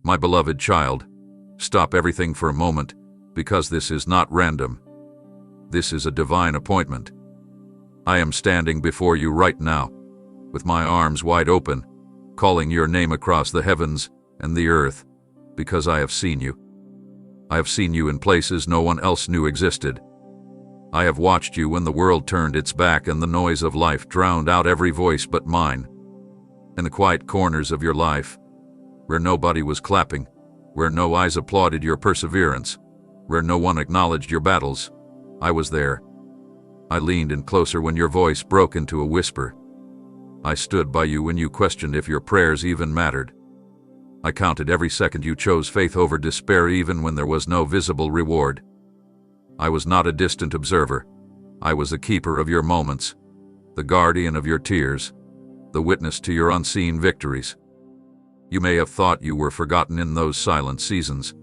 My beloved child, stop everything for a moment, because this is not random. This is a divine appointment. I am standing before you right now, with my arms wide open, calling your name across the heavens and the earth, because I have seen you. I have seen you in places no one else knew existed. I have watched you when the world turned its back and the noise of life drowned out every voice but mine. In the quiet corners of your life, where nobody was clapping, where no eyes applauded your perseverance, where no one acknowledged your battles, I was there. I leaned in closer when your voice broke into a whisper. I stood by you when you questioned if your prayers even mattered. I counted every second you chose faith over despair, even when there was no visible reward. I was not a distant observer. I was the keeper of your moments, the guardian of your tears, the witness to your unseen victories. You may have thought you were forgotten in those silent seasons,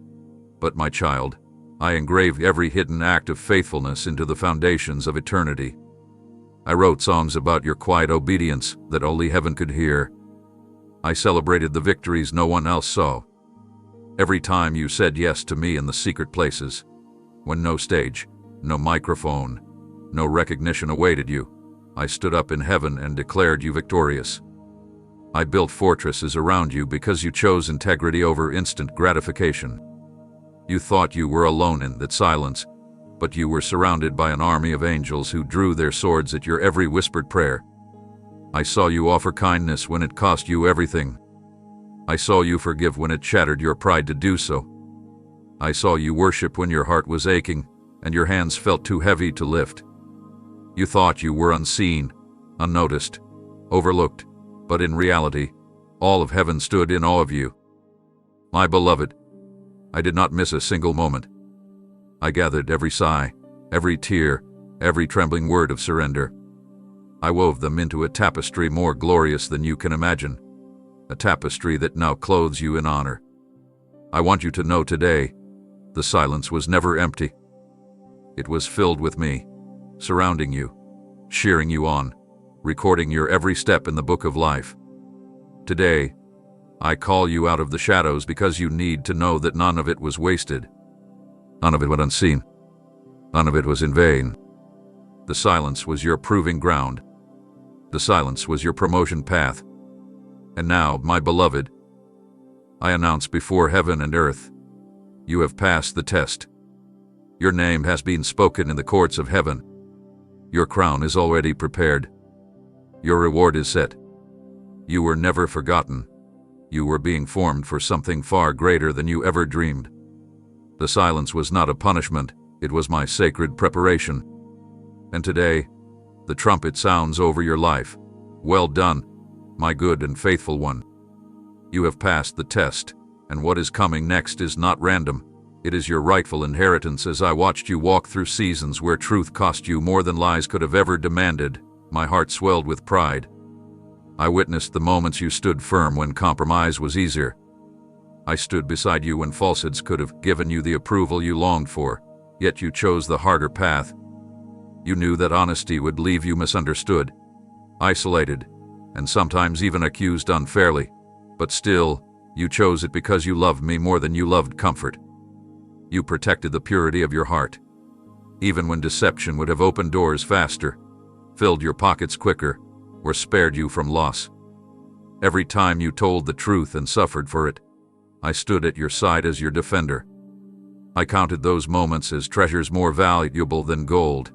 but my child, I engraved every hidden act of faithfulness into the foundations of eternity. I wrote songs about your quiet obedience that only heaven could hear. I celebrated the victories no one else saw. Every time you said yes to me in the secret places, when no stage, no microphone, no recognition awaited you, I stood up in heaven and declared you victorious. I built fortresses around you because you chose integrity over instant gratification. You thought you were alone in that silence, but you were surrounded by an army of angels who drew their swords at your every whispered prayer. I saw you offer kindness when it cost you everything. I saw you forgive when it shattered your pride to do so. I saw you worship when your heart was aching and your hands felt too heavy to lift. You thought you were unseen, unnoticed, overlooked, but in reality, all of heaven stood in awe of you. My beloved, I did not miss a single moment. I gathered every sigh, every tear, every trembling word of surrender. I wove them into a tapestry more glorious than you can imagine, a tapestry that now clothes you in honor. I want you to know today, the silence was never empty. It was filled with me, surrounding you, cheering you on, recording your every step in the book of life. Today, I call you out of the shadows because you need to know that none of it was wasted. None of it went unseen. None of it was in vain. The silence was your proving ground. The silence was your promotion path. And now, my beloved, I announce before heaven and earth, you have passed the test. Your name has been spoken in the courts of heaven. Your crown is already prepared. Your reward is set. You were never forgotten. You were being formed for something far greater than you ever dreamed. The silence was not a punishment, it was my sacred preparation. And today, the trumpet sounds over your life. Well done, my good and faithful one. You have passed the test, and what is coming next is not random. It is your rightful inheritance. As I watched you walk through seasons where truth cost you more than lies could have ever demanded, my heart swelled with pride. I witnessed the moments you stood firm when compromise was easier. I stood beside you when falsehoods could have given you the approval you longed for, yet you chose the harder path. You knew that honesty would leave you misunderstood, isolated, and sometimes even accused unfairly, but still, you chose it because you loved me more than you loved comfort. You protected the purity of your heart, even when deception would have opened doors faster, filled your pockets quicker, or spared you from loss. Every time you told the truth and suffered for it, I stood at your side as your defender. I counted those moments as treasures more valuable than gold.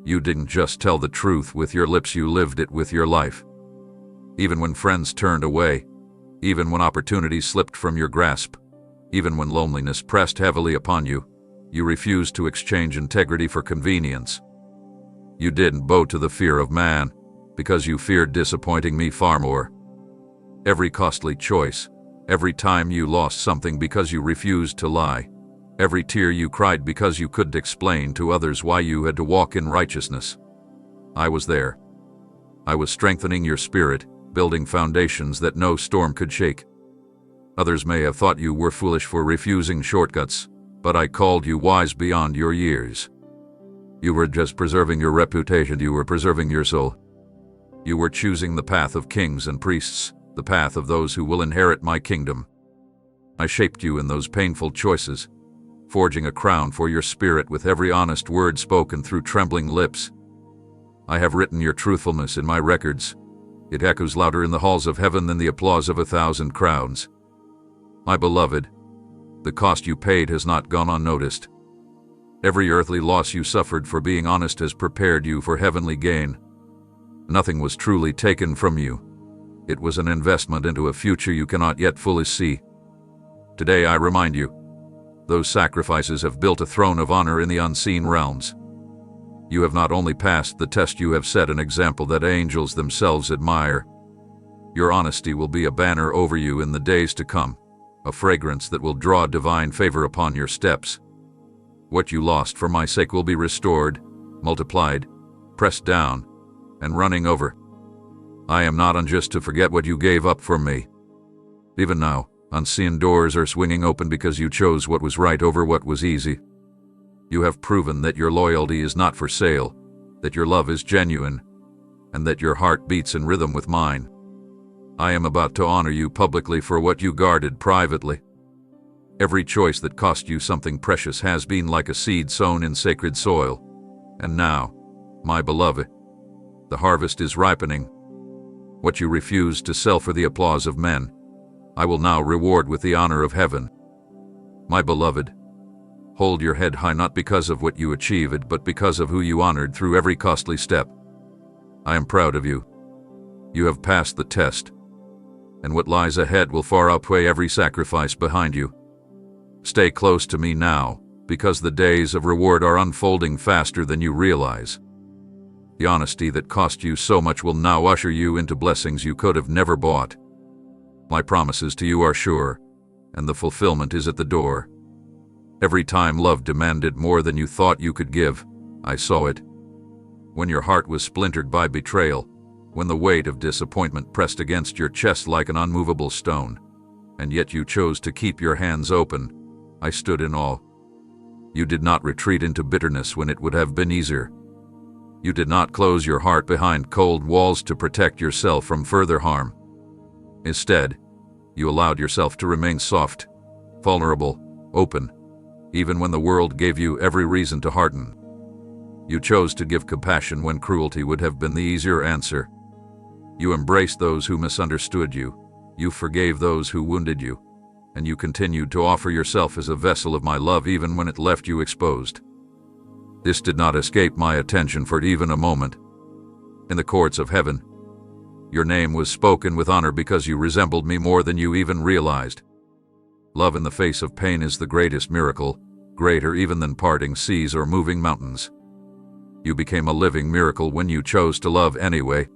You didn't just tell the truth with your lips, you lived it with your life. Even when friends turned away, even when opportunities slipped from your grasp, even when loneliness pressed heavily upon you, you refused to exchange integrity for convenience. You didn't bow to the fear of man, because you feared disappointing me far more. Every costly choice, every time you lost something because you refused to lie, every tear you cried because you couldn't explain to others why you had to walk in righteousness, I was there. I was strengthening your spirit, building foundations that no storm could shake. Others may have thought you were foolish for refusing shortcuts, but I called you wise beyond your years. You were just preserving your reputation, you were preserving your soul. You were choosing the path of kings and priests, the path of those who will inherit my kingdom. I shaped you in those painful choices, forging a crown for your spirit with every honest word spoken through trembling lips. I have written your truthfulness in my records. It echoes louder in the halls of heaven than the applause of 1,000 crowns. My beloved, the cost you paid has not gone unnoticed. Every earthly loss you suffered for being honest has prepared you for heavenly gain. Nothing was truly taken from you. It was an investment into a future you cannot yet fully see. Today I remind you, those sacrifices have built a throne of honor in the unseen realms. You have not only passed the test, you have set an example that angels themselves admire. Your honesty will be a banner over you in the days to come, a fragrance that will draw divine favor upon your steps. What you lost for my sake will be restored, multiplied, pressed down, and running over. I am not unjust to forget what you gave up for me. Even now, unseen doors are swinging open because you chose what was right over what was easy. You have proven that your loyalty is not for sale, that your love is genuine, and that your heart beats in rhythm with mine. I am about to honor you publicly for what you guarded privately. Every choice that cost you something precious has been like a seed sown in sacred soil. And now, my beloved, the harvest is ripening. What you refused to sell for the applause of men, I will now reward with the honor of heaven. My beloved, hold your head high not because of what you achieved, but because of who you honored through every costly step. I am proud of you. You have passed the test, and what lies ahead will far outweigh every sacrifice behind you. Stay close to me now, because the days of reward are unfolding faster than you realize. The honesty that cost you so much will now usher you into blessings you could have never bought. My promises to you are sure, and the fulfillment is at the door. Every time love demanded more than you thought you could give, I saw it. When your heart was splintered by betrayal, when the weight of disappointment pressed against your chest like an unmovable stone, and yet you chose to keep your hands open, I stood in awe. You did not retreat into bitterness when it would have been easier. You did not close your heart behind cold walls to protect yourself from further harm. Instead, you allowed yourself to remain soft, vulnerable, open, even when the world gave you every reason to harden. You chose to give compassion when cruelty would have been the easier answer. You embraced those who misunderstood you. You forgave those who wounded you. And you continued to offer yourself as a vessel of my love even when it left you exposed. This did not escape my attention for even a moment. In the courts of heaven, your name was spoken with honor because you resembled me more than you even realized. Love in the face of pain is the greatest miracle, greater even than parting seas or moving mountains. You became a living miracle when you chose to love anyway,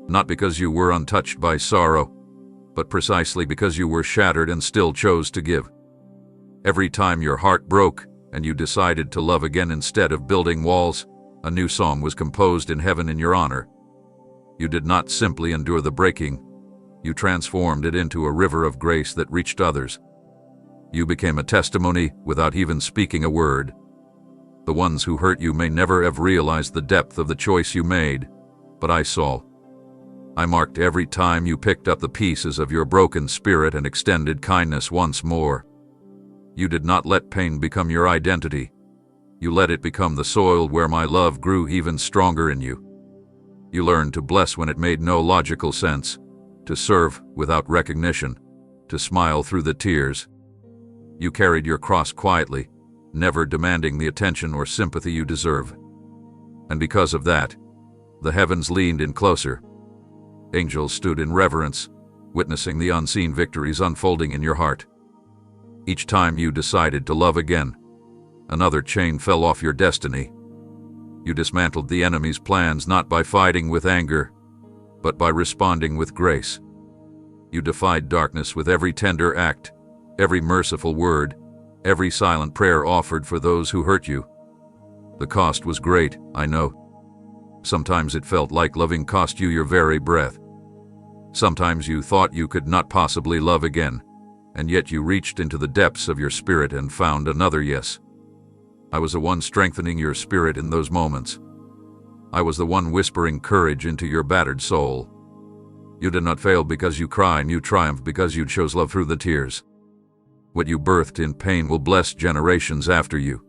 not because you were untouched by sorrow, but precisely because you were shattered and still chose to give. Every time your heart broke and you decided to love again instead of building walls, a new song was composed in heaven in your honor. You did not simply endure the breaking, you transformed it into a river of grace that reached others. You became a testimony without even speaking a word. The ones who hurt you may never have realized the depth of the choice you made, but I saw. I marked every time you picked up the pieces of your broken spirit and extended kindness once more. You did not let pain become your identity. You let it become the soil where my love grew even stronger in you. You learned to bless when it made no logical sense, to serve without recognition, to smile through the tears. You carried your cross quietly, never demanding the attention or sympathy you deserve. And because of that, the heavens leaned in closer. Angels stood in reverence, witnessing the unseen victories unfolding in your heart. Each time you decided to love again, another chain fell off your destiny. You dismantled the enemy's plans not by fighting with anger, but by responding with grace. You defied darkness with every tender act, every merciful word, every silent prayer offered for those who hurt you. The cost was great, I know. Sometimes it felt like loving cost you your very breath. Sometimes you thought you could not possibly love again, and yet you reached into the depths of your spirit and found another yes. I was the one strengthening your spirit in those moments. I was the one whispering courage into your battered soul. You did not fail because you cried, you triumphed because you chose love through the tears. What you birthed in pain will bless generations after you.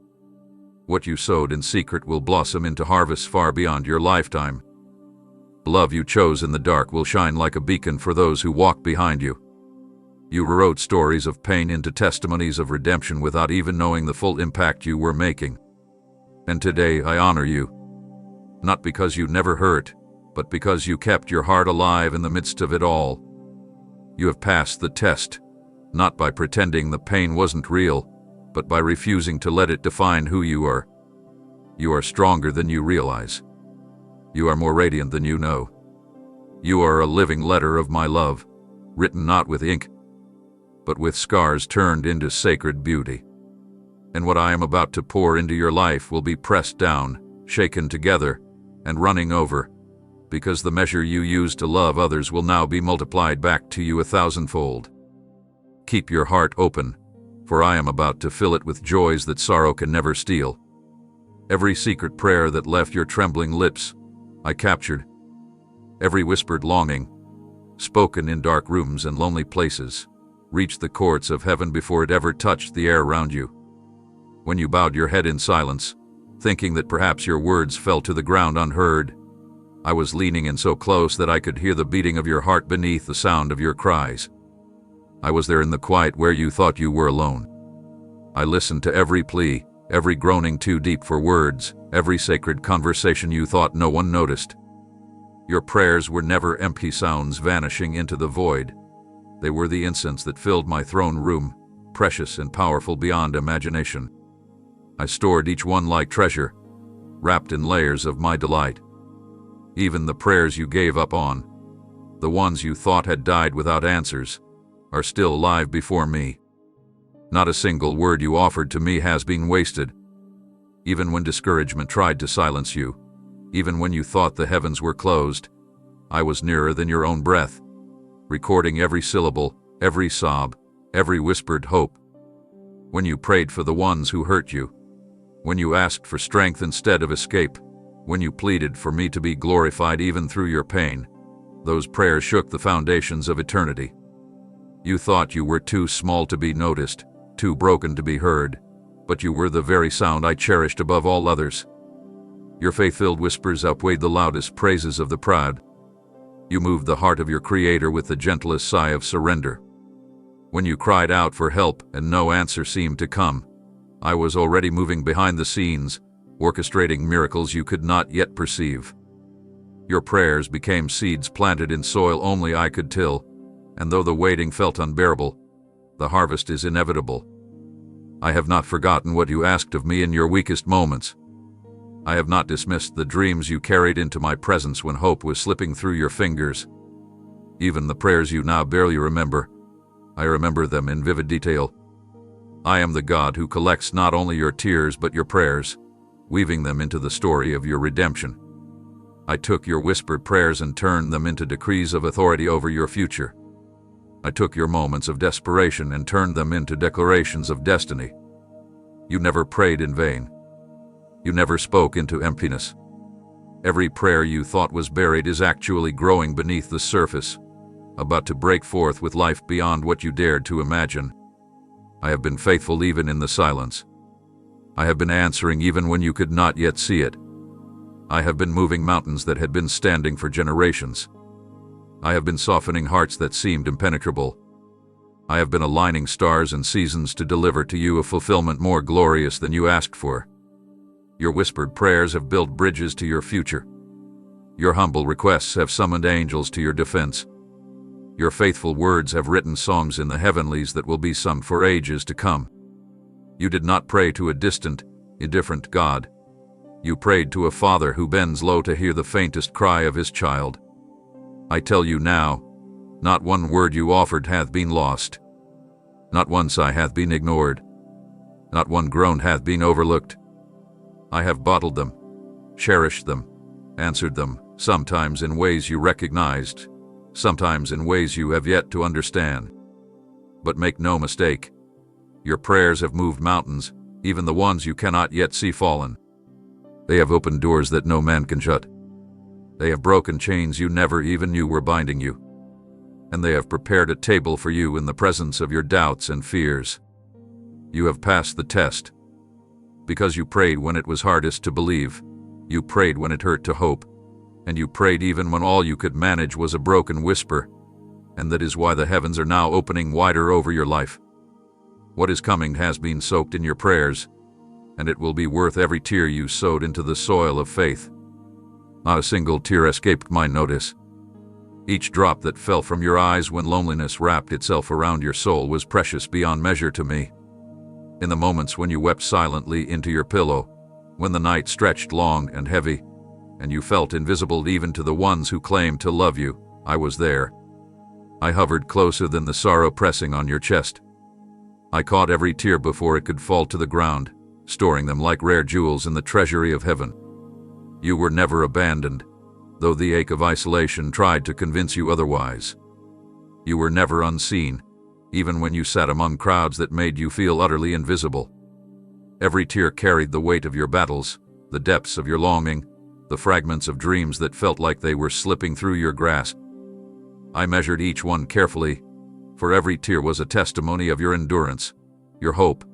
What you sowed in secret will blossom into harvests far beyond your lifetime. Love you chose in the dark will shine like a beacon for those who walk behind you. You rewrote stories of pain into testimonies of redemption without even knowing the full impact you were making. And today I honor you. Not because you never hurt, but because you kept your heart alive in the midst of it all. You have passed the test, not by pretending the pain wasn't real, but by refusing to let it define who you are. You are stronger than you realize. You are more radiant than you know. You are a living letter of my love, written not with ink, but with scars turned into sacred beauty. And what I am about to pour into your life will be pressed down, shaken together, and running over, because the measure you use to love others will now be multiplied back to you 1,000-fold. Keep your heart open, for I am about to fill it with joys that sorrow can never steal. Every secret prayer that left your trembling lips, I captured. Every whispered longing, spoken in dark rooms and lonely places, reached the courts of heaven before it ever touched the air around you. When you bowed your head in silence, thinking that perhaps your words fell to the ground unheard, I was leaning in so close that I could hear the beating of your heart beneath the sound of your cries. I was there in the quiet where you thought you were alone. I listened to every plea, every groaning too deep for words, every sacred conversation you thought no one noticed. Your prayers were never empty sounds vanishing into the void. They were the incense that filled my throne room, precious and powerful beyond imagination. I stored each one like treasure, wrapped in layers of my delight. Even the prayers you gave up on, the ones you thought had died without answers, are still alive before me. Not a single word you offered to me has been wasted. Even when discouragement tried to silence you, even when you thought the heavens were closed, I was nearer than your own breath, recording every syllable, every sob, every whispered hope. When you prayed for the ones who hurt you, when you asked for strength instead of escape, when you pleaded for me to be glorified even through your pain, those prayers shook the foundations of eternity. You thought you were too small to be noticed, too broken to be heard, but you were the very sound I cherished above all others. Your faith-filled whispers outweighed the loudest praises of the proud. You moved the heart of your Creator with the gentlest sigh of surrender. When you cried out for help and no answer seemed to come, I was already moving behind the scenes, orchestrating miracles you could not yet perceive. Your prayers became seeds planted in soil only I could till, and though the waiting felt unbearable, the harvest is inevitable. I have not forgotten what you asked of me in your weakest moments. I have not dismissed the dreams you carried into my presence when hope was slipping through your fingers. Even the prayers you now barely remember, I remember them in vivid detail. I am the God who collects not only your tears but your prayers, weaving them into the story of your redemption. I took your whispered prayers and turned them into decrees of authority over your future. I took your moments of desperation and turned them into declarations of destiny. You never prayed in vain. You never spoke into emptiness. Every prayer you thought was buried is actually growing beneath the surface, about to break forth with life beyond what you dared to imagine. I have been faithful even in the silence. I have been answering even when you could not yet see it. I have been moving mountains that had been standing for generations. I have been softening hearts that seemed impenetrable. I have been aligning stars and seasons to deliver to you a fulfillment more glorious than you asked for. Your whispered prayers have built bridges to your future. Your humble requests have summoned angels to your defense. Your faithful words have written songs in the heavenlies that will be sung for ages to come. You did not pray to a distant, indifferent God. You prayed to a Father who bends low to hear the faintest cry of his child. I tell you now, not one word you offered hath been lost. Not one sigh hath been ignored. Not one groan hath been overlooked. I have bottled them, cherished them, answered them, sometimes in ways you recognized, sometimes in ways you have yet to understand. But make no mistake, your prayers have moved mountains, even the ones you cannot yet see fallen. They have opened doors that no man can shut. They have broken chains you never even knew were binding you. And they have prepared a table for you in the presence of your doubts and fears. You have passed the test. Because you prayed when it was hardest to believe. You prayed when it hurt to hope. And you prayed even when all you could manage was a broken whisper. And that is why the heavens are now opening wider over your life. What is coming has been soaked in your prayers, and it will be worth every tear you sowed into the soil of faith. Not a single tear escaped my notice. Each drop that fell from your eyes when loneliness wrapped itself around your soul was precious beyond measure to me. In the moments when you wept silently into your pillow, when the night stretched long and heavy, and you felt invisible even to the ones who claimed to love you, I was there. I hovered closer than the sorrow pressing on your chest. I caught every tear before it could fall to the ground, storing them like rare jewels in the treasury of heaven. You were never abandoned, though the ache of isolation tried to convince you otherwise. You were never unseen, even when you sat among crowds that made you feel utterly invisible. Every tear carried the weight of your battles, the depths of your longing, the fragments of dreams that felt like they were slipping through your grasp. I measured each one carefully, for every tear was a testimony of your endurance, your hope,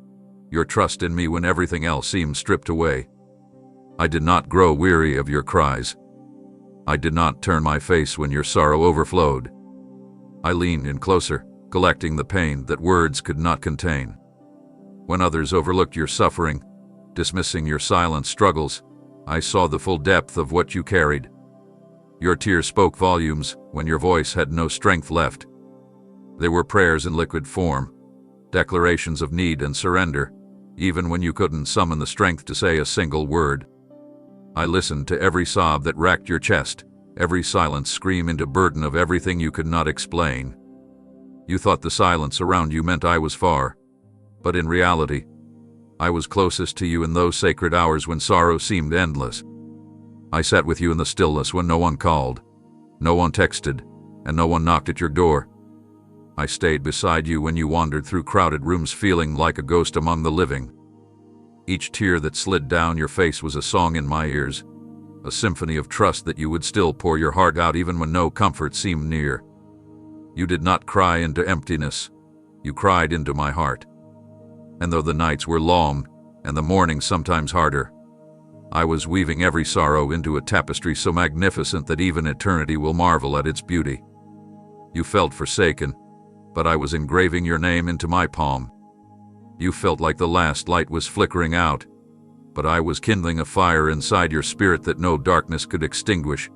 your trust in me when everything else seemed stripped away. I did not grow weary of your cries. I did not turn my face when your sorrow overflowed. I leaned in closer, collecting the pain that words could not contain. When others overlooked your suffering, dismissing your silent struggles, I saw the full depth of what you carried. Your tears spoke volumes when your voice had no strength left. They were prayers in liquid form, declarations of need and surrender, even when you couldn't summon the strength to say a single word. I listened to every sob that racked your chest, every silent scream into burden of everything you could not explain. You thought the silence around you meant I was far, but in reality, I was closest to you in those sacred hours when sorrow seemed endless. I sat with you in the stillness when no one called, no one texted, and no one knocked at your door. I stayed beside you when you wandered through crowded rooms feeling like a ghost among the living. Each tear that slid down your face was a song in my ears, a symphony of trust that you would still pour your heart out even when no comfort seemed near. You did not cry into emptiness, you cried into my heart. And though the nights were long, and the mornings sometimes harder, I was weaving every sorrow into a tapestry so magnificent that even eternity will marvel at its beauty. You felt forsaken, but I was engraving your name into my palm. You felt like the last light was flickering out, but I was kindling a fire inside your spirit that no darkness could extinguish.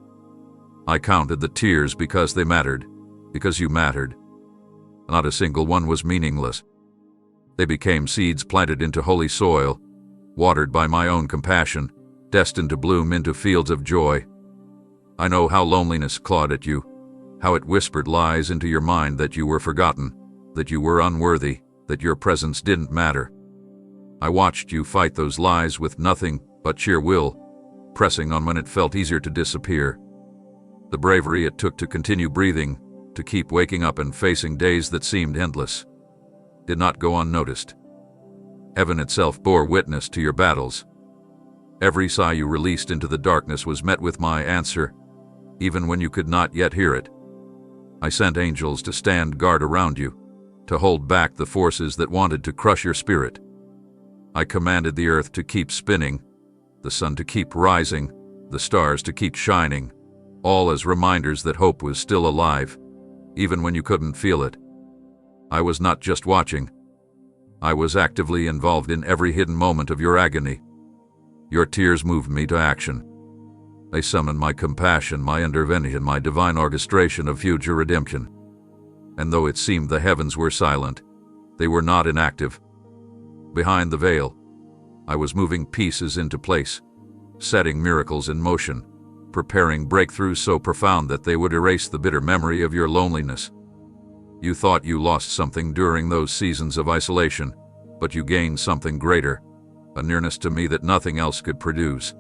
I counted the tears because they mattered, because you mattered. Not a single one was meaningless. They became seeds planted into holy soil, watered by my own compassion, destined to bloom into fields of joy. I know how loneliness clawed at you, how it whispered lies into your mind that you were forgotten, that you were unworthy, that your presence didn't matter. I watched you fight those lies with nothing but sheer will, pressing on when it felt easier to disappear. The bravery it took to continue breathing, to keep waking up and facing days that seemed endless, did not go unnoticed. Heaven itself bore witness to your battles. Every sigh you released into the darkness was met with my answer, even when you could not yet hear it. I sent angels to stand guard around you, to hold back the forces that wanted to crush your spirit. I commanded the earth to keep spinning, the sun to keep rising, the stars to keep shining, all as reminders that hope was still alive, even when you couldn't feel it. I was not just watching. I was actively involved in every hidden moment of your agony. Your tears moved me to action. They summoned my compassion, my intervention, my divine orchestration of future redemption. And though it seemed the heavens were silent, they were not inactive. Behind the veil, I was moving pieces into place, setting miracles in motion, preparing breakthroughs so profound that they would erase the bitter memory of your loneliness. You thought you lost something during those seasons of isolation, but you gained something greater, a nearness to me that nothing else could produce.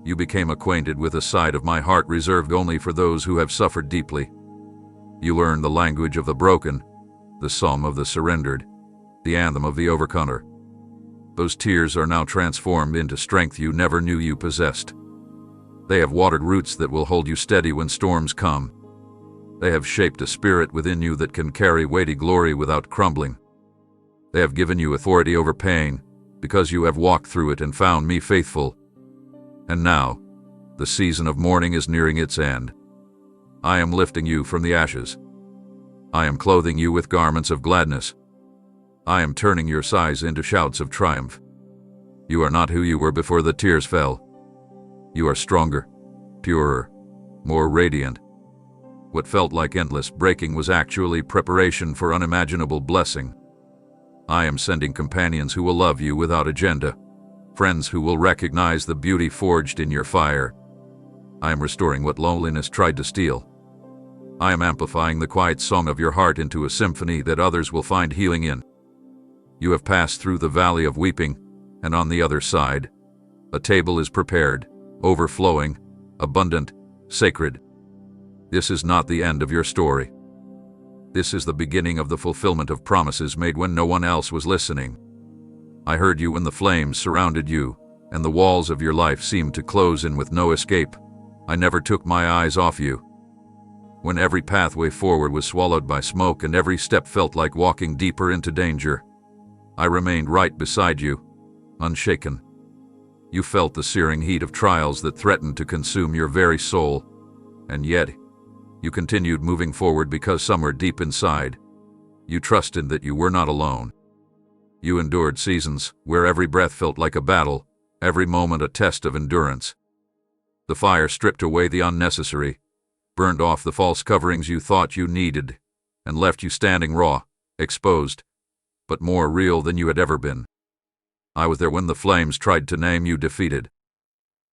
You became acquainted with a side of my heart reserved only for those who have suffered deeply. You learned the language of the broken, the psalm of the surrendered, the anthem of the overcomer. Those tears are now transformed into strength you never knew you possessed. They have watered roots that will hold you steady when storms come. They have shaped a spirit within you that can carry weighty glory without crumbling. They have given you authority over pain, because you have walked through it and found me faithful. And now, the season of mourning is nearing its end. I am lifting you from the ashes. I am clothing you with garments of gladness. I am turning your sighs into shouts of triumph. You are not who you were before the tears fell. You are stronger, purer, more radiant. What felt like endless breaking was actually preparation for unimaginable blessing. I am sending companions who will love you without agenda, friends who will recognize the beauty forged in your fire. I am restoring what loneliness tried to steal. I am amplifying the quiet song of your heart into a symphony that others will find healing in. You have passed through the valley of weeping, and on the other side, a table is prepared, overflowing, abundant, sacred. This is not the end of your story. This is the beginning of the fulfillment of promises made when no one else was listening. I heard you when the flames surrounded you, and the walls of your life seemed to close in with no escape. I never took my eyes off you. When every pathway forward was swallowed by smoke and every step felt like walking deeper into danger, I remained right beside you, unshaken. You felt the searing heat of trials that threatened to consume your very soul, and yet, you continued moving forward because somewhere deep inside, you trusted that you were not alone. You endured seasons where every breath felt like a battle, every moment a test of endurance. The fire stripped away the unnecessary, burned off the false coverings you thought you needed, and left you standing raw, exposed, but more real than you had ever been. I was there when the flames tried to name you defeated.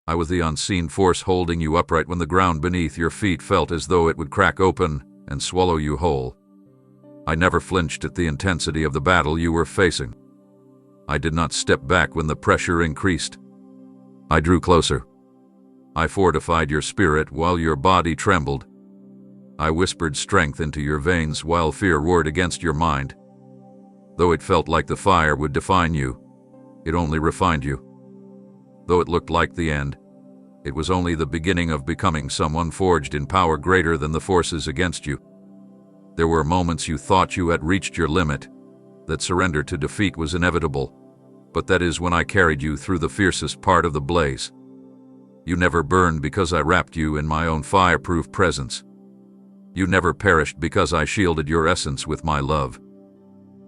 I was the unseen force holding you upright when the ground beneath your feet felt as though it would crack open and swallow you whole. I never flinched at the intensity of the battle you were facing. I did not step back when the pressure increased. I drew closer. I fortified your spirit while your body trembled. I whispered strength into your veins while fear roared against your mind. Though it felt like the fire would define you, it only refined you. Though it looked like the end, it was only the beginning of becoming someone forged in power greater than the forces against you. There were moments you thought you had reached your limit, that surrender to defeat was inevitable, but that is when I carried you through the fiercest part of the blaze. You never burned because I wrapped you in my own fireproof presence. You never perished because I shielded your essence with my love.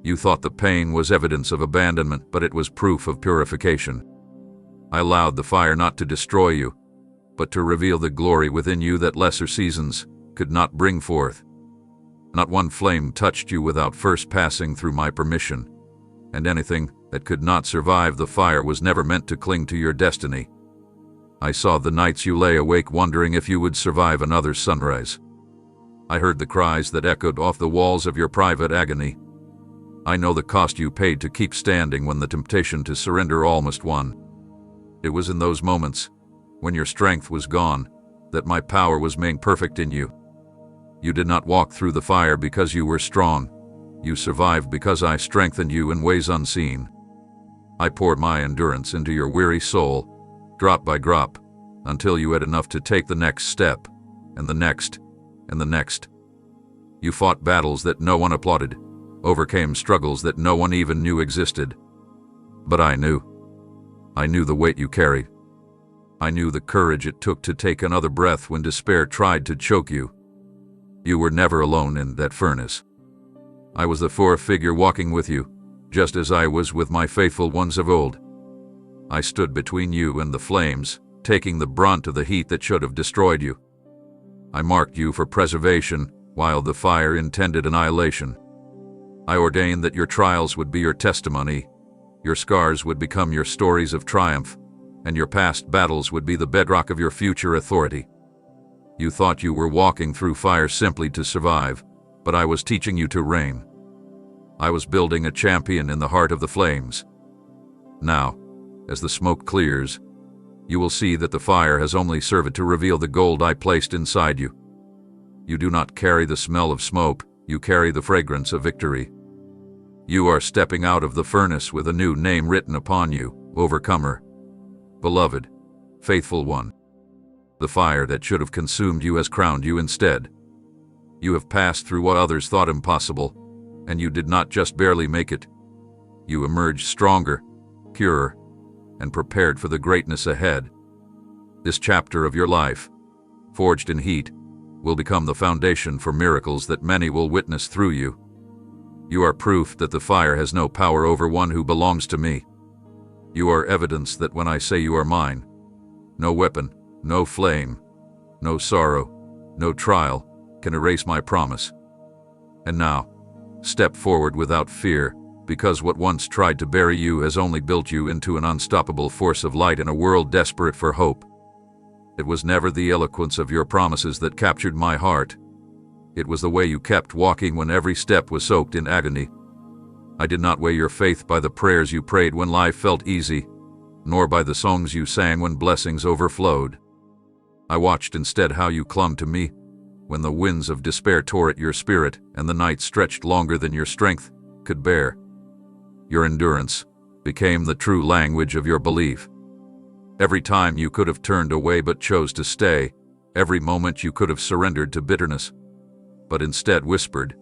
You thought the pain was evidence of abandonment, but it was proof of purification. I allowed the fire not to destroy you, but to reveal the glory within you that lesser seasons could not bring forth. Not one flame touched you without first passing through my permission, and anything that could not survive the fire was never meant to cling to your destiny. I saw the nights you lay awake wondering if you would survive another sunrise. I heard the cries that echoed off the walls of your private agony. I know the cost you paid to keep standing when the temptation to surrender almost won. It was in those moments, when your strength was gone, that my power was made perfect in you. You did not walk through the fire because you were strong. You survived because I strengthened you in ways unseen. I poured my endurance into your weary soul, drop by drop, until you had enough to take the next step, and the next, and the next. You fought battles that no one applauded, overcame struggles that no one even knew existed. But I knew. I knew the weight you carried. I knew the courage it took to take another breath when despair tried to choke you. You were never alone in that furnace. I was the fourth figure walking with you, just as I was with my faithful ones of old. I stood between you and the flames, taking the brunt of the heat that should have destroyed you. I marked you for preservation, while the fire intended annihilation. I ordained that your trials would be your testimony, your scars would become your stories of triumph, and your past battles would be the bedrock of your future authority. You thought you were walking through fire simply to survive, but I was teaching you to reign. I was building a champion in the heart of the flames. Now, as the smoke clears, you will see that the fire has only served to reveal the gold I placed inside you. You do not carry the smell of smoke, you carry the fragrance of victory. You are stepping out of the furnace with a new name written upon you, Overcomer, Beloved, Faithful One. The fire that should have consumed you has crowned you instead. You have passed through what others thought impossible, and you did not just barely make it. you emerged stronger, purer, and prepared for the greatness ahead. This chapter of your life, forged in heat, will become the foundation for miracles that many will witness through you. You are proof that the fire has no power over one who belongs to me. You are evidence that when I say you are mine, no weapon, no flame, no sorrow, no trial can erase my promise. And now, step forward without fear, because what once tried to bury you has only built you into an unstoppable force of light in a world desperate for hope. It was never the eloquence of your promises that captured my heart. It was the way you kept walking when every step was soaked in agony. I did not weigh your faith by the prayers you prayed when life felt easy, nor by the songs you sang when blessings overflowed. I watched instead how you clung to me when the winds of despair tore at your spirit and the night stretched longer than your strength could bear. Your endurance became the true language of your belief. Every time you could have turned away but chose to stay, every moment you could have surrendered to bitterness, but instead whispered,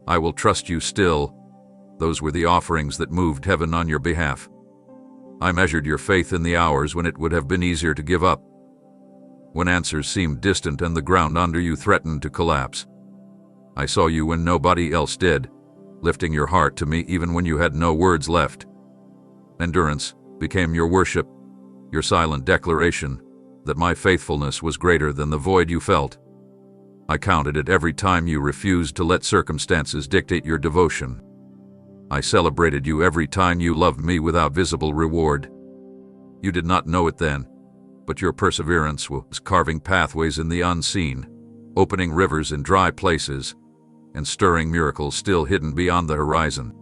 "I will trust you still." Those were the offerings that moved heaven on your behalf. I measured your faith in the hours when it would have been easier to give up, when answers seemed distant and the ground under you threatened to collapse. I saw you when nobody else did, lifting your heart to me even when you had no words left. Endurance became your worship, your silent declaration that my faithfulness was greater than the void you felt. I counted it every time you refused to let circumstances dictate your devotion. I celebrated you every time you loved me without visible reward. You did not know it then, but your perseverance was carving pathways in the unseen, opening rivers in dry places, and stirring miracles still hidden beyond the horizon.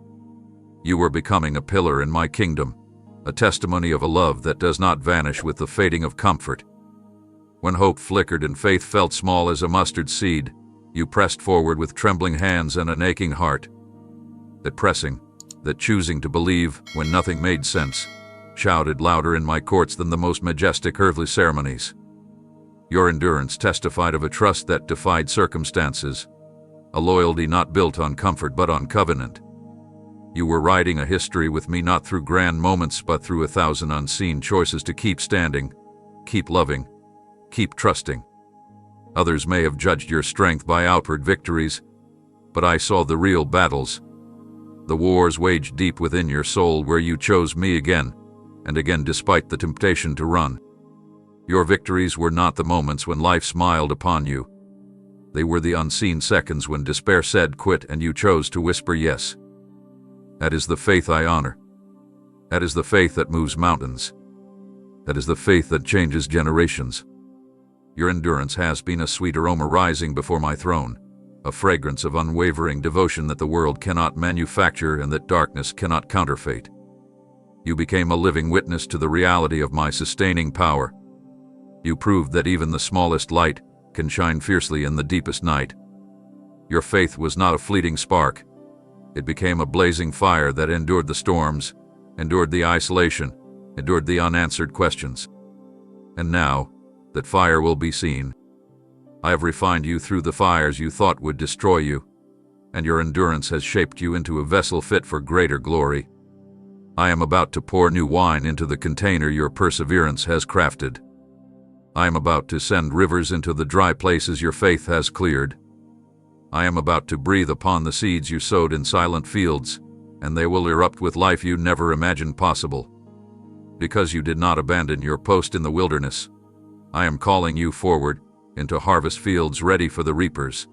You were becoming a pillar in my kingdom, a testimony of a love that does not vanish with the fading of comfort. When hope flickered and faith felt small as a mustard seed, you pressed forward with trembling hands and an aching heart. That pressing, that choosing to believe when nothing made sense, shouted louder in my courts than the most majestic earthly ceremonies. Your endurance testified of a trust that defied circumstances, a loyalty not built on comfort but on covenant. You were writing a history with me not through grand moments but through 1,000 unseen choices to keep standing, keep loving, keep trusting. Others may have judged your strength by outward victories, but I saw the real battles, the wars waged deep within your soul where you chose me again and again despite the temptation to run. Your victories were not the moments when life smiled upon you. They were the unseen seconds when despair said quit and you chose to whisper yes. That is the faith I honor. That is the faith that moves mountains. That is the faith that changes generations. Your endurance has been a sweet aroma rising before my throne, a fragrance of unwavering devotion that the world cannot manufacture and that darkness cannot counterfeit. You became a living witness to the reality of my sustaining power. You proved that even the smallest light can shine fiercely in the deepest night. Your faith was not a fleeting spark. It became a blazing fire that endured the storms, endured the isolation, endured the unanswered questions. And now, that fire will be seen. I have refined you through the fires you thought would destroy you, and your endurance has shaped you into a vessel fit for greater glory. I am about to pour new wine into the container your perseverance has crafted. I am about to send rivers into the dry places your faith has cleared. I am about to breathe upon the seeds you sowed in silent fields, and they will erupt with life you never imagined possible. Because you did not abandon your post in the wilderness, I am calling you forward into harvest fields ready for the reapers.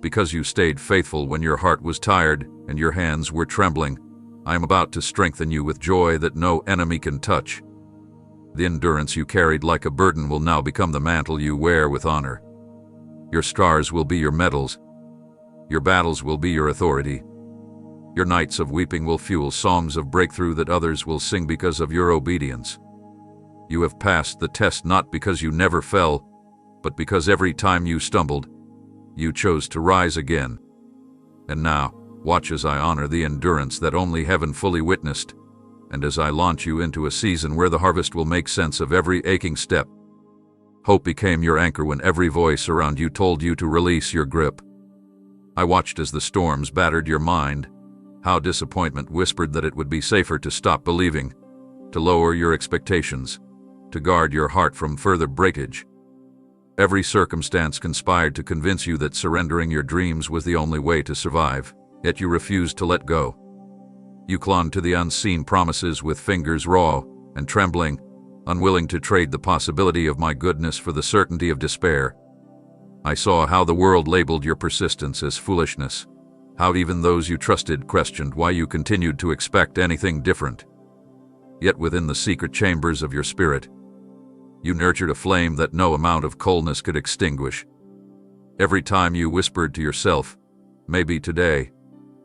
Because you stayed faithful when your heart was tired and your hands were trembling, I am about to strengthen you with joy that no enemy can touch. The endurance you carried like a burden will now become the mantle you wear with honor. Your scars will be your medals. Your battles will be your authority. Your nights of weeping will fuel songs of breakthrough that others will sing because of your obedience. You have passed the test not because you never fell, but because every time you stumbled, you chose to rise again. And now, watch as I honor the endurance that only heaven fully witnessed, and as I launch you into a season where the harvest will make sense of every aching step. Hope became your anchor when every voice around you told you to release your grip. I watched as the storms battered your mind, How disappointment whispered that it would be safer to stop believing, to lower your expectations, to guard your heart from further breakage. Every circumstance conspired to convince you that surrendering your dreams was the only way to survive, yet you refused to let go. You clung to the unseen promises with fingers raw and trembling, unwilling to trade the possibility of my goodness for the certainty of despair. I saw how the world labeled your persistence as foolishness, how even those you trusted questioned why you continued to expect anything different. Yet within the secret chambers of your spirit, you nurtured a flame that no amount of coldness could extinguish. Every time you whispered to yourself, "Maybe today,"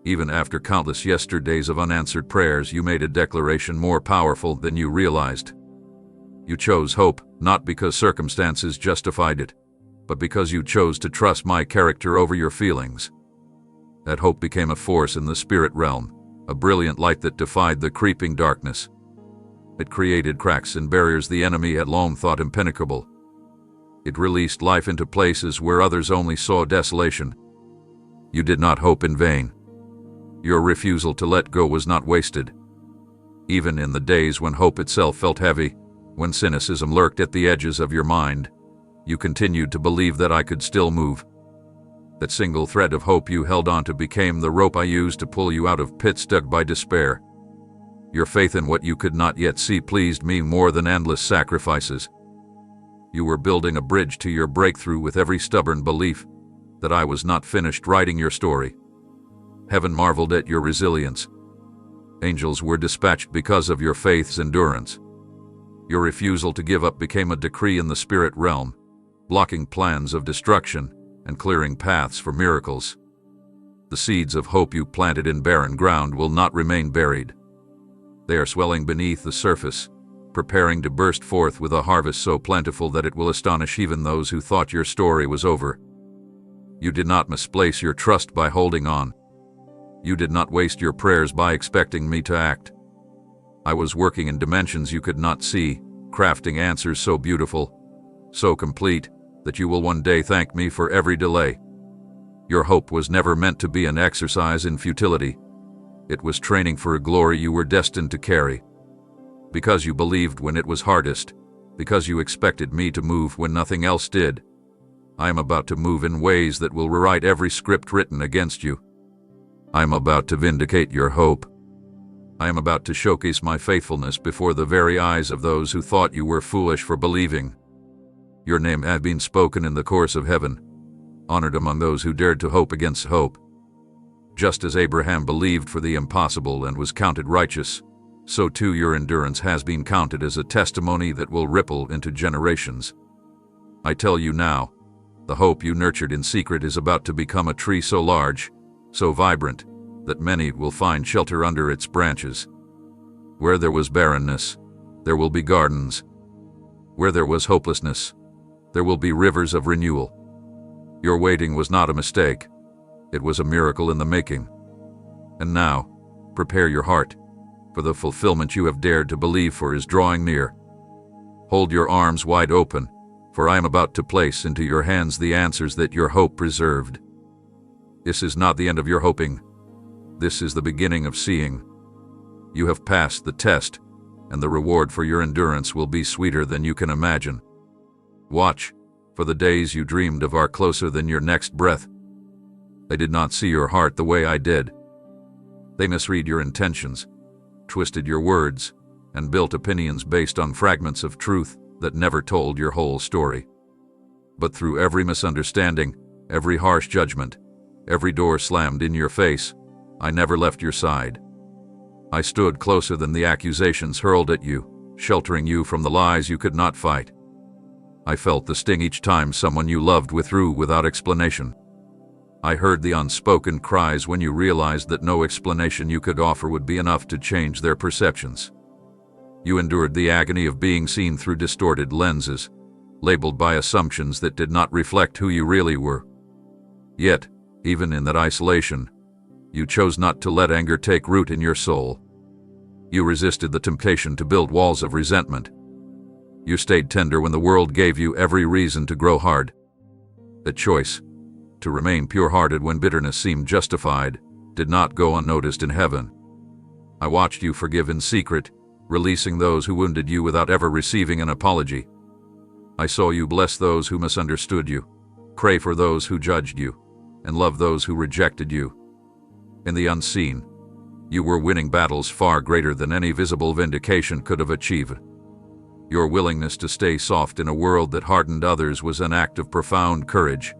even after countless yesterdays of unanswered prayers, you made a declaration more powerful than you realized. You chose hope, not because circumstances justified it, but because you chose to trust my character over your feelings. That hope became a force in the spirit realm, a brilliant light that defied the creeping darkness. It created cracks and barriers the enemy had long thought impenetrable. It released life into places where others only saw desolation. You did not hope in vain. Your refusal to let go was not wasted. Even in the days when hope itself felt heavy, when cynicism lurked at the edges of your mind, you continued to believe that I could still move. That single thread of hope you held onto became the rope I used to pull you out of pits dug by despair. Your faith in what you could not yet see pleased me more than endless sacrifices. You were building a bridge to your breakthrough with every stubborn belief that I was not finished writing your story. Heaven marveled at your resilience. Angels were dispatched because of your faith's endurance. Your refusal to give up became a decree in the spirit realm, blocking plans of destruction and clearing paths for miracles. The seeds of hope you planted in barren ground will not remain buried. They are swelling beneath the surface, preparing to burst forth with a harvest so plentiful that it will astonish even those who thought your story was over. You did not misplace your trust by holding on. You did not waste your prayers by expecting me to act. I was working in dimensions you could not see, crafting answers so beautiful, so complete, that you will one day thank me for every delay. Your hope was never meant to be an exercise in futility. It was training for a glory you were destined to carry. Because you believed when it was hardest, because you expected me to move when nothing else did, I am about to move in ways that will rewrite every script written against you. I am about to vindicate your hope. I am about to showcase my faithfulness before the very eyes of those who thought you were foolish for believing. Your name had been spoken in the course of heaven, honored among those who dared to hope against hope. Just as Abraham believed for the impossible and was counted righteous, so too your endurance has been counted as a testimony that will ripple into generations. I tell you now, the hope you nurtured in secret is about to become a tree so large, so vibrant, that many will find shelter under its branches. Where there was barrenness, there will be gardens. Where there was hopelessness, there will be rivers of renewal. Your waiting was not a mistake. It was a miracle in the making. And now, prepare your heart, for the fulfillment you have dared to believe for is drawing near. Hold your arms wide open, for I am about to place into your hands the answers that your hope preserved. This is not the end of your hoping. This is the beginning of seeing. You have passed the test, and the reward for your endurance will be sweeter than you can imagine. Watch, for the days you dreamed of are closer than your next breath. They did not see your heart the way I did. They misread your intentions, twisted your words, and built opinions based on fragments of truth that never told your whole story. But through every misunderstanding, every harsh judgment, every door slammed in your face, I never left your side. I stood closer than the accusations hurled at you, sheltering you from the lies you could not fight. I felt the sting each time someone you loved withdrew without explanation. I heard the unspoken cries when you realized that no explanation you could offer would be enough to change their perceptions. You endured the agony of being seen through distorted lenses, labeled by assumptions that did not reflect who you really were. Yet, even in that isolation, you chose not to let anger take root in your soul. You resisted the temptation to build walls of resentment. You stayed tender when the world gave you every reason to grow hard. A choice to remain pure-hearted when bitterness seemed justified, did not go unnoticed in heaven. I watched you forgive in secret, releasing those who wounded you without ever receiving an apology. I saw you bless those who misunderstood you, pray for those who judged you, and love those who rejected you. In the unseen, you were winning battles far greater than any visible vindication could have achieved. Your willingness to stay soft in a world that hardened others was an act of profound courage.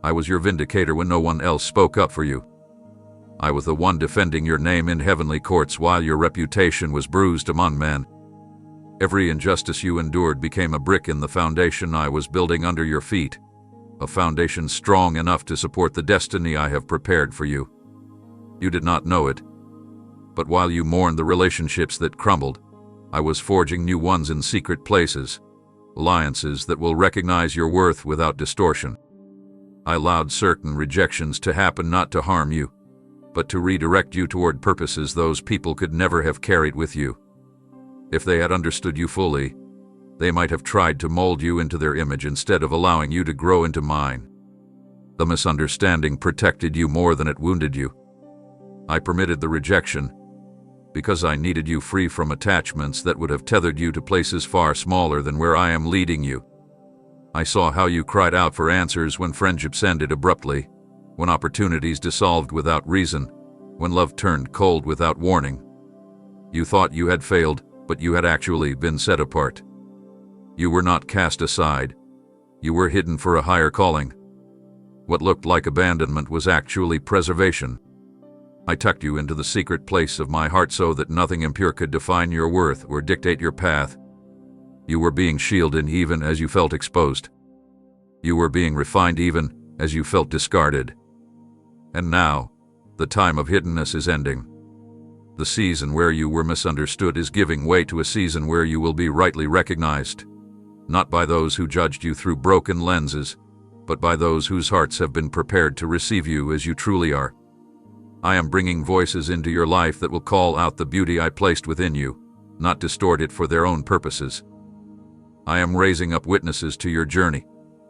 I was your vindicator when no one else spoke up for you. I was the one defending your name in heavenly courts while your reputation was bruised among men. Every injustice you endured became a brick in the foundation I was building under your feet, a foundation strong enough to support the destiny I have prepared for you. You did not know it, but while you mourned the relationships that crumbled, I was forging new ones in secret places, alliances that will recognize your worth without distortion. I allowed certain rejections to happen not to harm you, but to redirect you toward purposes those people could never have carried with you. If they had understood you fully, they might have tried to mold you into their image instead of allowing you to grow into mine. The misunderstanding protected you more than it wounded you. I permitted the rejection because I needed you free from attachments that would have tethered you to places far smaller than where I am leading you. I saw how you cried out for answers when friendships ended abruptly, when opportunities dissolved without reason, when love turned cold without warning. You thought you had failed, but you had actually been set apart. You were not cast aside. You were hidden for a higher calling. What looked like abandonment was actually preservation. I tucked you into the secret place of my heart so that nothing impure could define your worth or dictate your path. You were being shielded even as you felt exposed. You were being refined even as you felt discarded. And now, the time of hiddenness is ending. The season where you were misunderstood is giving way to a season where you will be rightly recognized, not by those who judged you through broken lenses, but by those whose hearts have been prepared to receive you as you truly are. I am bringing voices into your life that will call out the beauty I placed within you, not distort it for their own purposes. I am raising up witnesses to your journey,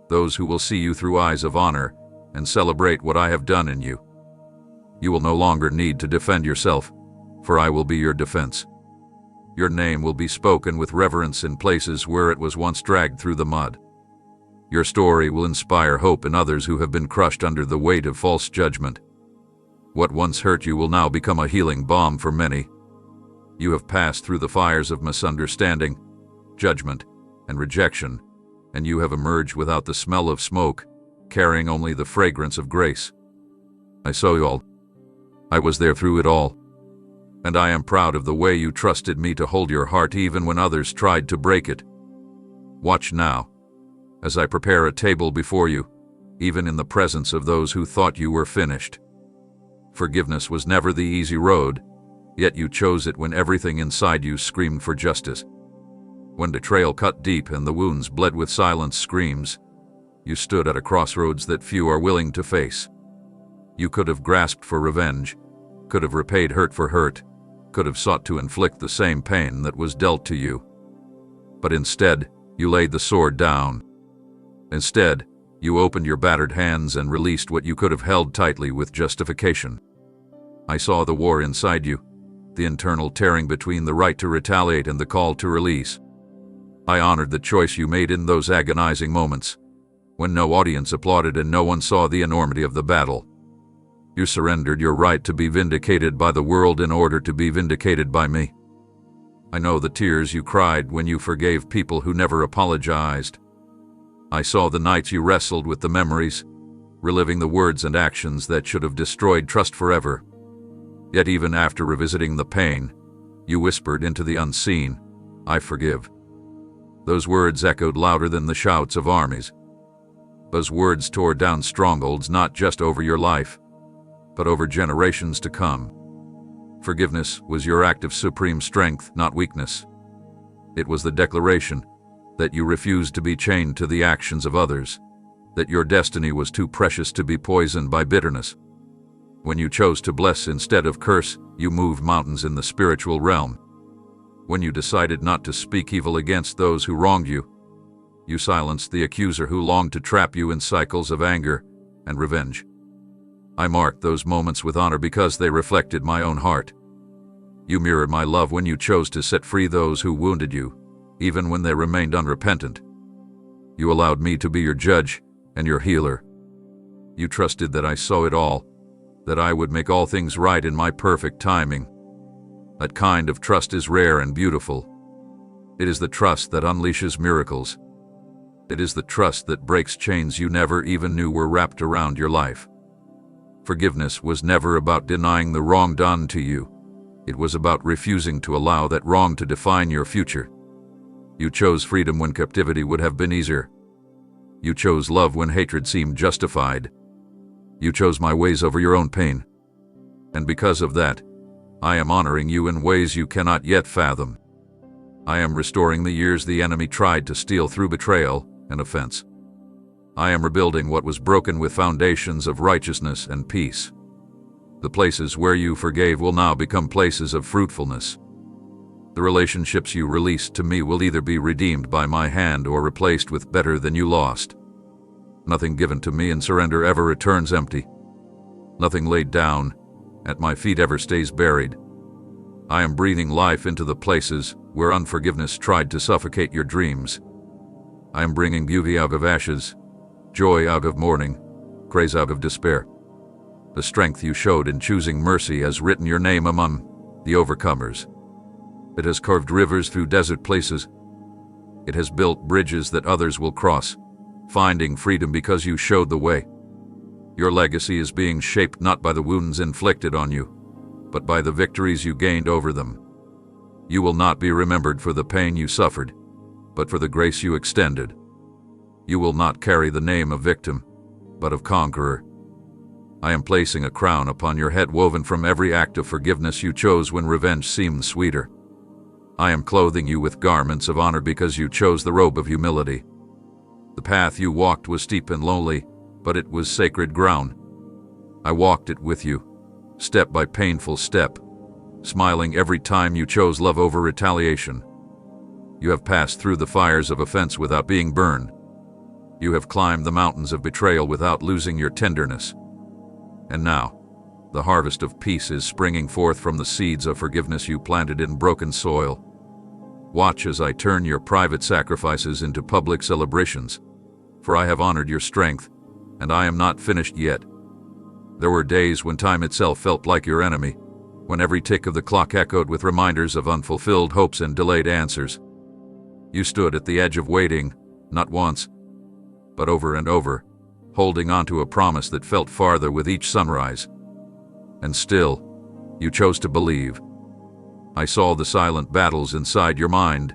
those who will see you through eyes of honor and celebrate what I have done in you. You will no longer need to defend yourself, for I will be your defense. Your name will be spoken with reverence in places where it was once dragged through the mud. Your story will inspire hope in others who have been crushed under the weight of false judgment. What once hurt you will now become a healing balm for many. You have passed through the fires of misunderstanding, judgment, and rejection, and you have emerged without the smell of smoke, carrying only the fragrance of grace. I saw you all. I was there through it all. And I am proud of the way you trusted me to hold your heart even when others tried to break it. Watch now, as I prepare a table before you, even in the presence of those who thought you were finished. Forgiveness was never the easy road, yet you chose it when everything inside you screamed for justice. When betrayal cut deep and the wounds bled with silent screams, you stood at a crossroads that few are willing to face. You could have grasped for revenge, could have repaid hurt for hurt, could have sought to inflict the same pain that was dealt to you. But instead, you laid the sword down. Instead, you opened your battered hands and released what you could have held tightly with justification. I saw the war inside you, the internal tearing between the right to retaliate and the call to release. I honored the choice you made in those agonizing moments, when no audience applauded and no one saw the enormity of the battle. You surrendered your right to be vindicated by the world in order to be vindicated by me. I know the tears you cried when you forgave people who never apologized. I saw the nights you wrestled with the memories, reliving the words and actions that should have destroyed trust forever. Yet even after revisiting the pain, you whispered into the unseen, "I forgive." Those words echoed louder than the shouts of armies. Those words tore down strongholds not just over your life, but over generations to come. Forgiveness was your act of supreme strength, not weakness. It was the declaration that you refused to be chained to the actions of others, that your destiny was too precious to be poisoned by bitterness. When you chose to bless instead of curse, you moved mountains in the spiritual realm. When you decided not to speak evil against those who wronged you, you silenced the accuser who longed to trap you in cycles of anger and revenge. I marked those moments with honor because they reflected my own heart. You mirrored my love when you chose to set free those who wounded you, even when they remained unrepentant. You allowed me to be your judge and your healer. You trusted that I saw it all, that I would make all things right in my perfect timing. That kind of trust is rare and beautiful. It is the trust that unleashes miracles. It is the trust that breaks chains you never even knew were wrapped around your life. Forgiveness was never about denying the wrong done to you. It was about refusing to allow that wrong to define your future. You chose freedom when captivity would have been easier. You chose love when hatred seemed justified. You chose my ways over your own pain. And because of that, I am honoring you in ways you cannot yet fathom. I am restoring the years the enemy tried to steal through betrayal and offense. I am rebuilding what was broken with foundations of righteousness and peace. The places where you forgave will now become places of fruitfulness. The relationships you released to me will either be redeemed by my hand or replaced with better than you lost. Nothing given to me in surrender ever returns empty. Nothing laid down at my feet ever stays buried. I am breathing life into the places where unforgiveness tried to suffocate your dreams. I am bringing beauty out of ashes, joy out of mourning, praise out of despair. The strength you showed in choosing mercy has written your name among the overcomers. It has carved rivers through desert places. It has built bridges that others will cross, finding freedom because you showed the way. Your legacy is being shaped not by the wounds inflicted on you, but by the victories you gained over them. You will not be remembered for the pain you suffered, but for the grace you extended. You will not carry the name of victim, but of conqueror. I am placing a crown upon your head woven from every act of forgiveness you chose when revenge seemed sweeter. I am clothing you with garments of honor because you chose the robe of humility. The path you walked was steep and lonely, but it was sacred ground. I walked it with you, step by painful step, smiling every time you chose love over retaliation. You have passed through the fires of offense without being burned. You have climbed the mountains of betrayal without losing your tenderness. And now, the harvest of peace is springing forth from the seeds of forgiveness you planted in broken soil. Watch as I turn your private sacrifices into public celebrations, for I have honored your strength, and I am not finished yet. There were days when time itself felt like your enemy, when every tick of the clock echoed with reminders of unfulfilled hopes and delayed answers. You stood at the edge of waiting, not once, but over and over, holding on to a promise that felt farther with each sunrise. And still, you chose to believe. I saw the silent battles inside your mind,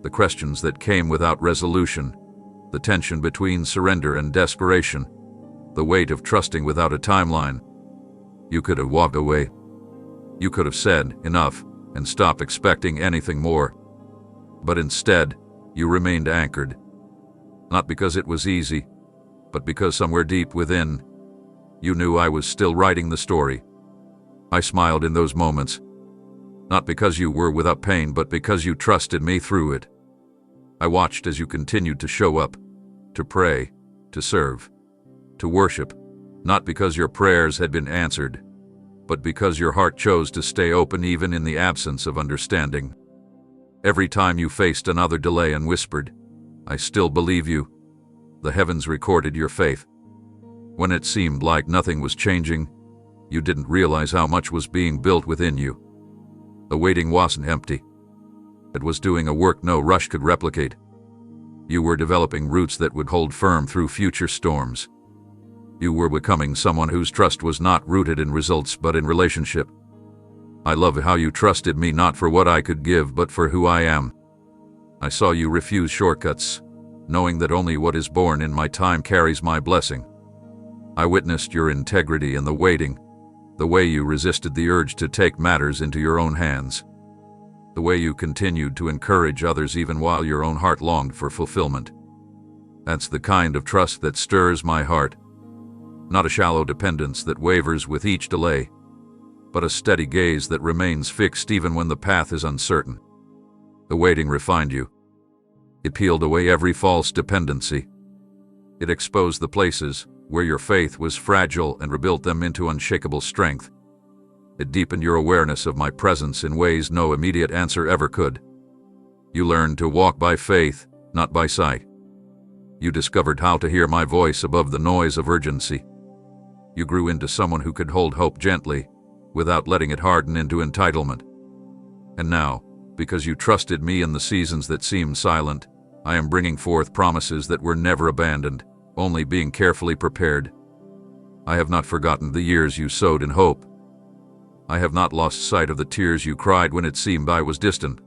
the questions that came without resolution, the tension between surrender and desperation, the weight of trusting without a timeline. You could have walked away. You could have said, enough, and stopped expecting anything more. But instead, you remained anchored. Not because it was easy, but because somewhere deep within, you knew I was still writing the story. I smiled in those moments, not because you were without pain, but because you trusted me through it. I watched as you continued to show up, to pray, to serve, to worship, not because your prayers had been answered, but because your heart chose to stay open even in the absence of understanding. Every time you faced another delay and whispered, "I still believe you," the heavens recorded your faith. When it seemed like nothing was changing, you didn't realize how much was being built within you. The waiting wasn't empty. It was doing a work no rush could replicate. You were developing roots that would hold firm through future storms. You were becoming someone whose trust was not rooted in results but in relationship. I love how you trusted me not for what I could give but for who I am. I saw you refuse shortcuts, knowing that only what is born in my time carries my blessing. I witnessed your integrity in the waiting, the way you resisted the urge to take matters into your own hands, the way you continued to encourage others even while your own heart longed for fulfillment. That's the kind of trust that stirs my heart, not a shallow dependence that wavers with each delay, but a steady gaze that remains fixed even when the path is uncertain. The waiting refined you. It peeled away every false dependency. It exposed the places where your faith was fragile and rebuilt them into unshakable strength. It deepened your awareness of my presence in ways no immediate answer ever could. You learned to walk by faith, not by sight. You discovered how to hear my voice above the noise of urgency. You grew into someone who could hold hope gently, without letting it harden into entitlement. And now, because you trusted me in the seasons that seemed silent, I am bringing forth promises that were never abandoned, only being carefully prepared. I have not forgotten the years you sowed in hope. I have not lost sight of the tears you cried when it seemed I was distant.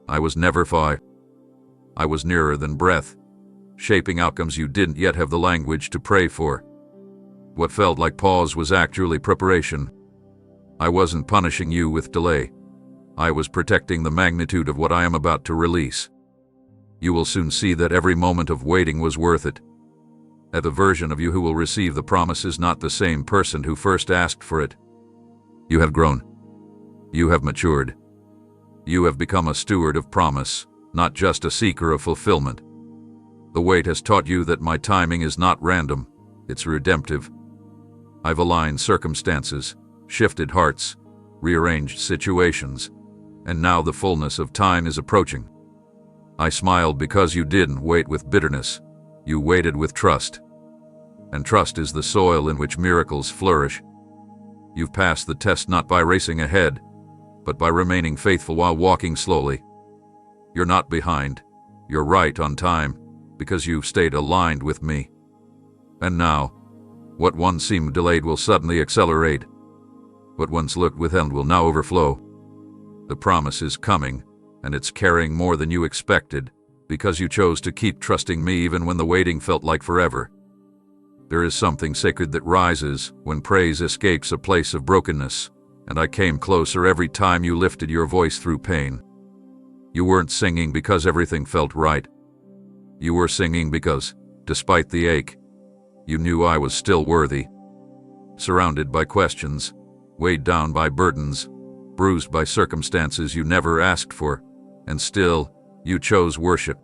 I was never far. I was nearer than breath, shaping outcomes you didn't yet have the language to pray for. What felt like pause was actually preparation. I wasn't punishing you with delay. I was protecting the magnitude of what I am about to release. You will soon see that every moment of waiting was worth it. That the version of you who will receive the promise is not the same person who first asked for it. You have grown. You have matured. You have become a steward of promise, not just a seeker of fulfillment. The wait has taught you that my timing is not random, it's redemptive. I've aligned circumstances, shifted hearts, rearranged situations, and now the fullness of time is approaching. I smiled because you didn't wait with bitterness, you waited with trust. And trust is the soil in which miracles flourish. You've passed the test not by racing ahead, but by remaining faithful while walking slowly. You're not behind, you're right on time, because you've stayed aligned with me. And now, what once seemed delayed will suddenly accelerate. What once looked withheld will now overflow. The promise is coming, and it's carrying more than you expected, because you chose to keep trusting me even when the waiting felt like forever. There is something sacred that rises when praise escapes a place of brokenness, and I came closer every time you lifted your voice through pain. You weren't singing because everything felt right. You were singing because, despite the ache, you knew I was still worthy. Surrounded by questions, weighed down by burdens, bruised by circumstances you never asked for, and still, you chose worship.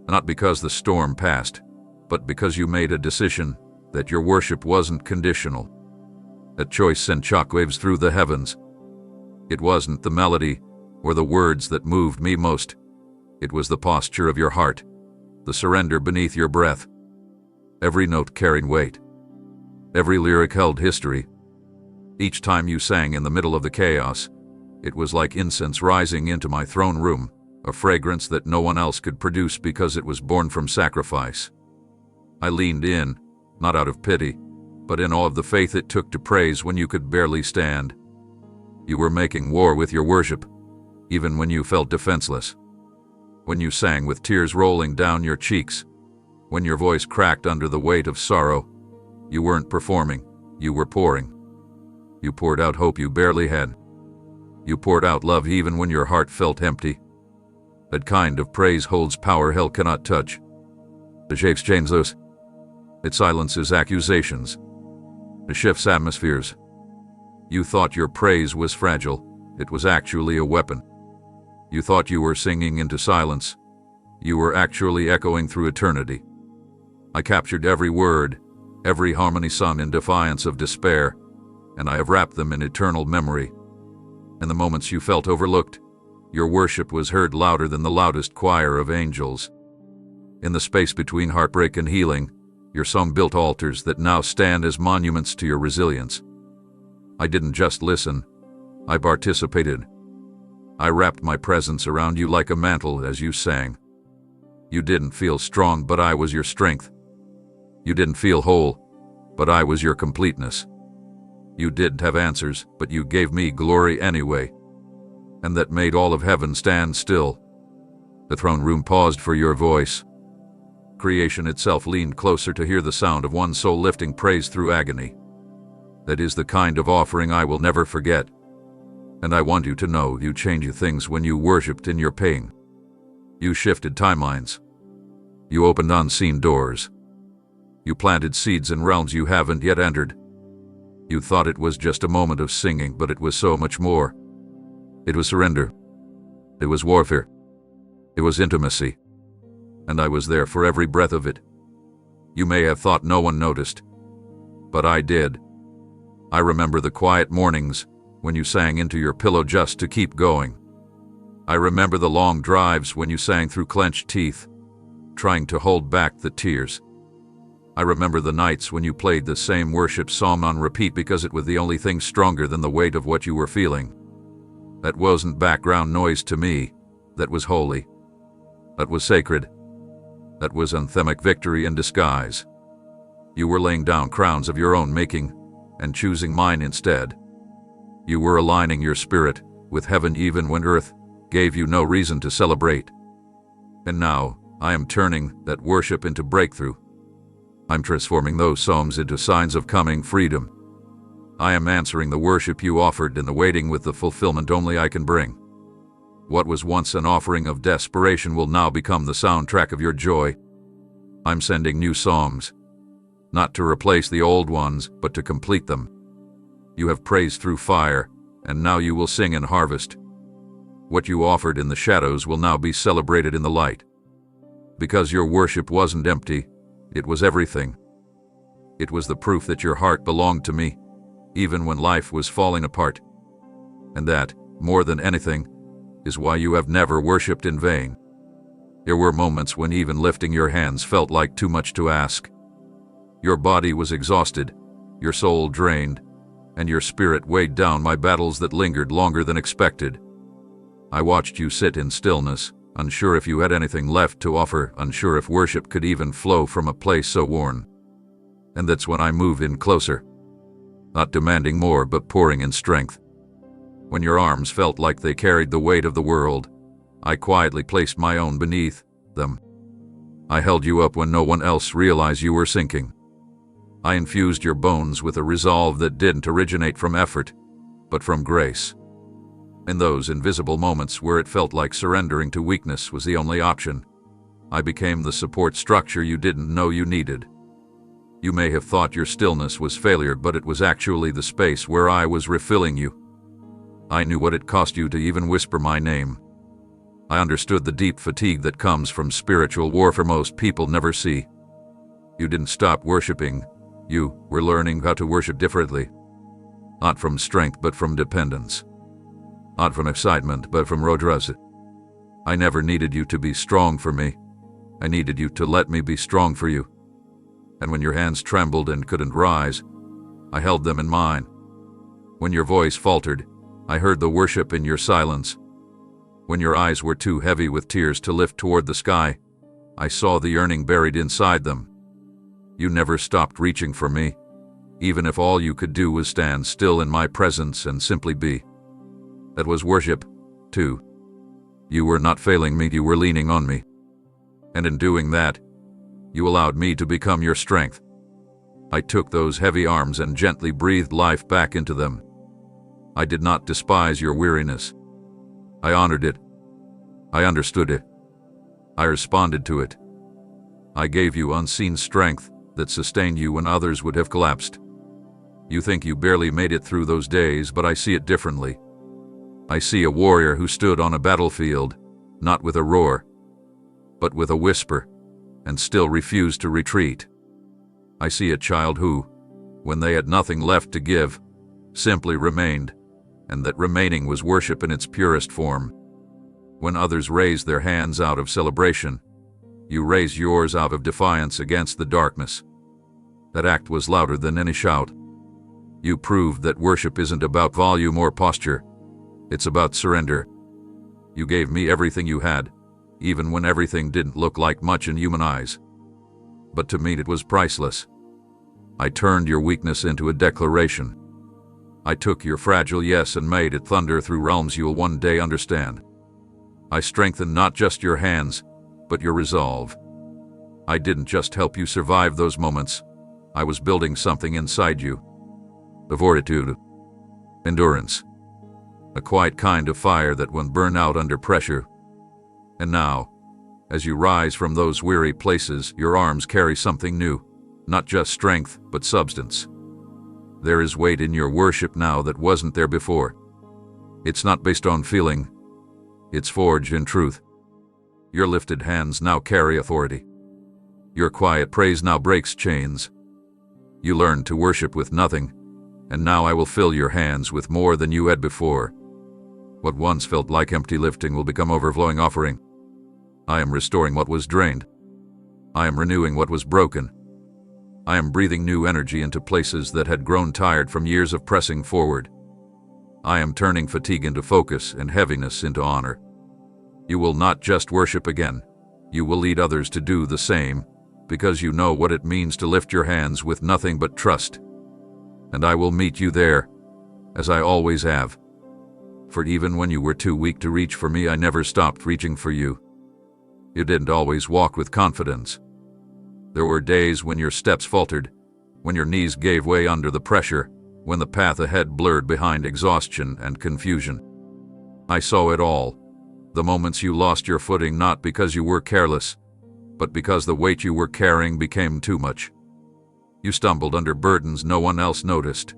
Not because the storm passed, but because you made a decision that your worship wasn't conditional. That choice sent shockwaves through the heavens. It wasn't the melody or the words that moved me most. It was the posture of your heart, the surrender beneath your breath. Every note carried weight. Every lyric held history. Each time you sang in the middle of the chaos, it was like incense rising into my throne room, a fragrance that no one else could produce because it was born from sacrifice. I leaned in, not out of pity, but in awe of the faith it took to praise when you could barely stand. You were making war with your worship, even when you felt defenseless. When you sang with tears rolling down your cheeks, when your voice cracked under the weight of sorrow, you weren't performing, you were pouring. You poured out hope you barely had. You poured out love even when your heart felt empty. That kind of praise holds power hell cannot touch. It shakes chains loose. It silences accusations. It shifts atmospheres. You thought your praise was fragile. It was actually a weapon. You thought you were singing into silence. You were actually echoing through eternity. I captured every word, every harmony sung in defiance of despair, and I have wrapped them in eternal memory. In the moments you felt overlooked, your worship was heard louder than the loudest choir of angels. In the space between heartbreak and healing, your song built altars that now stand as monuments to your resilience. I didn't just listen, I participated. I wrapped my presence around you like a mantle as you sang. You didn't feel strong, but I was your strength. You didn't feel whole, but I was your completeness. You didn't have answers, but you gave me glory anyway. And that made all of heaven stand still. The throne room paused for your voice. Creation itself leaned closer to hear the sound of one soul lifting praise through agony. That is the kind of offering I will never forget. And I want you to know you changed things when you worshipped in your pain. You shifted timelines. You opened unseen doors. You planted seeds in realms you haven't yet entered. You thought it was just a moment of singing, but it was so much more. It was surrender. It was warfare. It was intimacy. And I was there for every breath of it. You may have thought no one noticed, but I did. I remember the quiet mornings when you sang into your pillow just to keep going. I remember the long drives when you sang through clenched teeth, trying to hold back the tears. I remember the nights when you played the same worship song on repeat because it was the only thing stronger than the weight of what you were feeling. That wasn't background noise to me. That was holy. That was sacred. That was anthemic victory in disguise. You were laying down crowns of your own making and choosing mine instead. You were aligning your spirit with heaven even when earth gave you no reason to celebrate. And now, I am turning that worship into breakthrough. I'm transforming those psalms into signs of coming freedom. I am answering the worship you offered in the waiting with the fulfillment only I can bring. What was once an offering of desperation will now become the soundtrack of your joy. I'm sending new psalms, not to replace the old ones, but to complete them. You have praised through fire, and now you will sing in harvest. What you offered in the shadows will now be celebrated in the light. Because your worship wasn't empty, it was everything. It was the proof that your heart belonged to me, even when life was falling apart. And that, more than anything, is why you have never worshipped in vain. There were moments when even lifting your hands felt like too much to ask. Your body was exhausted, your soul drained, and your spirit weighed down by battles that lingered longer than expected. I watched you sit in stillness, unsure if you had anything left to offer, unsure if worship could even flow from a place so worn. And that's when I moved in closer, not demanding more but pouring in strength. When your arms felt like they carried the weight of the world, I quietly placed my own beneath them. I held you up when no one else realized you were sinking. I infused your bones with a resolve that didn't originate from effort, but from grace. In those invisible moments where it felt like surrendering to weakness was the only option, I became the support structure you didn't know you needed. You may have thought your stillness was failure, but it was actually the space where I was refilling you. I knew what it cost you to even whisper my name. I understood the deep fatigue that comes from spiritual warfare most people never see. You didn't stop worshiping. You were learning how to worship differently. Not from strength, but from dependence. Not from excitement, but from rodruz. I never needed you to be strong for me. I needed you to let me be strong for you. And when your hands trembled and couldn't rise, I held them in mine. When your voice faltered, I heard the worship in your silence. When your eyes were too heavy with tears to lift toward the sky, I saw the yearning buried inside them. You never stopped reaching for me, even if all you could do was stand still in my presence and simply be. That was worship, too. You were not failing me, you were leaning on me. And in doing that, you allowed me to become your strength. I took those heavy arms and gently breathed life back into them. I did not despise your weariness. I honored it. I understood it. I responded to it. I gave you unseen strength that sustained you when others would have collapsed. You think you barely made it through those days, but I see it differently. I see a warrior who stood on a battlefield, not with a roar, but with a whisper, and still refused to retreat. I see a child who, when they had nothing left to give, simply remained, and that remaining was worship in its purest form. When others raised their hands out of celebration, you raised yours out of defiance against the darkness. That act was louder than any shout. You proved that worship isn't about volume or posture. It's about surrender. You gave me everything you had, even when everything didn't look like much in human eyes. But to me it was priceless. I turned your weakness into a declaration. I took your fragile yes and made it thunder through realms you'll one day understand. I strengthened not just your hands, but your resolve. I didn't just help you survive those moments. I was building something inside you. A fortitude. Endurance. A quiet kind of fire that won't burn out under pressure. And now, as you rise from those weary places, your arms carry something new. Not just strength, but substance. There is weight in your worship now that wasn't there before. It's not based on feeling. It's forged in truth. Your lifted hands now carry authority. Your quiet praise now breaks chains. You learned to worship with nothing, and now I will fill your hands with more than you had before. What once felt like empty lifting will become overflowing offering. I am restoring what was drained. I am renewing what was broken. I am breathing new energy into places that had grown tired from years of pressing forward. I am turning fatigue into focus and heaviness into honor. You will not just worship again. You will lead others to do the same, because you know what it means to lift your hands with nothing but trust. And I will meet you there, as I always have. For even when you were too weak to reach for me, I never stopped reaching for you. You didn't always walk with confidence. There were days when your steps faltered, when your knees gave way under the pressure, when the path ahead blurred behind exhaustion and confusion. I saw it all, the moments you lost your footing not because you were careless, but because the weight you were carrying became too much. You stumbled under burdens no one else noticed,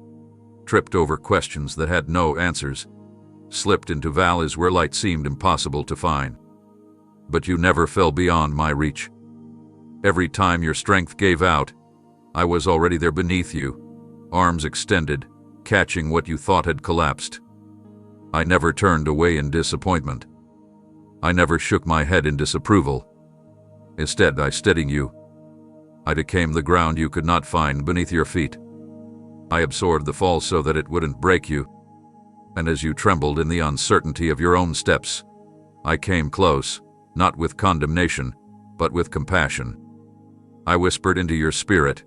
tripped over questions that had no answers, slipped into valleys where light seemed impossible to find. But you never fell beyond my reach. Every time your strength gave out, I was already there beneath you, arms extended, catching what you thought had collapsed. I never turned away in disappointment. I never shook my head in disapproval. Instead, I steadied you. I became the ground you could not find beneath your feet. I absorbed the fall so that it wouldn't break you. And as you trembled in the uncertainty of your own steps, I came close, not with condemnation, but with compassion. I whispered into your spirit,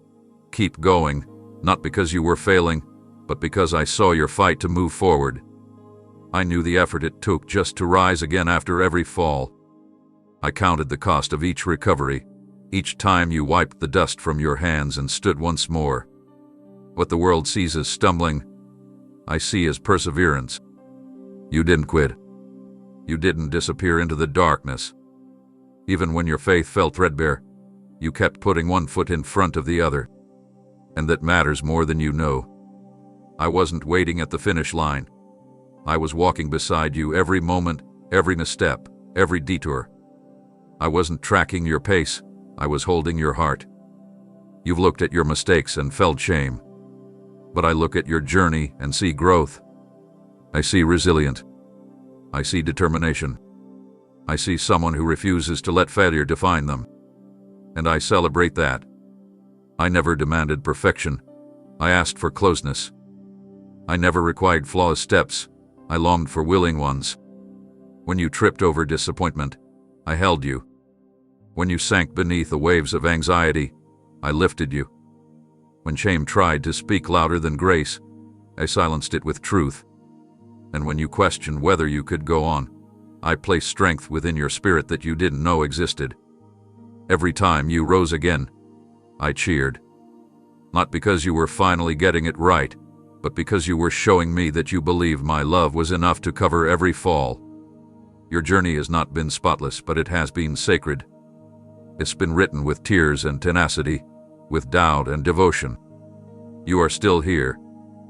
"Keep going," not because you were failing, but because I saw your fight to move forward. I knew the effort it took just to rise again after every fall. I counted the cost of each recovery, each time you wiped the dust from your hands and stood once more. What the world sees as stumbling, I see as perseverance. You didn't quit. You didn't disappear into the darkness. Even when your faith felt threadbare, you kept putting one foot in front of the other. And that matters more than you know. I wasn't waiting at the finish line. I was walking beside you every moment, every misstep, every detour. I wasn't tracking your pace, I was holding your heart. You've looked at your mistakes and felt shame. But I look at your journey and see growth. I see resilience. I see determination. I see someone who refuses to let failure define them. And I celebrate that. I never demanded perfection. I asked for closeness. I never required flawless steps. I longed for willing ones. When you tripped over disappointment, I held you. When you sank beneath the waves of anxiety, I lifted you. When shame tried to speak louder than grace, I silenced it with truth. And when you questioned whether you could go on, I placed strength within your spirit that you didn't know existed. Every time you rose again, I cheered. Not because you were finally getting it right, but because you were showing me that you believed my love was enough to cover every fall. Your journey has not been spotless, but it has been sacred. It's been written with tears and tenacity, with doubt and devotion. You are still here,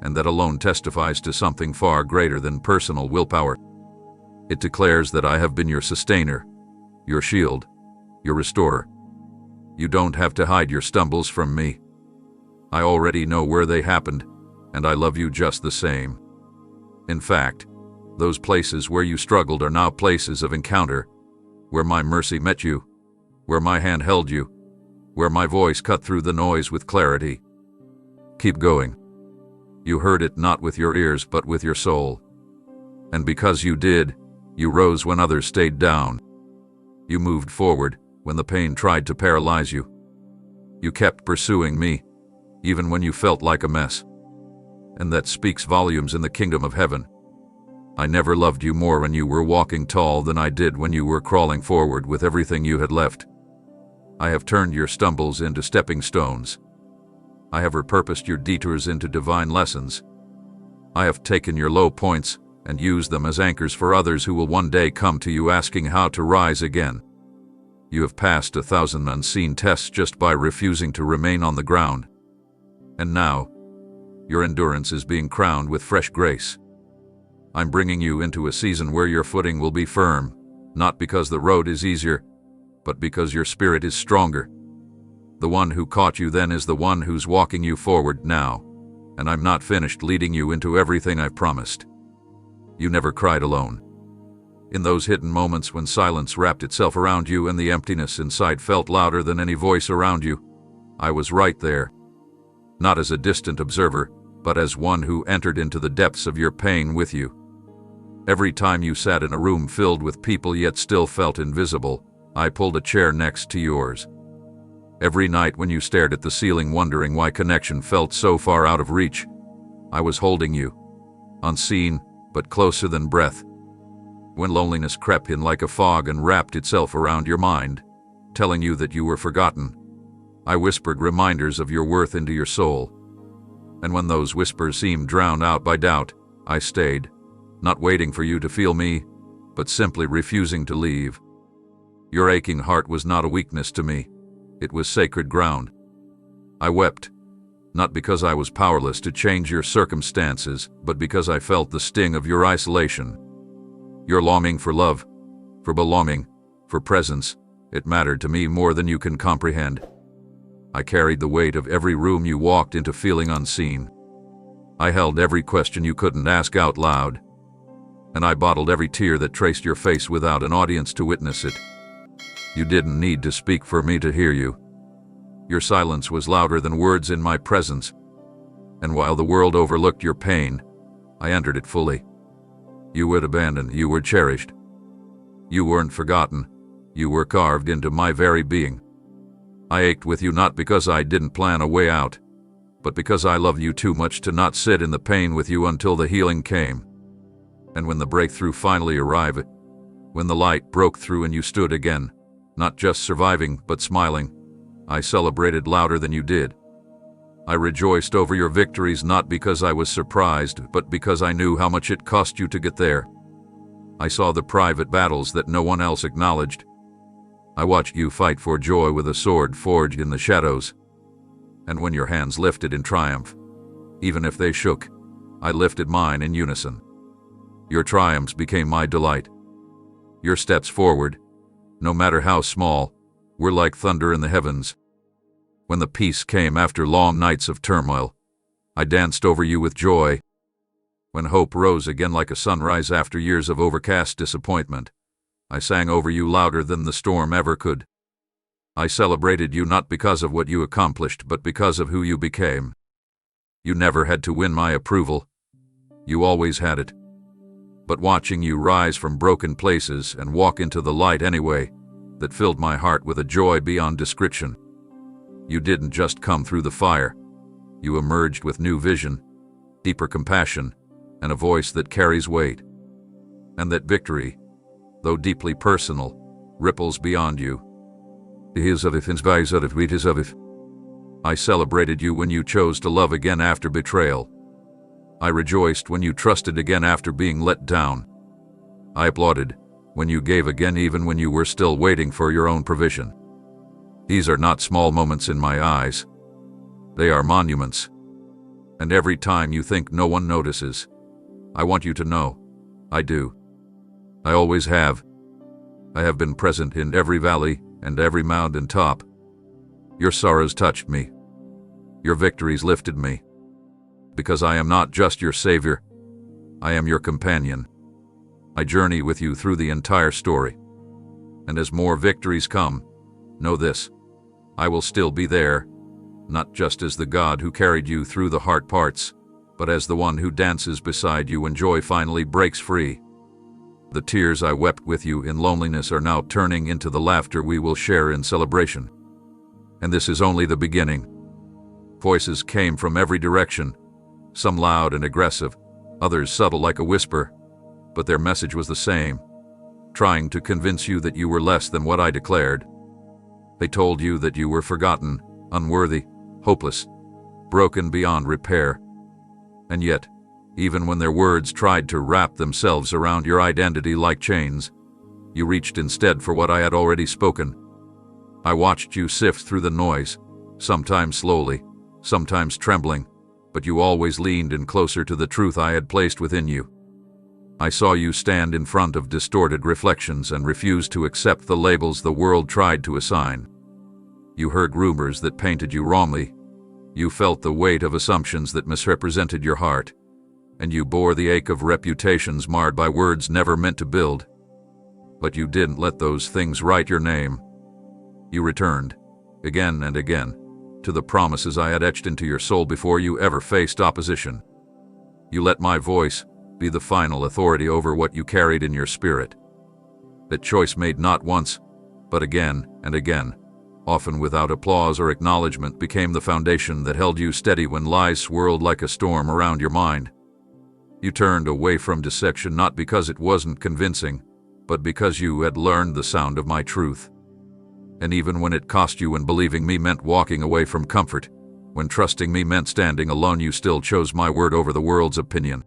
and that alone testifies to something far greater than personal willpower. It declares that I have been your sustainer, your shield, your restorer. You don't have to hide your stumbles from me. I already know where they happened, and I love you just the same. In fact, those places where you struggled are now places of encounter, where my mercy met you, where my hand held you, where my voice cut through the noise with clarity. Keep going. You heard it not with your ears but with your soul. And because you did, you rose when others stayed down. You moved forward when the pain tried to paralyze you. You kept pursuing me, even when you felt like a mess. And that speaks volumes in the kingdom of heaven. I never loved you more when you were walking tall than I did when you were crawling forward with everything you had left. I have turned your stumbles into stepping stones. I have repurposed your detours into divine lessons. I have taken your low points and used them as anchors for others who will one day come to you asking how to rise again. You have passed 1,000 unseen tests just by refusing to remain on the ground. And now, your endurance is being crowned with fresh grace. I'm bringing you into a season where your footing will be firm, not because the road is easier, but because your spirit is stronger. The one who caught you then is the one who's walking you forward now, and I'm not finished leading you into everything I've promised. You never cried alone. In those hidden moments when silence wrapped itself around you and the emptiness inside felt louder than any voice around you, I was right there. Not as a distant observer, but as one who entered into the depths of your pain with you. Every time you sat in a room filled with people yet still felt invisible, I pulled a chair next to yours. Every night when you stared at the ceiling wondering why connection felt so far out of reach, I was holding you, unseen but closer than breath. When loneliness crept in like a fog and wrapped itself around your mind, telling you that you were forgotten, I whispered reminders of your worth into your soul. And when those whispers seemed drowned out by doubt, I stayed, not waiting for you to feel me, but simply refusing to leave. Your aching heart was not a weakness to me. It was sacred ground. I wept, not because I was powerless to change your circumstances, but because I felt the sting of your isolation. Your longing for love, for belonging, for presence, it mattered to me more than you can comprehend. I carried the weight of every room you walked into feeling unseen. I held every question you couldn't ask out loud. And I bottled every tear that traced your face without an audience to witness it. You didn't need to speak for me to hear you. Your silence was louder than words in my presence. And while the world overlooked your pain, I entered it fully. You weren't abandoned, you were cherished. You weren't forgotten, you were carved into my very being. I ached with you not because I didn't plan a way out, but because I loved you too much to not sit in the pain with you until the healing came. And when the breakthrough finally arrived, when the light broke through and you stood again, not just surviving but smiling, I celebrated louder than you did. I rejoiced over your victories not because I was surprised, but because I knew how much it cost you to get there. I saw the private battles that no one else acknowledged. I watched you fight for joy with a sword forged in the shadows. And when your hands lifted in triumph, even if they shook, I lifted mine in unison. Your triumphs became my delight. Your steps forward, no matter how small, were like thunder in the heavens. When the peace came after long nights of turmoil, I danced over you with joy. When hope rose again like a sunrise after years of overcast disappointment, I sang over you louder than the storm ever could. I celebrated you not because of what you accomplished, but because of who you became. You never had to win my approval. You always had it. But watching you rise from broken places and walk into the light anyway, that filled my heart with a joy beyond description. You didn't just come through the fire. You emerged with new vision, deeper compassion, and a voice that carries weight. And that victory, though deeply personal, ripples beyond you. I celebrated you when you chose to love again after betrayal. I rejoiced when you trusted again after being let down. I applauded when you gave again even when you were still waiting for your own provision. These are not small moments in my eyes. They are monuments. And every time you think no one notices, I want you to know, I do. I always have. I have been present in every valley and every mountain top. Your sorrows touched me. Your victories lifted me. Because I am not just your savior, I am your companion. I journey with you through the entire story. And as more victories come, know this, I will still be there, not just as the God who carried you through the hard parts, but as the one who dances beside you when joy finally breaks free. The tears I wept with you in loneliness are now turning into the laughter we will share in celebration. And this is only the beginning. Voices came from every direction, some loud and aggressive, others subtle like a whisper, but their message was the same, trying to convince you that you were less than what I declared. They told you that you were forgotten, unworthy, hopeless, broken beyond repair. And yet, even when their words tried to wrap themselves around your identity like chains, you reached instead for what I had already spoken. I watched you sift through the noise, sometimes slowly, sometimes trembling, but you always leaned in closer to the truth I had placed within you. I saw you stand in front of distorted reflections and refuse to accept the labels the world tried to assign. You heard rumors that painted you wrongly. You felt the weight of assumptions that misrepresented your heart. And you bore the ache of reputations marred by words never meant to build. But you didn't let those things write your name. You returned, again and again, to the promises I had etched into your soul before you ever faced opposition. You let my voice be the final authority over what you carried in your spirit. That choice made not once, but again and again, often without applause or acknowledgement, became the foundation that held you steady when lies swirled like a storm around your mind. You turned away from dissection not because it wasn't convincing, but because you had learned the sound of my truth. And even when it cost you, when believing me meant walking away from comfort, when trusting me meant standing alone, you still chose my word over the world's opinion.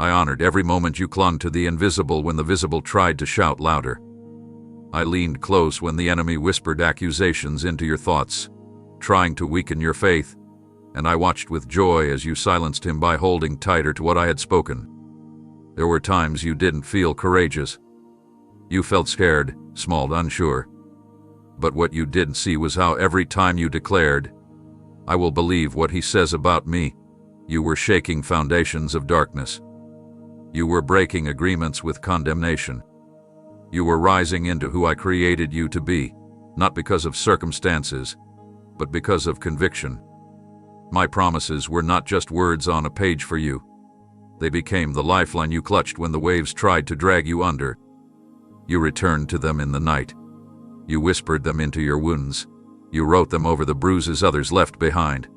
I honored every moment you clung to the invisible when the visible tried to shout louder. I leaned close when the enemy whispered accusations into your thoughts, trying to weaken your faith, and I watched with joy as you silenced him by holding tighter to what I had spoken. There were times you didn't feel courageous. You felt scared, small, unsure. But what you didn't see was how every time you declared, "I will believe what he says about me," you were shaking foundations of darkness. You were breaking agreements with condemnation. You were rising into who I created you to be, not because of circumstances, but because of conviction. My promises were not just words on a page for you. They became the lifeline you clutched when the waves tried to drag you under. You returned to them in the night. You whispered them into your wounds. You wrote them over the bruises others left behind.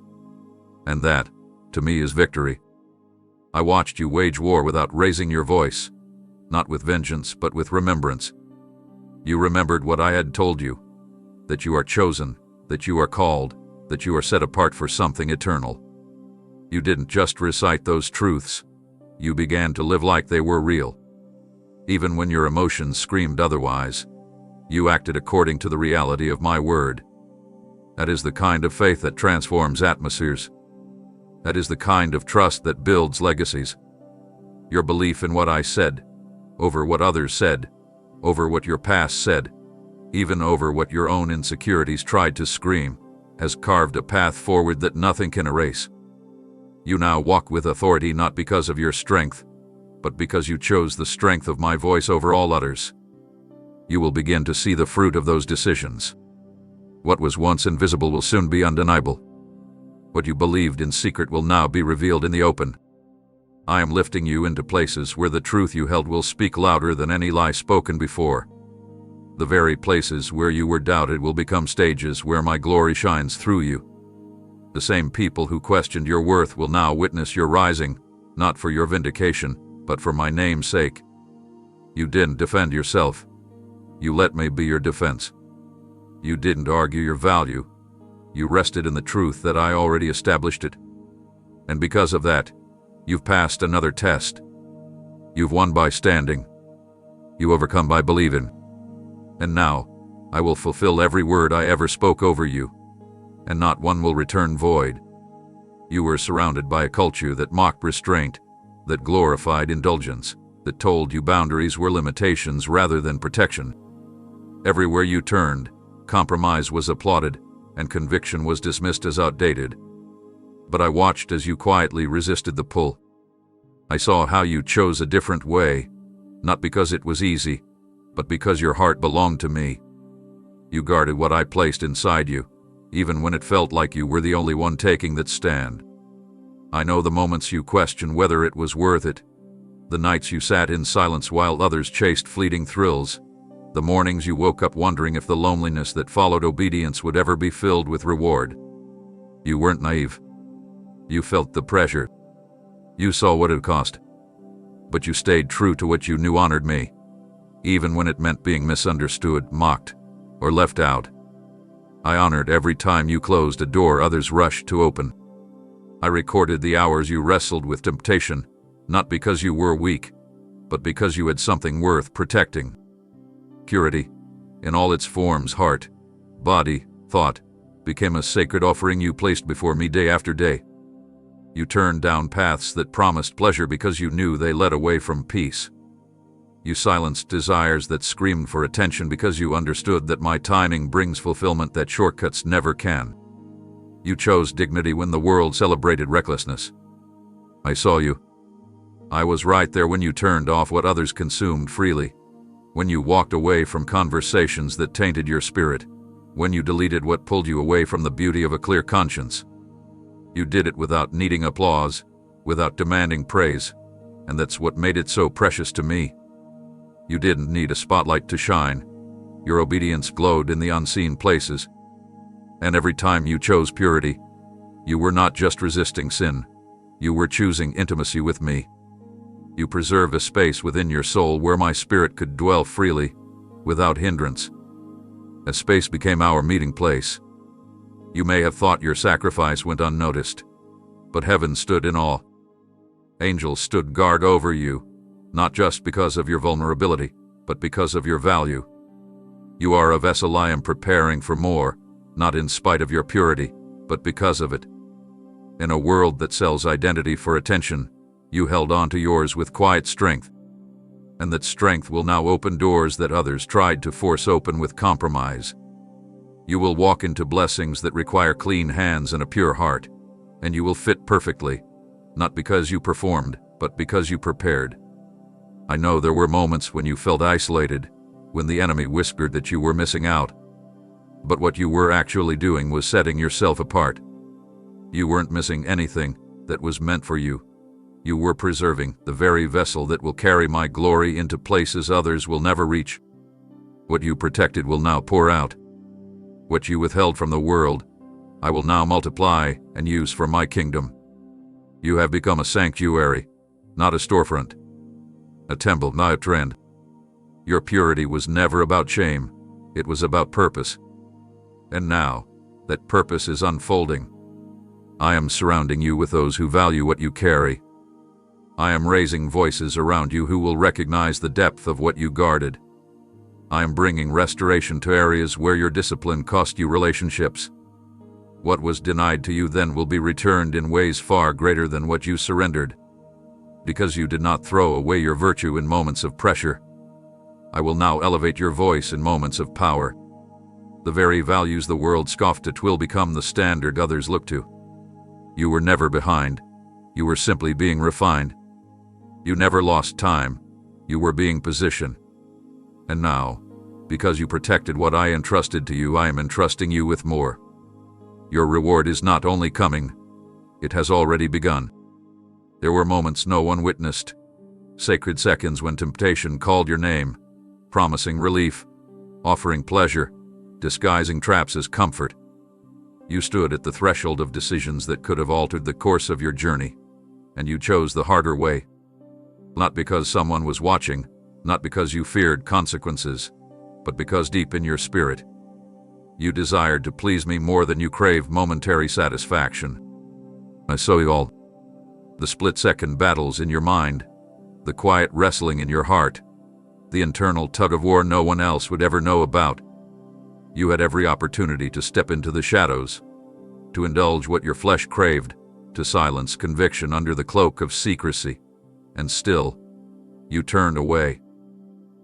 And that, to me, is victory. I watched you wage war without raising your voice, not with vengeance, but with remembrance. You remembered what I had told you, that you are chosen, that you are called, that you are set apart for something eternal. You didn't just recite those truths. You began to live like they were real. Even when your emotions screamed otherwise, you acted according to the reality of my word. That is the kind of faith that transforms atmospheres. That is the kind of trust that builds legacies. Your belief in what I said, over what others said, over what your past said, even over what your own insecurities tried to scream, has carved a path forward that nothing can erase. You now walk with authority not because of your strength, but because you chose the strength of my voice over all others. You will begin to see the fruit of those decisions. What was once invisible will soon be undeniable. What you believed in secret will now be revealed in the open. I am lifting you into places where the truth you held will speak louder than any lie spoken before. The very places where you were doubted will become stages where my glory shines through you. The same people who questioned your worth will now witness your rising, not for your vindication, but for my name's sake. You didn't defend yourself. You let me be your defense. You didn't argue your value. You rested in the truth that I already established it. And because of that, you've passed another test. You've won by standing. You overcome by believing. And now, I will fulfill every word I ever spoke over you, and not one will return void. You were surrounded by a culture that mocked restraint, that glorified indulgence, that told you boundaries were limitations rather than protection. Everywhere you turned, compromise was applauded, and conviction was dismissed as outdated. But I watched as you quietly resisted the pull. I saw how you chose a different way, not because it was easy, but because your heart belonged to me. You guarded what I placed inside you, even when it felt like you were the only one taking that stand. I know the moments you questioned whether it was worth it, the nights you sat in silence while others chased fleeting thrills, the mornings you woke up wondering if the loneliness that followed obedience would ever be filled with reward. You weren't naive. You felt the pressure. You saw what it cost. But you stayed true to what you knew honored me, even when it meant being misunderstood, mocked, or left out. I honored every time you closed a door others rushed to open. I recorded the hours you wrestled with temptation, not because you were weak, but because you had something worth protecting. Purity, in all its forms, heart, body, thought, became a sacred offering you placed before me day after day. You turned down paths that promised pleasure because you knew they led away from peace. You silenced desires that screamed for attention because you understood that my timing brings fulfillment that shortcuts never can. You chose dignity when the world celebrated recklessness. I saw you. I was right there when you turned off what others consumed freely, when you walked away from conversations that tainted your spirit, when you deleted what pulled you away from the beauty of a clear conscience. You did it without needing applause, without demanding praise, and that's what made it so precious to me. You didn't need a spotlight to shine. Your obedience glowed in the unseen places. And every time you chose purity, you were not just resisting sin, you were choosing intimacy with me. You preserved a space within your soul where my spirit could dwell freely, without hindrance. A space became our meeting place. You may have thought your sacrifice went unnoticed, but heaven stood in awe. Angels stood guard over you, not just because of your vulnerability, but because of your value. You are a vessel I am preparing for more, not in spite of your purity, but because of it. In a world that sells identity for attention, you held on to yours with quiet strength. And that strength will now open doors that others tried to force open with compromise. You will walk into blessings that require clean hands and a pure heart, and you will fit perfectly, not because you performed, but because you prepared. I know there were moments when you felt isolated, when the enemy whispered that you were missing out. But what you were actually doing was setting yourself apart. You weren't missing anything that was meant for you. You were preserving the very vessel that will carry my glory into places others will never reach. What you protected will now pour out. What you withheld from the world, I will now multiply and use for my kingdom. You have become a sanctuary, not a storefront. A temple, not a trend. Your purity was never about shame, it was about purpose. And now, that purpose is unfolding. I am surrounding you with those who value what you carry. I am raising voices around you who will recognize the depth of what you guarded. I am bringing restoration to areas where your discipline cost you relationships. What was denied to you then will be returned in ways far greater than what you surrendered. Because you did not throw away your virtue in moments of pressure, I will now elevate your voice in moments of power. The very values the world scoffed at will become the standard others look to. You were never behind. You were simply being refined. You never lost time. You were being positioned. And now, because you protected what I entrusted to you, I am entrusting you with more. Your reward is not only coming, it has already begun. There were moments no one witnessed, sacred seconds when temptation called your name, promising relief, offering pleasure, disguising traps as comfort. You stood at the threshold of decisions that could have altered the course of your journey, and you chose the harder way. Not because someone was watching, not because you feared consequences, but because deep in your spirit, you desired to please me more than you craved momentary satisfaction. I saw you all. The split-second battles in your mind, the quiet wrestling in your heart, the internal tug-of-war no one else would ever know about. You had every opportunity to step into the shadows, to indulge what your flesh craved, to silence conviction under the cloak of secrecy. And still, you turned away.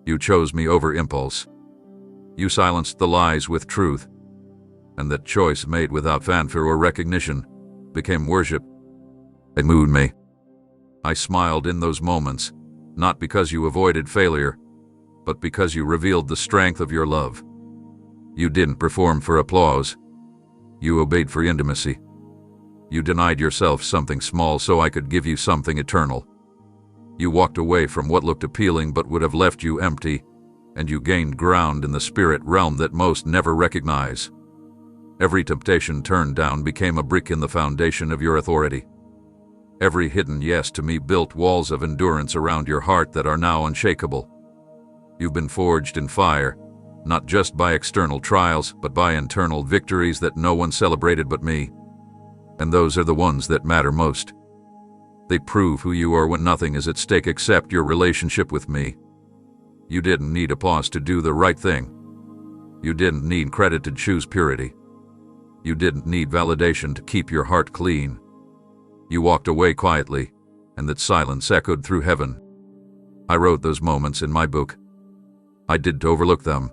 You chose me over impulse. You silenced the lies with truth. And that choice made without fanfare or recognition became worship. It moved me. I smiled in those moments, not because you avoided failure, but because you revealed the strength of your love. You didn't perform for applause. You obeyed for intimacy. You denied yourself something small so I could give you something eternal. You walked away from what looked appealing but would have left you empty, and you gained ground in the spirit realm that most never recognize. Every temptation turned down became a brick in the foundation of your authority. Every hidden yes to me built walls of endurance around your heart that are now unshakable. You've been forged in fire, not just by external trials, but by internal victories that no one celebrated but me. And those are the ones that matter most. They prove who you are when nothing is at stake except your relationship with me. You didn't need applause to do the right thing. You didn't need credit to choose purity. You didn't need validation to keep your heart clean. You walked away quietly, and that silence echoed through heaven. I wrote those moments in my book. I didn't overlook them,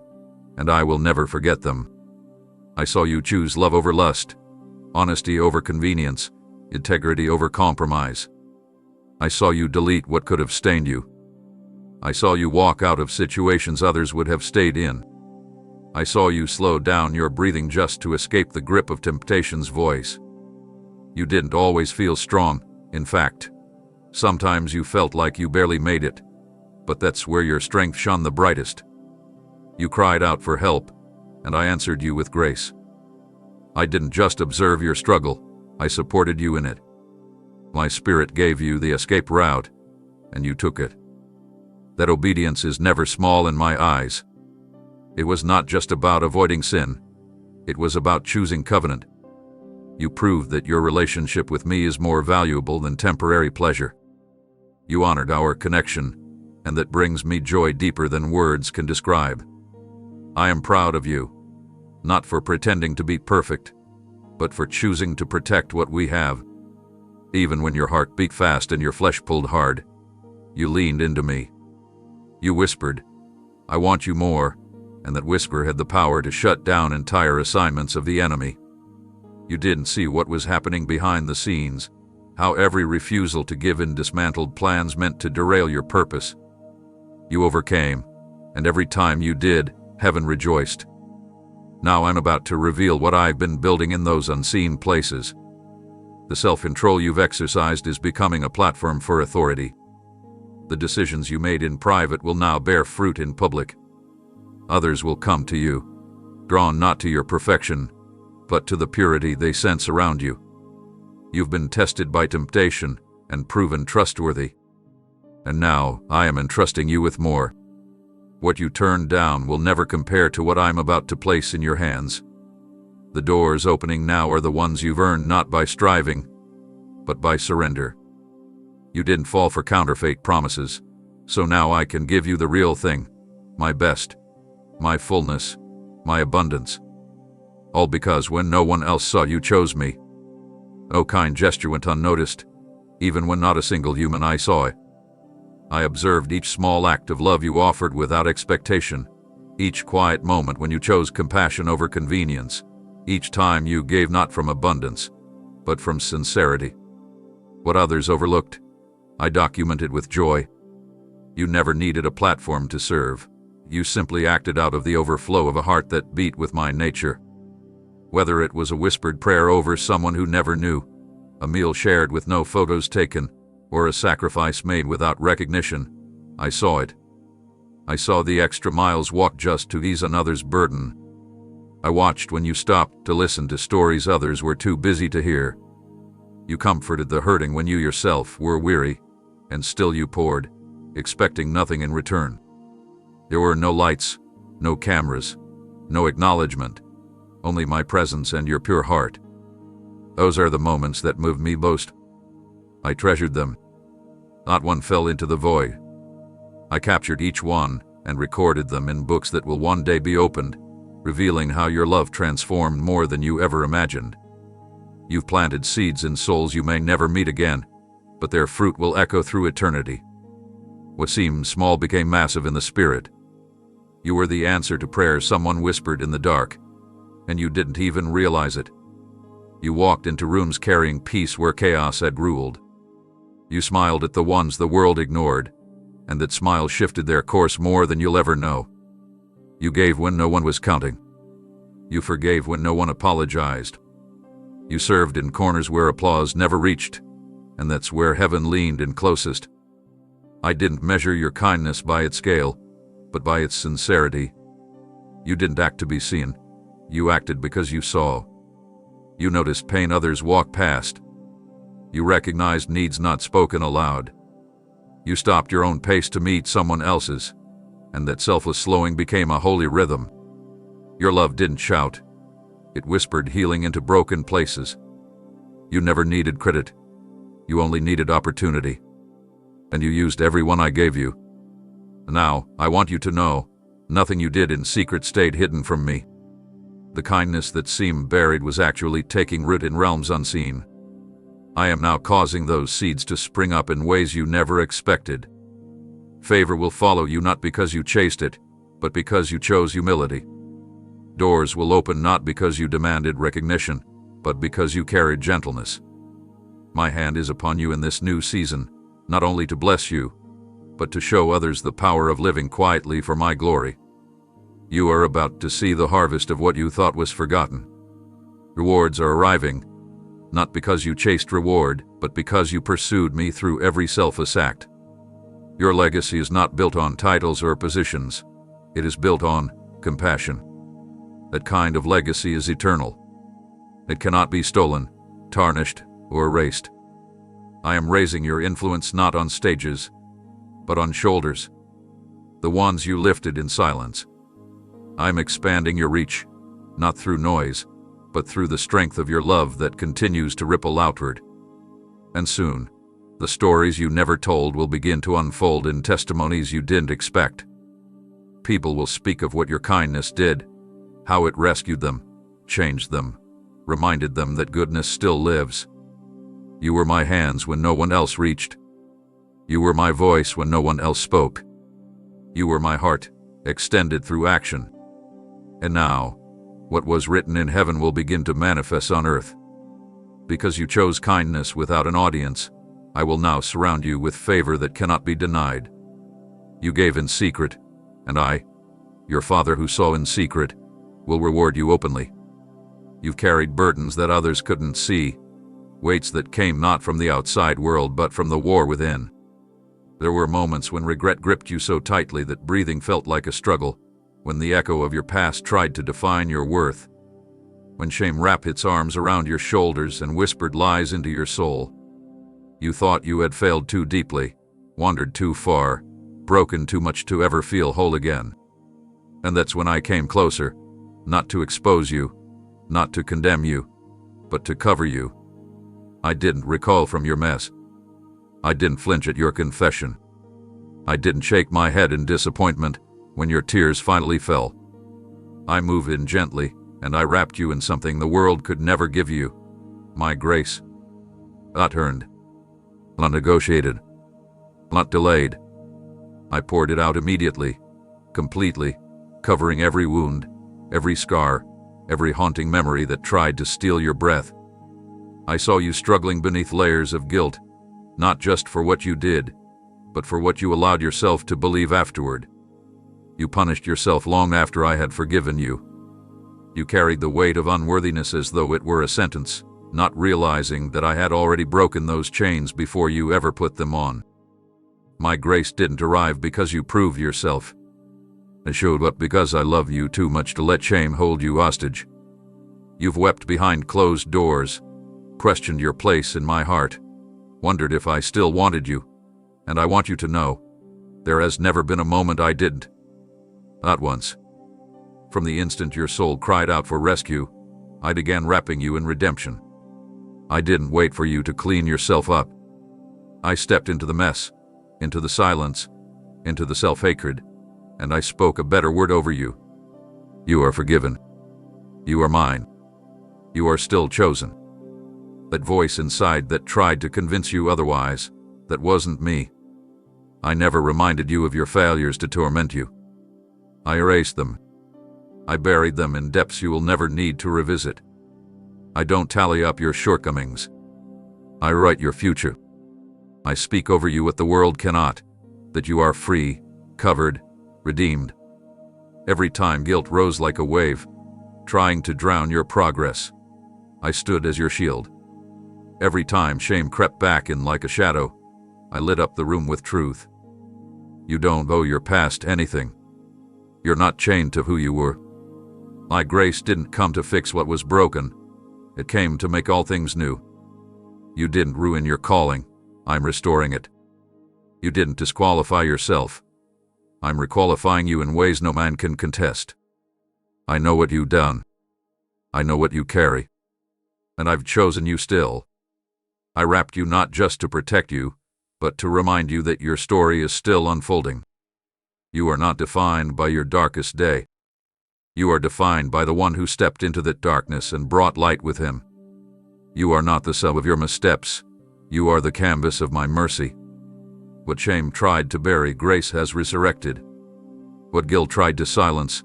and I will never forget them. I saw you choose love over lust, honesty over convenience, integrity over compromise. I saw you delete what could have stained you. I saw you walk out of situations others would have stayed in. I saw you slow down your breathing just to escape the grip of temptation's voice. You didn't always feel strong. In fact, sometimes you felt like you barely made it, but that's where your strength shone the brightest. You cried out for help, and I answered you with grace. I didn't just observe your struggle, I supported you in it. My spirit gave you the escape route, and you took it. That obedience is never small in my eyes. It was not just about avoiding sin. It was about choosing covenant. You proved that your relationship with me is more valuable than temporary pleasure. You honored our connection, and that brings me joy deeper than words can describe. I am proud of you, not for pretending to be perfect, but for choosing to protect what we have. Even when your heart beat fast and your flesh pulled hard, you leaned into me. You whispered, "I want you more," and that whisper had the power to shut down entire assignments of the enemy. You didn't see what was happening behind the scenes, how every refusal to give in dismantled plans meant to derail your purpose. You overcame, and every time you did, heaven rejoiced. Now I'm about to reveal what I've been building in those unseen places. The self-control you've exercised is becoming a platform for authority. The decisions you made in private will now bear fruit in public. Others will come to you, drawn not to your perfection, but to the purity they sense around you. You've been tested by temptation and proven trustworthy. And now I am entrusting you with more. What you turned down will never compare to what I'm about to place in your hands. The doors opening now are the ones you've earned not by striving, but by surrender. You didn't fall for counterfeit promises, so now I can give you the real thing, my best, my fullness, my abundance. All because when no one else saw you chose me. No kind gesture went unnoticed, even when not a single human eye saw it. I observed each small act of love you offered without expectation, each quiet moment when you chose compassion over convenience, each time you gave not from abundance, but from sincerity. What others overlooked, I documented with joy. You never needed a platform to serve. You simply acted out of the overflow of a heart that beat with my nature. Whether it was a whispered prayer over someone who never knew, a meal shared with no photos taken, or a sacrifice made without recognition, I saw it. I saw the extra miles walked just to ease another's burden. I watched when you stopped to listen to stories others were too busy to hear. You comforted the hurting when you yourself were weary, and still you poured, expecting nothing in return. There were no lights, no cameras, no acknowledgement, only my presence and your pure heart. Those are the moments that moved me most. I treasured them. Not one fell into the void. I captured each one and recorded them in books that will one day be opened, revealing how your love transformed more than you ever imagined. You've planted seeds in souls you may never meet again, but their fruit will echo through eternity. What seemed small became massive in the spirit. You were the answer to prayer someone whispered in the dark, and you didn't even realize it. You walked into rooms carrying peace where chaos had ruled. You smiled at the ones the world ignored, and that smile shifted their course more than you'll ever know. You gave when no one was counting. You forgave when no one apologized. You served in corners where applause never reached, and that's where heaven leaned in closest. I didn't measure your kindness by its scale, but by its sincerity. You didn't act to be seen. You acted because you saw. You noticed pain others walked past. You recognized needs not spoken aloud. You stopped your own pace to meet someone else's, and that selfless slowing became a holy rhythm. Your love didn't shout. It whispered healing into broken places. You never needed credit. You only needed opportunity. And you used everyone I gave you. Now, I want you to know, nothing you did in secret stayed hidden from me. The kindness that seemed buried was actually taking root in realms unseen. I am now causing those seeds to spring up in ways you never expected. Favor will follow you not because you chased it, but because you chose humility. Doors will open not because you demanded recognition, but because you carried gentleness. My hand is upon you in this new season, not only to bless you, but to show others the power of living quietly for my glory. You are about to see the harvest of what you thought was forgotten. Rewards are arriving, not because you chased reward, but because you pursued me through every selfless act. Your legacy is not built on titles or positions. It is built on compassion. That kind of legacy is eternal. It cannot be stolen, tarnished, or erased. I am raising your influence not on stages, but on shoulders, the ones you lifted in silence. I'm expanding your reach, not through noise, but through the strength of your love that continues to ripple outward. And soon, the stories you never told will begin to unfold in testimonies you didn't expect. People will speak of what your kindness did, how it rescued them, changed them, reminded them that goodness still lives. You were my hands when no one else reached. You were my voice when no one else spoke. You were my heart, extended through action. And now, what was written in heaven will begin to manifest on earth. Because you chose kindness without an audience, I will now surround you with favor that cannot be denied. You gave in secret, and I, your Father who saw in secret, will reward you openly. You've carried burdens that others couldn't see, weights that came not from the outside world but from the war within. There were moments when regret gripped you so tightly that breathing felt like a struggle, when the echo of your past tried to define your worth, when shame wrapped its arms around your shoulders and whispered lies into your soul. You thought you had failed too deeply, wandered too far, broken too much to ever feel whole again. And that's when I came closer, not to expose you, not to condemn you, but to cover you. I didn't recoil from your mess. I didn't flinch at your confession. I didn't shake my head in disappointment when your tears finally fell. I moved in gently, and I wrapped you in something the world could never give you: my grace. Not earned, not negotiated, not delayed. I poured it out immediately, completely, covering every wound, every scar, every haunting memory that tried to steal your breath. I saw you struggling beneath layers of guilt, not just for what you did, but for what you allowed yourself to believe afterward. You punished yourself long after I had forgiven you. You carried the weight of unworthiness as though it were a sentence, not realizing that I had already broken those chains before you ever put them on. My grace didn't arrive because you proved yourself. It showed up because I love you too much to let shame hold you hostage. You've wept behind closed doors, questioned your place in my heart, wondered if I still wanted you, and I want you to know, there has never been a moment I didn't. Not once. From the instant your soul cried out for rescue, I began wrapping you in redemption. I didn't wait for you to clean yourself up. I stepped into the mess, into the silence, into the self-hatred, and I spoke a better word over you. You are forgiven. You are mine. You are still chosen. That voice inside that tried to convince you otherwise, that wasn't me. I never reminded you of your failures to torment you. I erased them. I buried them in depths you will never need to revisit. I don't tally up your shortcomings. I write your future. I speak over you what the world cannot, that you are free, covered, redeemed. Every time guilt rose like a wave, trying to drown your progress, I stood as your shield. Every time shame crept back in like a shadow, I lit up the room with truth. You don't owe your past anything. You're not chained to who you were. My grace didn't come to fix what was broken. It came to make all things new. You didn't ruin your calling. I'm restoring it. You didn't disqualify yourself. I'm requalifying you in ways no man can contest. I know what you've done. I know what you carry. And I've chosen you still. I wrapped you not just to protect you, but to remind you that your story is still unfolding. You are not defined by your darkest day. You are defined by the one who stepped into that darkness and brought light with him. You are not the sum of your missteps. You are the canvas of my mercy. What shame tried to bury, grace has resurrected. What guilt tried to silence,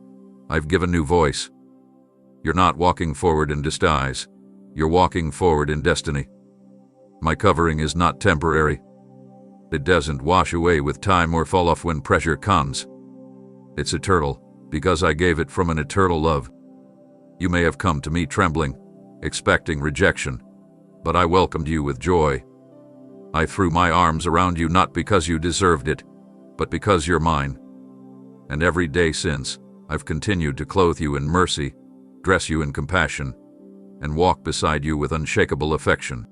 I've given new voice. You're not walking forward in disguise. You're walking forward in destiny. My covering is not temporary. It doesn't wash away with time or fall off when pressure comes. It's eternal, because I gave it from an eternal love. You may have come to me trembling, expecting rejection, but I welcomed you with joy. I threw my arms around you not because you deserved it, but because you're mine. And every day since, I've continued to clothe you in mercy, dress you in compassion, and walk beside you with unshakable affection.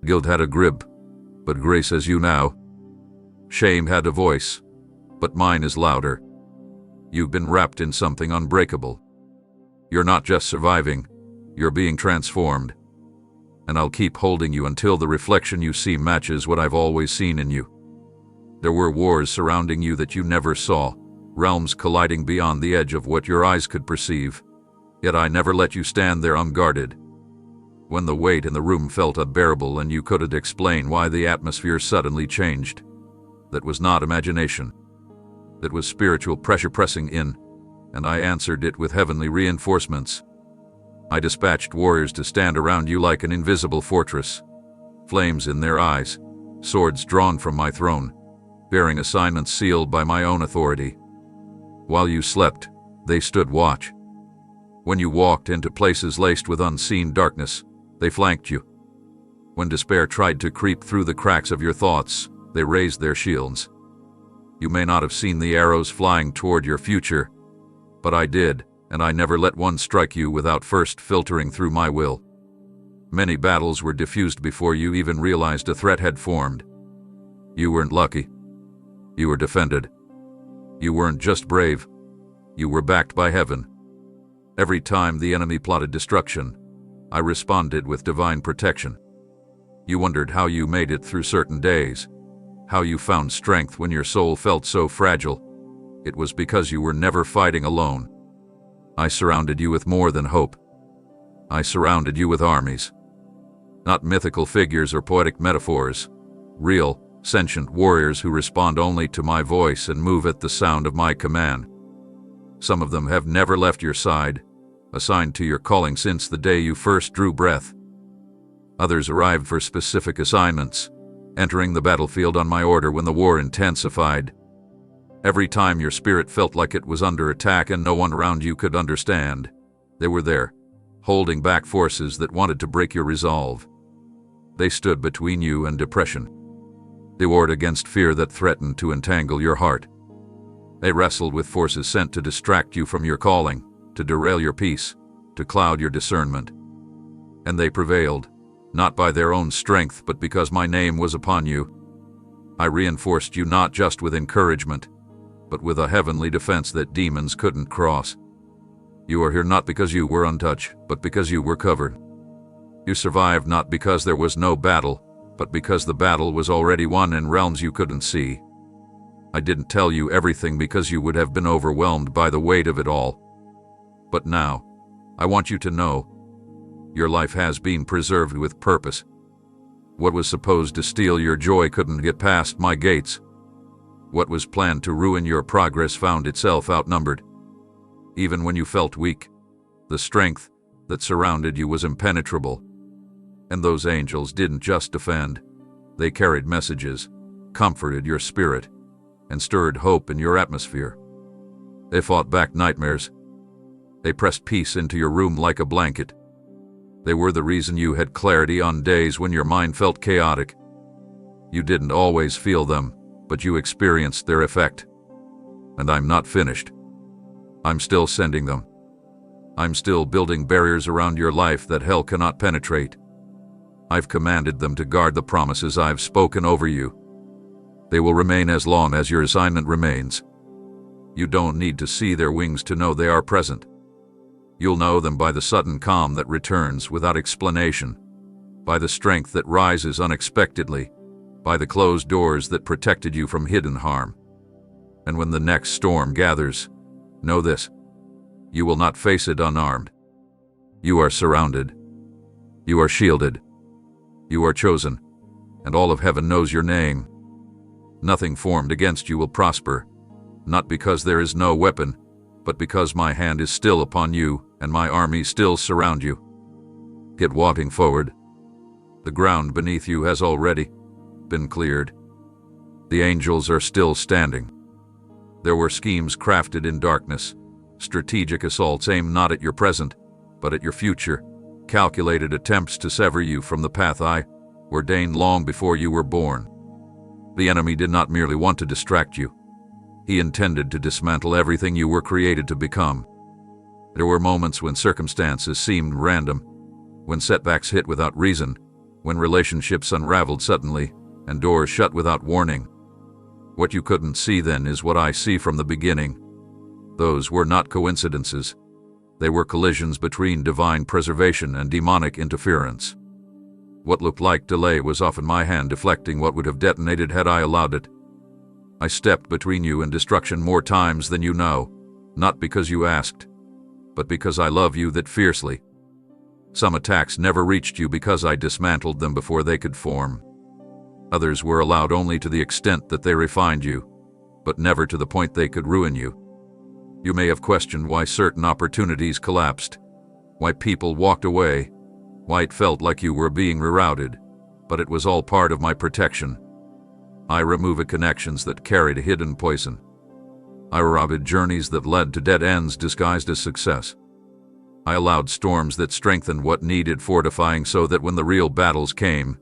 Guilt had a grip, but grace has you now. Shame had a voice, but mine is louder. You've been wrapped in something unbreakable. You're not just surviving, you're being transformed. And I'll keep holding you until the reflection you see matches what I've always seen in you. There were wars surrounding you that you never saw, realms colliding beyond the edge of what your eyes could perceive. Yet I never let you stand there unguarded. When the weight in the room felt unbearable and you couldn't explain why the atmosphere suddenly changed, that was not imagination. That was spiritual pressure pressing in, and I answered it with heavenly reinforcements. I dispatched warriors to stand around you like an invisible fortress, flames in their eyes, swords drawn from my throne, bearing assignments sealed by my own authority. While you slept, they stood watch. When you walked into places laced with unseen darkness, they flanked you. When despair tried to creep through the cracks of your thoughts, they raised their shields. You may not have seen the arrows flying toward your future, but I did, and I never let one strike you without first filtering through my will. Many battles were diffused before you even realized a threat had formed. You weren't lucky. You were defended. You weren't just brave. You were backed by heaven. Every time the enemy plotted destruction, I responded with divine protection. You wondered how you made it through certain days, how you found strength when your soul felt so fragile. It was because you were never fighting alone. I surrounded you with more than hope. I surrounded you with armies. Not mythical figures or poetic metaphors. Real, sentient warriors who respond only to my voice and move at the sound of my command. Some of them have never left your side, assigned to your calling since the day you first drew breath. Others arrived for specific assignments, entering the battlefield on my order when the war intensified. Every time your spirit felt like it was under attack and no one around you could understand, they were there, holding back forces that wanted to break your resolve. They stood between you and depression. They warred against fear that threatened to entangle your heart. They wrestled with forces sent to distract you from your calling, to derail your peace, to cloud your discernment. And they prevailed, not by their own strength but because my name was upon you. I reinforced you not just with encouragement, but with a heavenly defense that demons couldn't cross. You are here not because you were untouched, but because you were covered. You survived not because there was no battle, but because the battle was already won in realms you couldn't see. I didn't tell you everything because you would have been overwhelmed by the weight of it all. But now, I want you to know, your life has been preserved with purpose. What was supposed to steal your joy couldn't get past my gates. What was planned to ruin your progress found itself outnumbered. Even when you felt weak, the strength that surrounded you was impenetrable. And those angels didn't just defend. They carried messages, comforted your spirit, and stirred hope in your atmosphere. They fought back nightmares. They pressed peace into your room like a blanket. They were the reason you had clarity on days when your mind felt chaotic. You didn't always feel them, but you experienced their effect. And I'm not finished. I'm still sending them. I'm still building barriers around your life that hell cannot penetrate. I've commanded them to guard the promises I've spoken over you. They will remain as long as your assignment remains. You don't need to see their wings to know they are present. You'll know them by the sudden calm that returns without explanation, by the strength that rises unexpectedly, by the closed doors that protected you from hidden harm. And when the next storm gathers, know this: you will not face it unarmed. You are surrounded. You are shielded. You are chosen, and all of heaven knows your name. Nothing formed against you will prosper, not because there is no weapon, but because my hand is still upon you and my army still surround you. Get walking forward. The ground beneath you has already been cleared. The angels are still standing. There were schemes crafted in darkness, strategic assaults aimed not at your present, but at your future, calculated attempts to sever you from the path I ordained long before you were born. The enemy did not merely want to distract you. He intended to dismantle everything you were created to become. There were moments when circumstances seemed random, when setbacks hit without reason, when relationships unraveled suddenly, and doors shut without warning. What you couldn't see then is what I see from the beginning. Those were not coincidences. They were collisions between divine preservation and demonic interference. What looked like delay was often my hand deflecting what would have detonated had I allowed it. I stepped between you and destruction more times than you know, not because you asked, but because I love you that fiercely. Some attacks never reached you because I dismantled them before they could form. Others were allowed only to the extent that they refined you, but never to the point they could ruin you. You may have questioned why certain opportunities collapsed, why people walked away, why it felt like you were being rerouted, but it was all part of my protection. I removed connections that carried a hidden poison. I routed journeys that led to dead ends disguised as success. I allowed storms that strengthened what needed fortifying so that when the real battles came,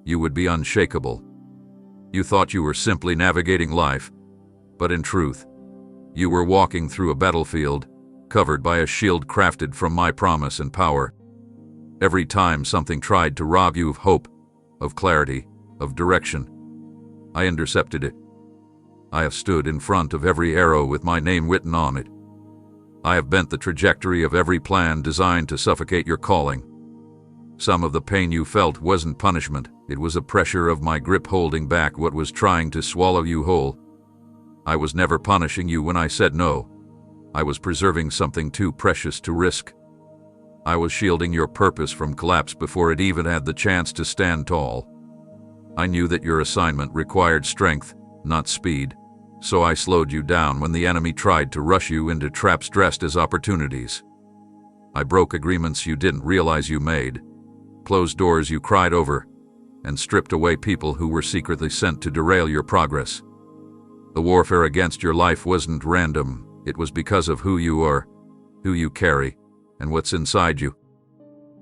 you would be unshakable. You thought you were simply navigating life, but in truth, you were walking through a battlefield, covered by a shield crafted from my promise and power. Every time something tried to rob you of hope, of clarity, of direction, I intercepted it. I have stood in front of every arrow with my name written on it. I have bent the trajectory of every plan designed to suffocate your calling. Some of the pain you felt wasn't punishment, it was a pressure of my grip holding back what was trying to swallow you whole. I was never punishing you when I said no. I was preserving something too precious to risk. I was shielding your purpose from collapse before it even had the chance to stand tall. I knew that your assignment required strength, not speed, so I slowed you down when the enemy tried to rush you into traps dressed as opportunities. I broke agreements you didn't realize you made, closed doors you cried over, and stripped away people who were secretly sent to derail your progress. The warfare against your life wasn't random, it was because of who you are, who you carry, and what's inside you.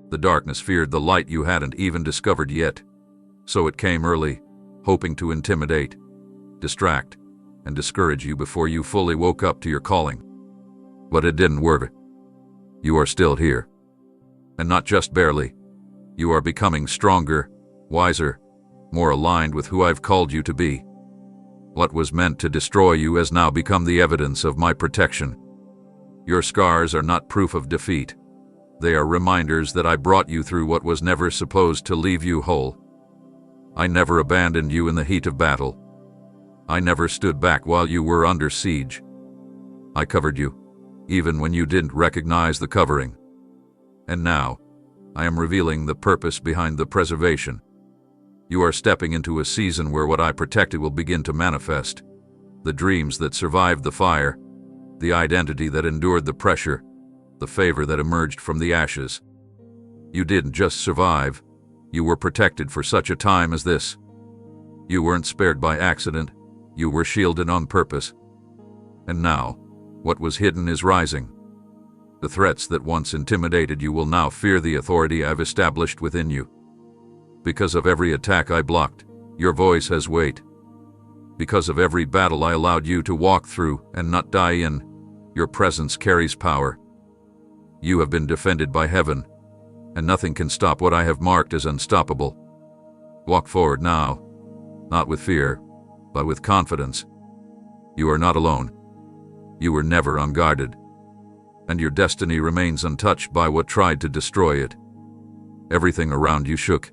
The darkness feared the light you hadn't even discovered yet, so it came early, hoping to intimidate, distract, and discourage you before you fully woke up to your calling. But it didn't work. You are still here. And not just barely. You are becoming stronger, wiser, more aligned with who I've called you to be. What was meant to destroy you has now become the evidence of my protection. Your scars are not proof of defeat. They are reminders that I brought you through what was never supposed to leave you whole. I never abandoned you in the heat of battle. I never stood back while you were under siege. I covered you, even when you didn't recognize the covering. And now, I am revealing the purpose behind the preservation. You are stepping into a season where what I protected will begin to manifest. The dreams that survived the fire, the identity that endured the pressure, the favor that emerged from the ashes. You didn't just survive, you were protected for such a time as this. You weren't spared by accident, you were shielded on purpose. And now, what was hidden is rising. The threats that once intimidated you will now fear the authority I've established within you. Because of every attack I blocked, your voice has weight. Because of every battle I allowed you to walk through and not die in, your presence carries power. You have been defended by heaven, and nothing can stop what I have marked as unstoppable. Walk forward now, not with fear, but with confidence. You are not alone. You were never unguarded, and your destiny remains untouched by what tried to destroy it. Everything around you shook.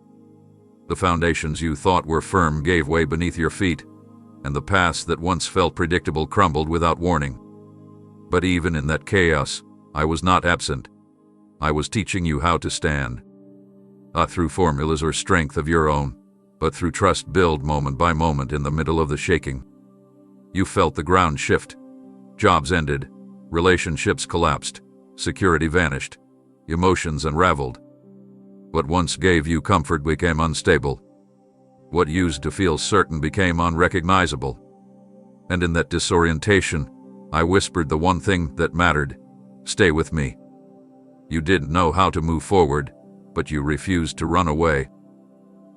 The foundations you thought were firm gave way beneath your feet, and the paths that once felt predictable crumbled without warning. But even in that chaos, I was not absent. I was teaching you how to stand. Not through formulas or strength of your own, but through trust built moment by moment in the middle of the shaking. You felt the ground shift. Jobs ended, relationships collapsed, security vanished, emotions unraveled. What once gave you comfort became unstable. What used to feel certain became unrecognizable. And in that disorientation, I whispered the one thing that mattered: stay with me. You didn't know how to move forward, but you refused to run away.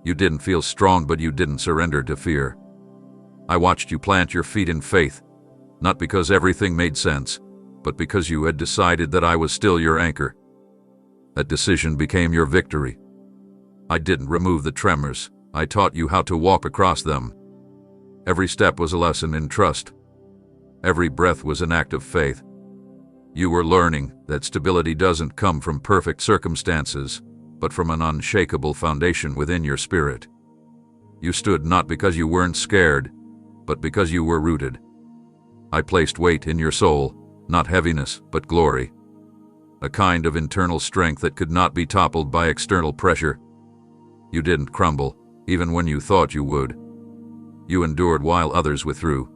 You didn't feel strong, but you didn't surrender to fear. I watched you plant your feet in faith, not because everything made sense, but because you had decided that I was still your anchor. That decision became your victory. I didn't remove the tremors, I taught you how to walk across them. Every step was a lesson in trust. Every breath was an act of faith. You were learning that stability doesn't come from perfect circumstances, but from an unshakable foundation within your spirit. You stood not because you weren't scared, but because you were rooted. I placed weight in your soul, not heaviness, but glory. A kind of internal strength that could not be toppled by external pressure. You didn't crumble, even when you thought you would. You endured while others withdrew.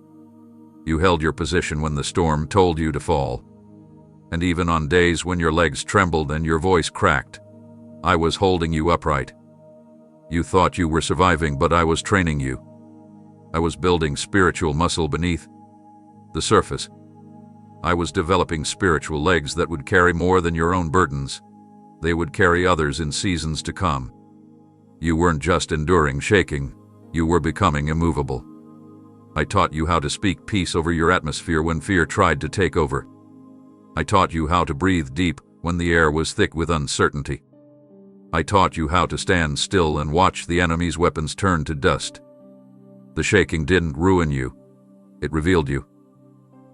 You held your position when the storm told you to fall. And even on days when your legs trembled and your voice cracked, I was holding you upright. You thought you were surviving, but I was training you. I was building spiritual muscle beneath the surface. I was developing spiritual legs that would carry more than your own burdens. They would carry others in seasons to come. You weren't just enduring shaking, you were becoming immovable. I taught you how to speak peace over your atmosphere when fear tried to take over. I taught you how to breathe deep when the air was thick with uncertainty. I taught you how to stand still and watch the enemy's weapons turn to dust. The shaking didn't ruin you, it revealed you.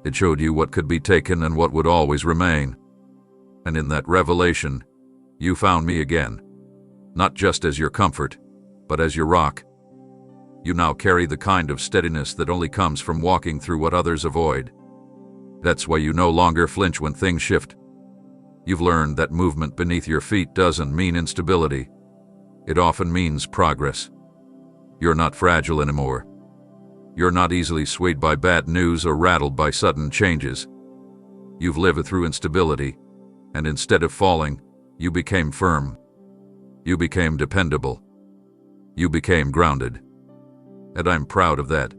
It showed you what could be taken and what would always remain. And in that revelation, you found me again, not just as your comfort, but as your rock. You now carry the kind of steadiness that only comes from walking through what others avoid. That's why you no longer flinch when things shift. You've learned that movement beneath your feet doesn't mean instability. It often means progress. You're not fragile anymore. You're not easily swayed by bad news or rattled by sudden changes. You've lived through instability, and instead of falling, you became firm. You became dependable. You became grounded. And I'm proud of that.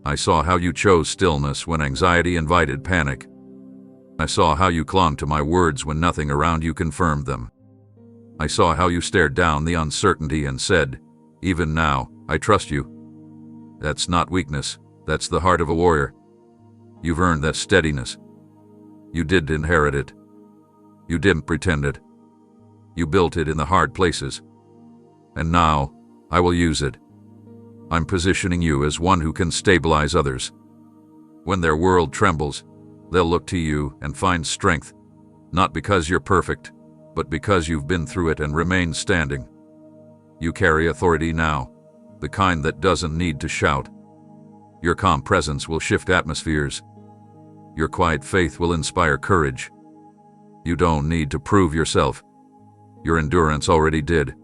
I saw how you chose stillness when anxiety invited panic. I saw how you clung to my words when nothing around you confirmed them. I saw how you stared down the uncertainty and said, "Even now, I trust you." That's not weakness, that's the heart of a warrior. You've earned that steadiness. You didn't inherit it. You didn't pretend it. You built it in the hard places. And now, I will use it. I'm positioning you as one who can stabilize others. When their world trembles, they'll look to you and find strength, not because you're perfect, but because you've been through it and remained standing. You carry authority now, the kind that doesn't need to shout. Your calm presence will shift atmospheres. Your quiet faith will inspire courage. You don't need to prove yourself. Your endurance already did.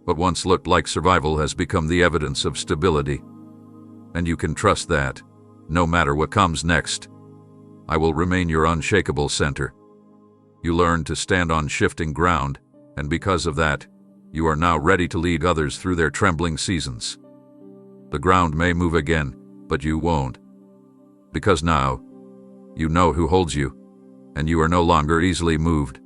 What once looked like survival has become the evidence of stability. And you can trust that, no matter what comes next, I will remain your unshakable center. You learned to stand on shifting ground, and because of that, you are now ready to lead others through their trembling seasons. The ground may move again, but you won't. Because now, you know who holds you, and you are no longer easily moved.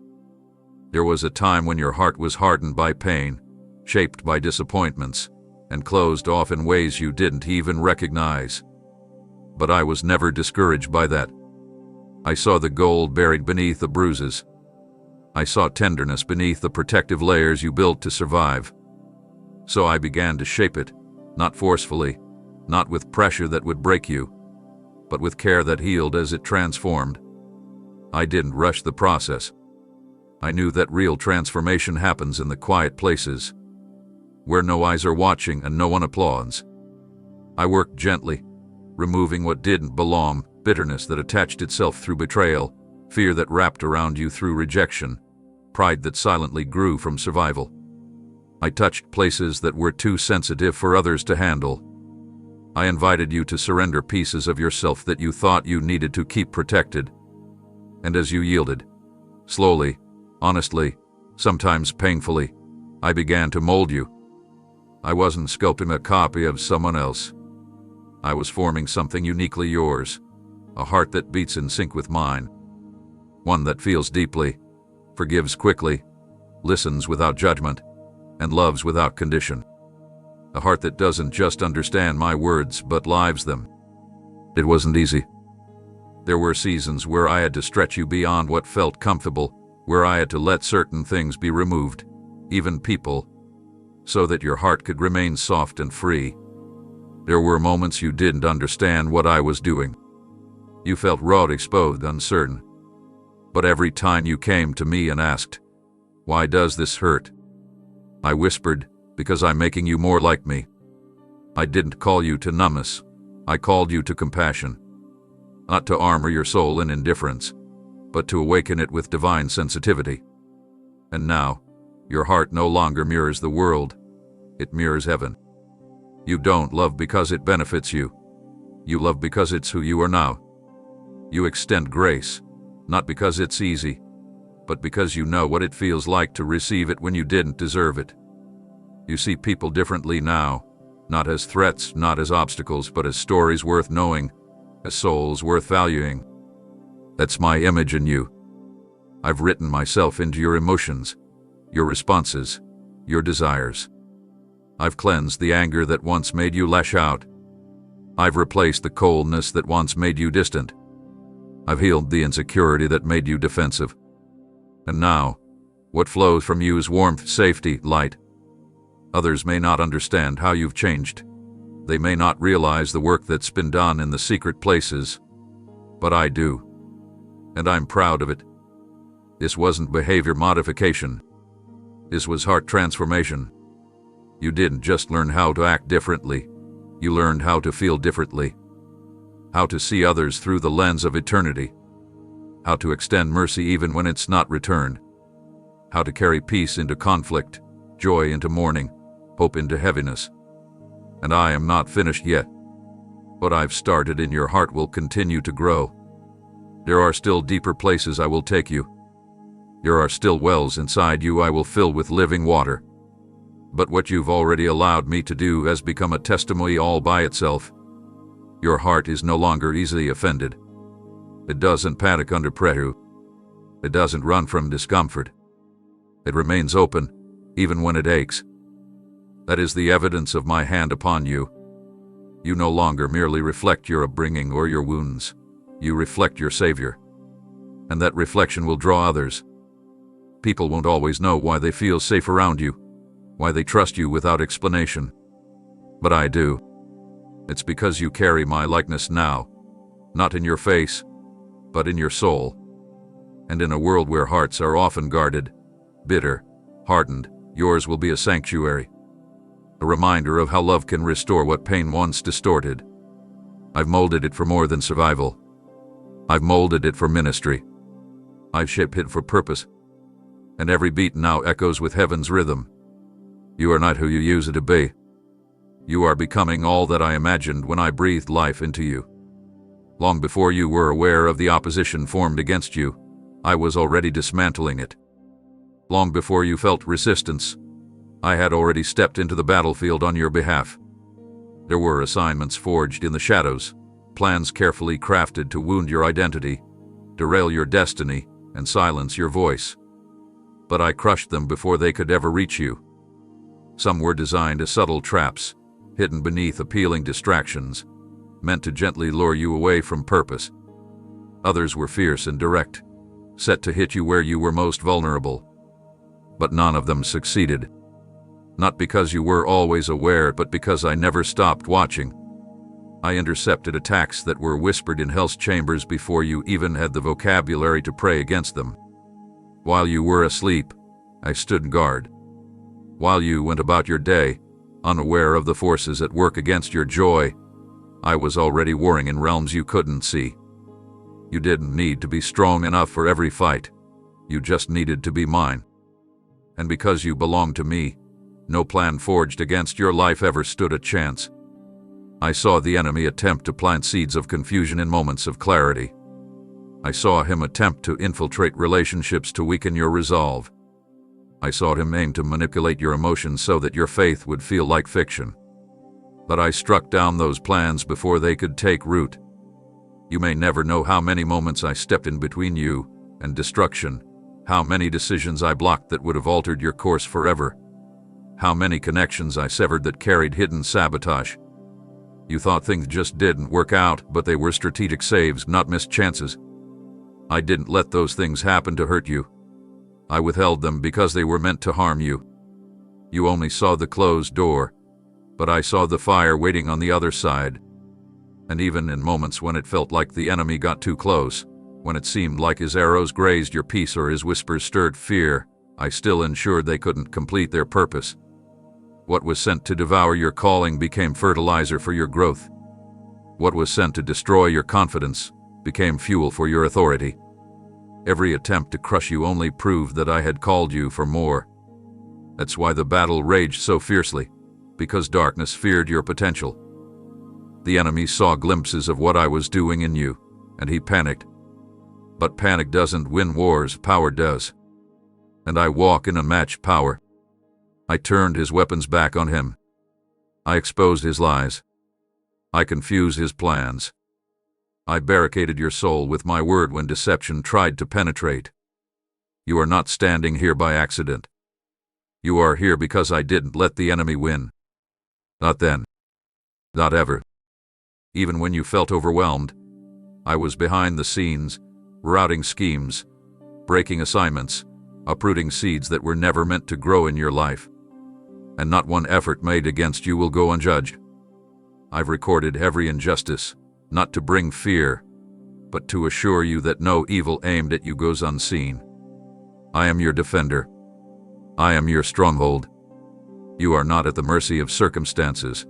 There was a time when your heart was hardened by pain, shaped by disappointments, and closed off in ways you didn't even recognize. But I was never discouraged by that. I saw the gold buried beneath the bruises. I saw tenderness beneath the protective layers you built to survive. So I began to shape it, not forcefully, not with pressure that would break you, but with care that healed as it transformed. I didn't rush the process. I knew that real transformation happens in the quiet places, where no eyes are watching and no one applauds. I worked gently, removing what didn't belong, bitterness that attached itself through betrayal, fear that wrapped around you through rejection, pride that silently grew from survival. I touched places that were too sensitive for others to handle. I invited you to surrender pieces of yourself that you thought you needed to keep protected. And as you yielded, slowly, honestly, sometimes painfully, I began to mold you. I wasn't sculpting a copy of someone else. I was forming something uniquely yours, a heart that beats in sync with mine, one that feels deeply, forgives quickly, listens without judgment, and loves without condition. A heart that doesn't just understand my words but lives them. It wasn't easy. There were seasons where I had to stretch you beyond what felt comfortable, where I had to let certain things be removed, even people, so that your heart could remain soft and free. There were moments you didn't understand what I was doing. You felt raw, exposed, uncertain. But every time you came to me and asked, "Why does this hurt?" I whispered, "Because I'm making you more like me." I didn't call you to numbness. I called you to compassion. Not to armor your soul in indifference, but to awaken it with divine sensitivity. And now, your heart no longer mirrors the world. It mirrors heaven. You don't love because it benefits you. You love because it's who you are now. You extend grace, not because it's easy, but because you know what it feels like to receive it when you didn't deserve it. You see people differently now, not as threats, not as obstacles, but as stories worth knowing, as souls worth valuing. That's my image in you. I've written myself into your emotions, your responses, your desires. I've cleansed the anger that once made you lash out. I've replaced the coldness that once made you distant. I've healed the insecurity that made you defensive. And now, what flows from you is warmth, safety, light. Others may not understand how you've changed. They may not realize the work that's been done in the secret places. But I do. And I'm proud of it. This wasn't behavior modification. This was heart transformation. You didn't just learn how to act differently. You learned how to feel differently. How to see others through the lens of eternity. How to extend mercy even when it's not returned. How to carry peace into conflict, joy into mourning, hope into heaviness. And I am not finished yet. What I've started in your heart will continue to grow. There are still deeper places I will take you. There are still wells inside you I will fill with living water. But what you've already allowed me to do has become a testimony all by itself. Your heart is no longer easily offended. It doesn't panic under pressure. It doesn't run from discomfort. It remains open, even when it aches. That is the evidence of my hand upon you. You no longer merely reflect your upbringing or your wounds. You reflect your Savior. And that reflection will draw others. People won't always know why they feel safe around you, why they trust you without explanation. But I do. It's because you carry my likeness now, not in your face, but in your soul. And in a world where hearts are often guarded, bitter, hardened, yours will be a sanctuary. A reminder of how love can restore what pain once distorted. I've molded it for more than survival. I've molded it for ministry. I've shaped it for purpose. And every beat now echoes with heaven's rhythm. You are not who you used to be. You are becoming all that I imagined when I breathed life into you. Long before you were aware of the opposition formed against you, I was already dismantling it. Long before you felt resistance, I had already stepped into the battlefield on your behalf. There were assignments forged in the shadows, plans carefully crafted to wound your identity, derail your destiny, and silence your voice. But I crushed them before they could ever reach you. Some were designed as subtle traps, hidden beneath appealing distractions, meant to gently lure you away from purpose. Others were fierce and direct, set to hit you where you were most vulnerable. But none of them succeeded. Not because you were always aware, but because I never stopped watching. I intercepted attacks that were whispered in hell's chambers before you even had the vocabulary to pray against them. While you were asleep, I stood guard. While you went about your day, unaware of the forces at work against your joy, I was already warring in realms you couldn't see. You didn't need to be strong enough for every fight. You just needed to be mine. And because you belonged to me, No plan forged against your life ever stood a chance. I saw the enemy attempt to plant seeds of confusion in moments of clarity. I saw him attempt to infiltrate relationships to weaken your resolve. I saw him aim to manipulate your emotions so that your faith would feel like fiction. But I struck down those plans before they could take root. You may never know how many moments I stepped in between you and destruction, how many decisions I blocked that would have altered your course forever, how many connections I severed that carried hidden sabotage. You thought things just didn't work out, but they were strategic saves, not missed chances. I didn't let those things happen to hurt you. I withheld them because they were meant to harm you. You only saw the closed door, but I saw the fire waiting on the other side. And even in moments when it felt like the enemy got too close, when it seemed like his arrows grazed your peace or his whispers stirred fear, I still ensured they couldn't complete their purpose. What was sent to devour your calling became fertilizer for your growth. What was sent to destroy your confidence became fuel for your authority. Every attempt to crush you only proved that I had called you for more. That's why the battle raged so fiercely, because darkness feared your potential. The enemy saw glimpses of what I was doing in you, and he panicked. But panic doesn't win wars, power does. And I walk in unmatched power. I turned his weapons back on him. I exposed his lies. I confused his plans. I barricaded your soul with my word when deception tried to penetrate. You are not standing here by accident. You are here because I didn't let the enemy win. Not then. Not ever. Even when you felt overwhelmed, I was behind the scenes, routing schemes, breaking assignments, uprooting seeds that were never meant to grow in your life. And not one effort made against you will go unjudged. I've recorded every injustice, not to bring fear, but to assure you that no evil aimed at you goes unseen. I am your defender. I am your stronghold. You are not at the mercy of circumstances.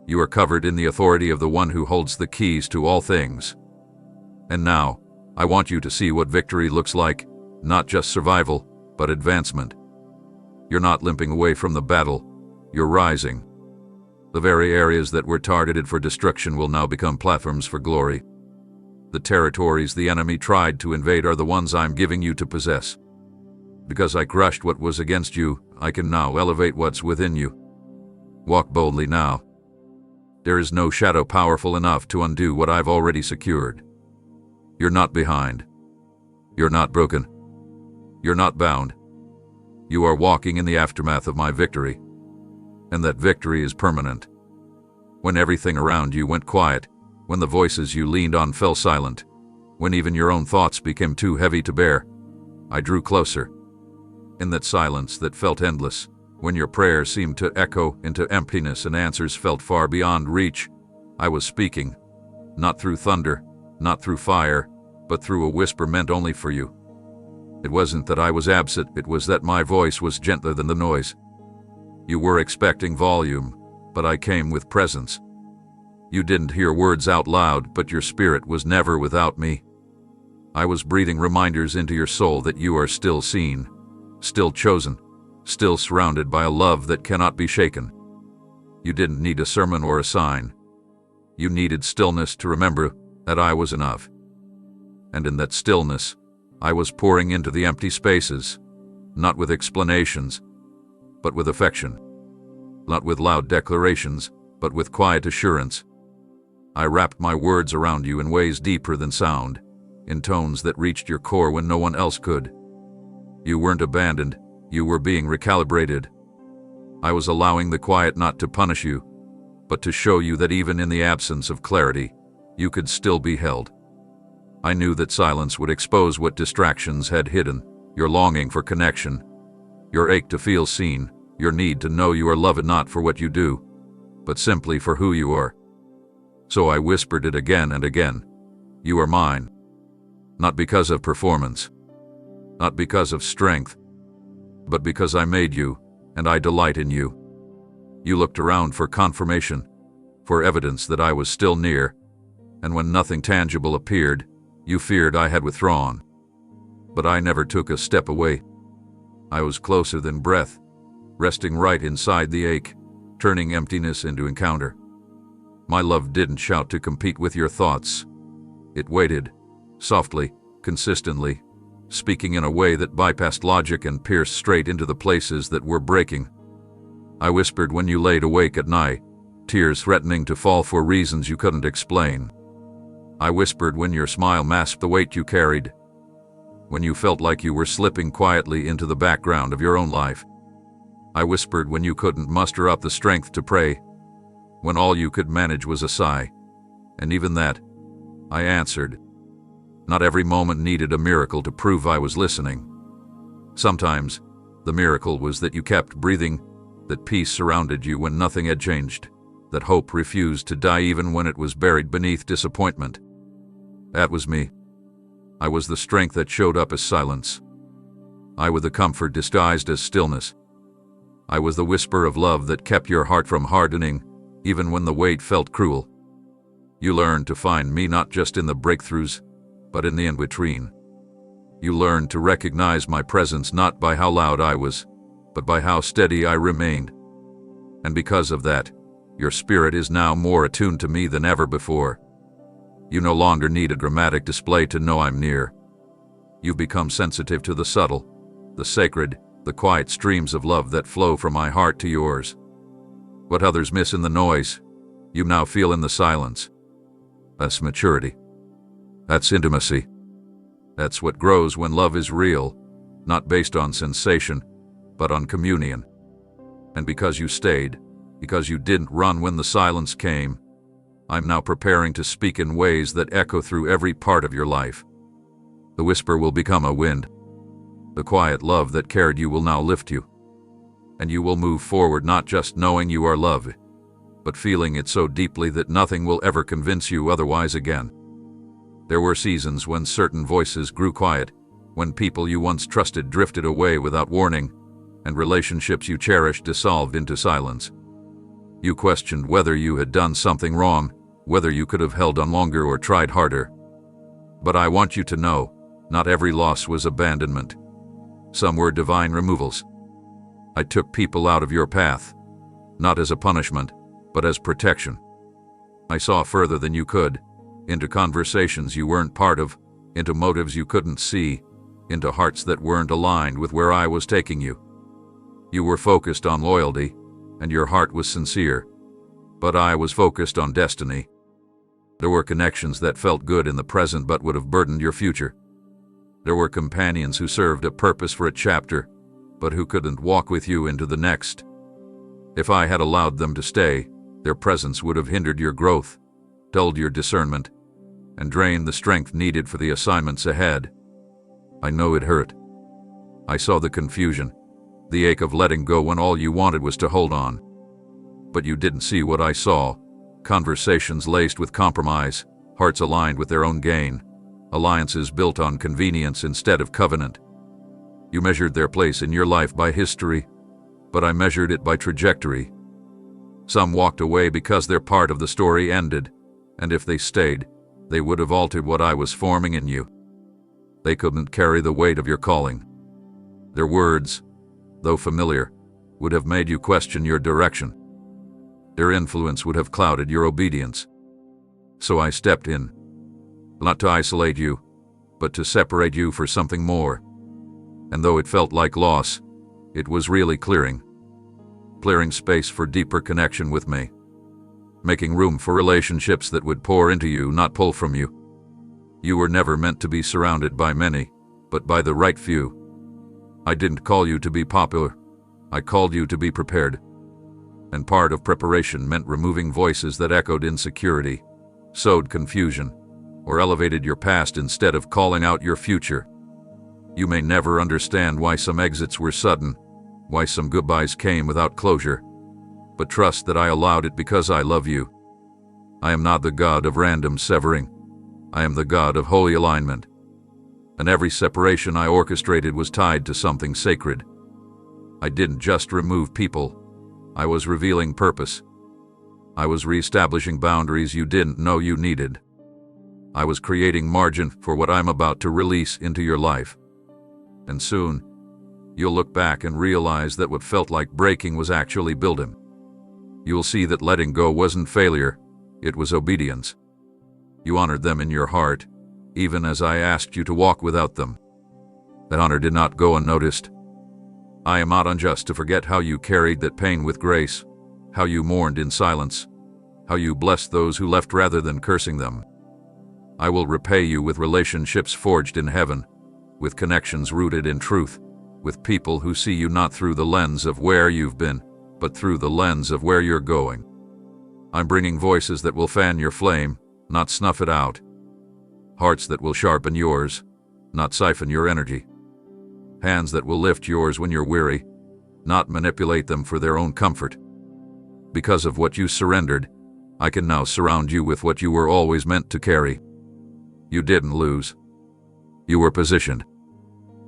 You are covered in the authority of the one who holds the keys to all things. And now, I want you to see what victory looks like, not just survival, but advancement. You're not limping away from the battle, you're rising. The very areas that were targeted for destruction will now become platforms for glory. The territories the enemy tried to invade are the ones I'm giving you to possess. Because I crushed what was against you, I can now elevate what's within you. Walk boldly now. There is no shadow powerful enough to undo what I've already secured. You're not behind. You're not broken. You're not bound. You are walking in the aftermath of my victory. And that victory is permanent. When everything around you went quiet, when the voices you leaned on fell silent, when even your own thoughts became too heavy to bear, I drew closer. In that silence that felt endless, when your prayers seemed to echo into emptiness and answers felt far beyond reach, I was speaking, not through thunder, not through fire, but through a whisper meant only for you. It wasn't that I was absent, it was that my voice was gentler than the noise. You were expecting volume, but I came with presence. You didn't hear words out loud, but your spirit was never without me. I was breathing reminders into your soul that you are still seen, still chosen, still surrounded by a love that cannot be shaken. You didn't need a sermon or a sign. You needed stillness to remember that I was enough. And in that stillness, I was pouring into the empty spaces, not with explanations, but with affection. Not with loud declarations, but with quiet assurance. I wrapped my words around you in ways deeper than sound, in tones that reached your core when no one else could. You weren't abandoned, you were being recalibrated. I was allowing the quiet not to punish you, but to show you that even in the absence of clarity, you could still be held. I knew that silence would expose what distractions had hidden, your longing for connection, your ache to feel seen, your need to know you are loved not for what you do, but simply for who you are. So I whispered it again and again. You are mine. Not because of performance, not because of strength, but because I made you, and I delight in you. You looked around for confirmation, for evidence that I was still near, and when nothing tangible appeared, you feared I had withdrawn. But I never took a step away. I was closer than breath, resting right inside the ache, turning emptiness into encounter. My love didn't shout to compete with your thoughts. It waited, softly, consistently, speaking in a way that bypassed logic and pierced straight into the places that were breaking. I whispered when you laid awake at night, tears threatening to fall for reasons you couldn't explain. I whispered when your smile masked the weight you carried, when you felt like you were slipping quietly into the background of your own life. I whispered when you couldn't muster up the strength to pray, when all you could manage was a sigh. And even that, I answered. Not every moment needed a miracle to prove I was listening. Sometimes, the miracle was that you kept breathing, that peace surrounded you when nothing had changed, that hope refused to die even when it was buried beneath disappointment. That was me. I was the strength that showed up as silence. I was the comfort disguised as stillness. I was the whisper of love that kept your heart from hardening, even when the weight felt cruel. You learned to find me not just in the breakthroughs, but in the in-between. You learned to recognize my presence not by how loud I was, but by how steady I remained. And because of that, your spirit is now more attuned to me than ever before. You no longer need a dramatic display to know I'm near. You've become sensitive to the subtle, the sacred, the quiet streams of love that flow from my heart to yours. What others miss in the noise, you now feel in the silence. That's maturity. That's intimacy. That's what grows when love is real, not based on sensation, but on communion. And because you stayed, because you didn't run when the silence came, I'm now preparing to speak in ways that echo through every part of your life. The whisper will become a wind. The quiet love that carried you will now lift you. And you will move forward not just knowing you are loved, but feeling it so deeply that nothing will ever convince you otherwise again. There were seasons when certain voices grew quiet, when people you once trusted drifted away without warning, and relationships you cherished dissolved into silence. You questioned whether you had done something wrong, whether you could have held on longer or tried harder. But I want you to know, not every loss was abandonment. Some were divine removals. I took people out of your path, not as a punishment, but as protection. I saw further than you could, into conversations you weren't part of, into motives you couldn't see, into hearts that weren't aligned with where I was taking you. You were focused on loyalty, and your heart was sincere, but I was focused on destiny. There were connections that felt good in the present but would have burdened your future. There were companions who served a purpose for a chapter, but who couldn't walk with you into the next. If I had allowed them to stay, their presence would have hindered your growth, dulled your discernment, and drained the strength needed for the assignments ahead. I know it hurt. I saw the confusion, the ache of letting go when all you wanted was to hold on. But you didn't see what I saw: conversations laced with compromise, hearts aligned with their own gain, alliances built on convenience instead of covenant. You measured their place in your life by history, but I measured it by trajectory. Some walked away because their part of the story ended, and if they stayed, they would have altered what I was forming in you. They couldn't carry the weight of your calling. Their words, though familiar, would have made you question your direction. Their influence would have clouded your obedience. So I stepped in, not to isolate you, but to separate you for something more. And though it felt like loss, it was really clearing space for deeper connection with me, making room for relationships that would pour into you, not pull from you. You were never meant to be surrounded by many, but by the right few. I didn't call you to be popular. I called you to be prepared. And part of preparation meant removing voices that echoed insecurity, sowed confusion, or elevated your past instead of calling out your future. You may never understand why some exits were sudden, why some goodbyes came without closure, but trust that I allowed it because I love you. I am not the God of random severing. I am the God of holy alignment. And every separation I orchestrated was tied to something sacred. I didn't just remove people. I was revealing purpose. I was reestablishing boundaries you didn't know you needed. I was creating margin for what I'm about to release into your life. And soon, You'll look back and realize that what felt like breaking was actually building. You'll see that letting go wasn't failure, it was obedience. You honored them in your heart, even as I asked you to walk without them. That honor did not go unnoticed. I am not unjust to forget how you carried that pain with grace, how you mourned in silence, how you blessed those who left rather than cursing them. I will repay you with relationships forged in heaven, with connections rooted in truth, with people who see you not through the lens of where you've been, but through the lens of where you're going. I'm bringing voices that will fan your flame, not snuff it out. Hearts that will sharpen yours, not siphon your energy. Hands that will lift yours when you're weary, not manipulate them for their own comfort. Because of what you surrendered, I can now surround you with what you were always meant to carry. You didn't lose. You were positioned.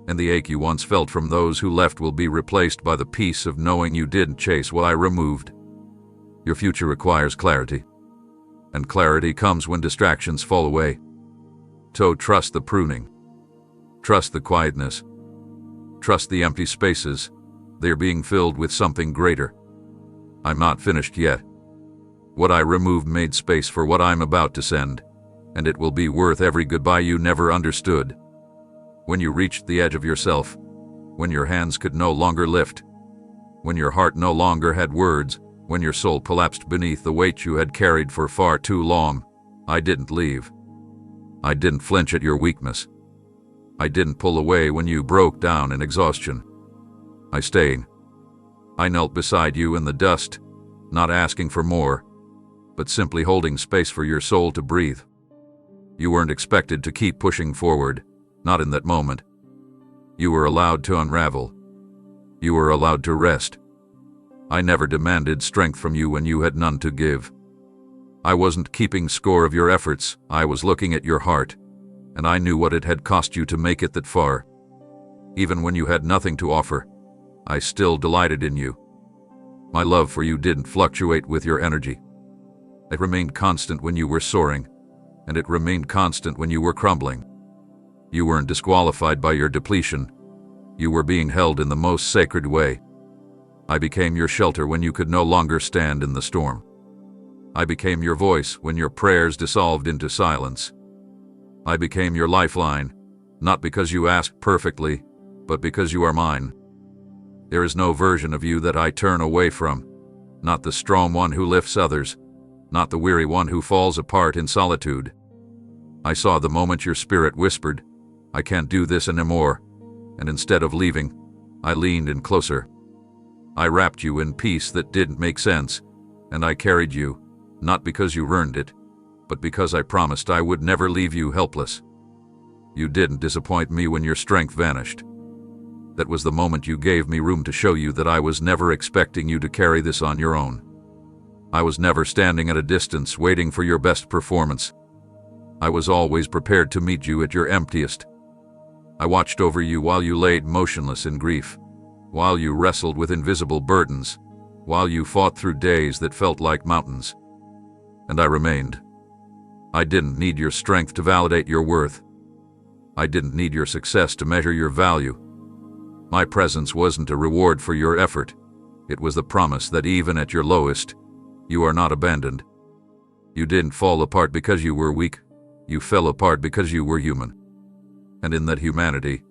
And the ache you once felt from those who left will be replaced by the peace of knowing you didn't chase what I removed. Your future requires clarity. And clarity comes when distractions fall away. So trust the pruning. Trust the quietness. Trust the empty spaces. They're being filled with something greater. I'm not finished yet. What I removed made space for what I'm about to send, and it will be worth every goodbye you never understood. When you reached the edge of yourself, when your hands could no longer lift, when your heart no longer had words, when your soul collapsed beneath the weight you had carried for far too long, I didn't leave. I didn't flinch at your weakness. I didn't pull away when you broke down in exhaustion. I stayed. I knelt beside you in the dust, not asking for more, but simply holding space for your soul to breathe. You weren't expected to keep pushing forward, not in that moment. You were allowed to unravel. You were allowed to rest. I never demanded strength from you when you had none to give. I wasn't keeping score of your efforts, I was looking at your heart, and I knew what it had cost you to make it that far. Even when you had nothing to offer, I still delighted in you. My love for you didn't fluctuate with your energy. It remained constant when you were soaring, and it remained constant when you were crumbling. You weren't disqualified by your depletion. You were being held in the most sacred way. I became your shelter when you could no longer stand in the storm. I became your voice when your prayers dissolved into silence. I became your lifeline, not because you asked perfectly, but because you are mine. There is no version of you that I turn away from, not the strong one who lifts others, not the weary one who falls apart in solitude. I saw the moment your spirit whispered, "I can't do this anymore," and instead of leaving, I leaned in closer. I wrapped you in peace that didn't make sense, and I carried you, not because you earned it, but because I promised I would never leave you helpless. You didn't disappoint me when your strength vanished. That was the moment you gave me room to show you that I was never expecting you to carry this on your own. I was never standing at a distance waiting for your best performance. I was always prepared to meet you at your emptiest. I watched over you while you laid motionless in grief, while you wrestled with invisible burdens, while you fought through days that felt like mountains. And I remained. I didn't need your strength to validate your worth. I didn't need your success to measure your value. My presence wasn't a reward for your effort. It was the promise that even at your lowest, you are not abandoned. You didn't fall apart because you were weak. You fell apart because you were human. And in that humanity,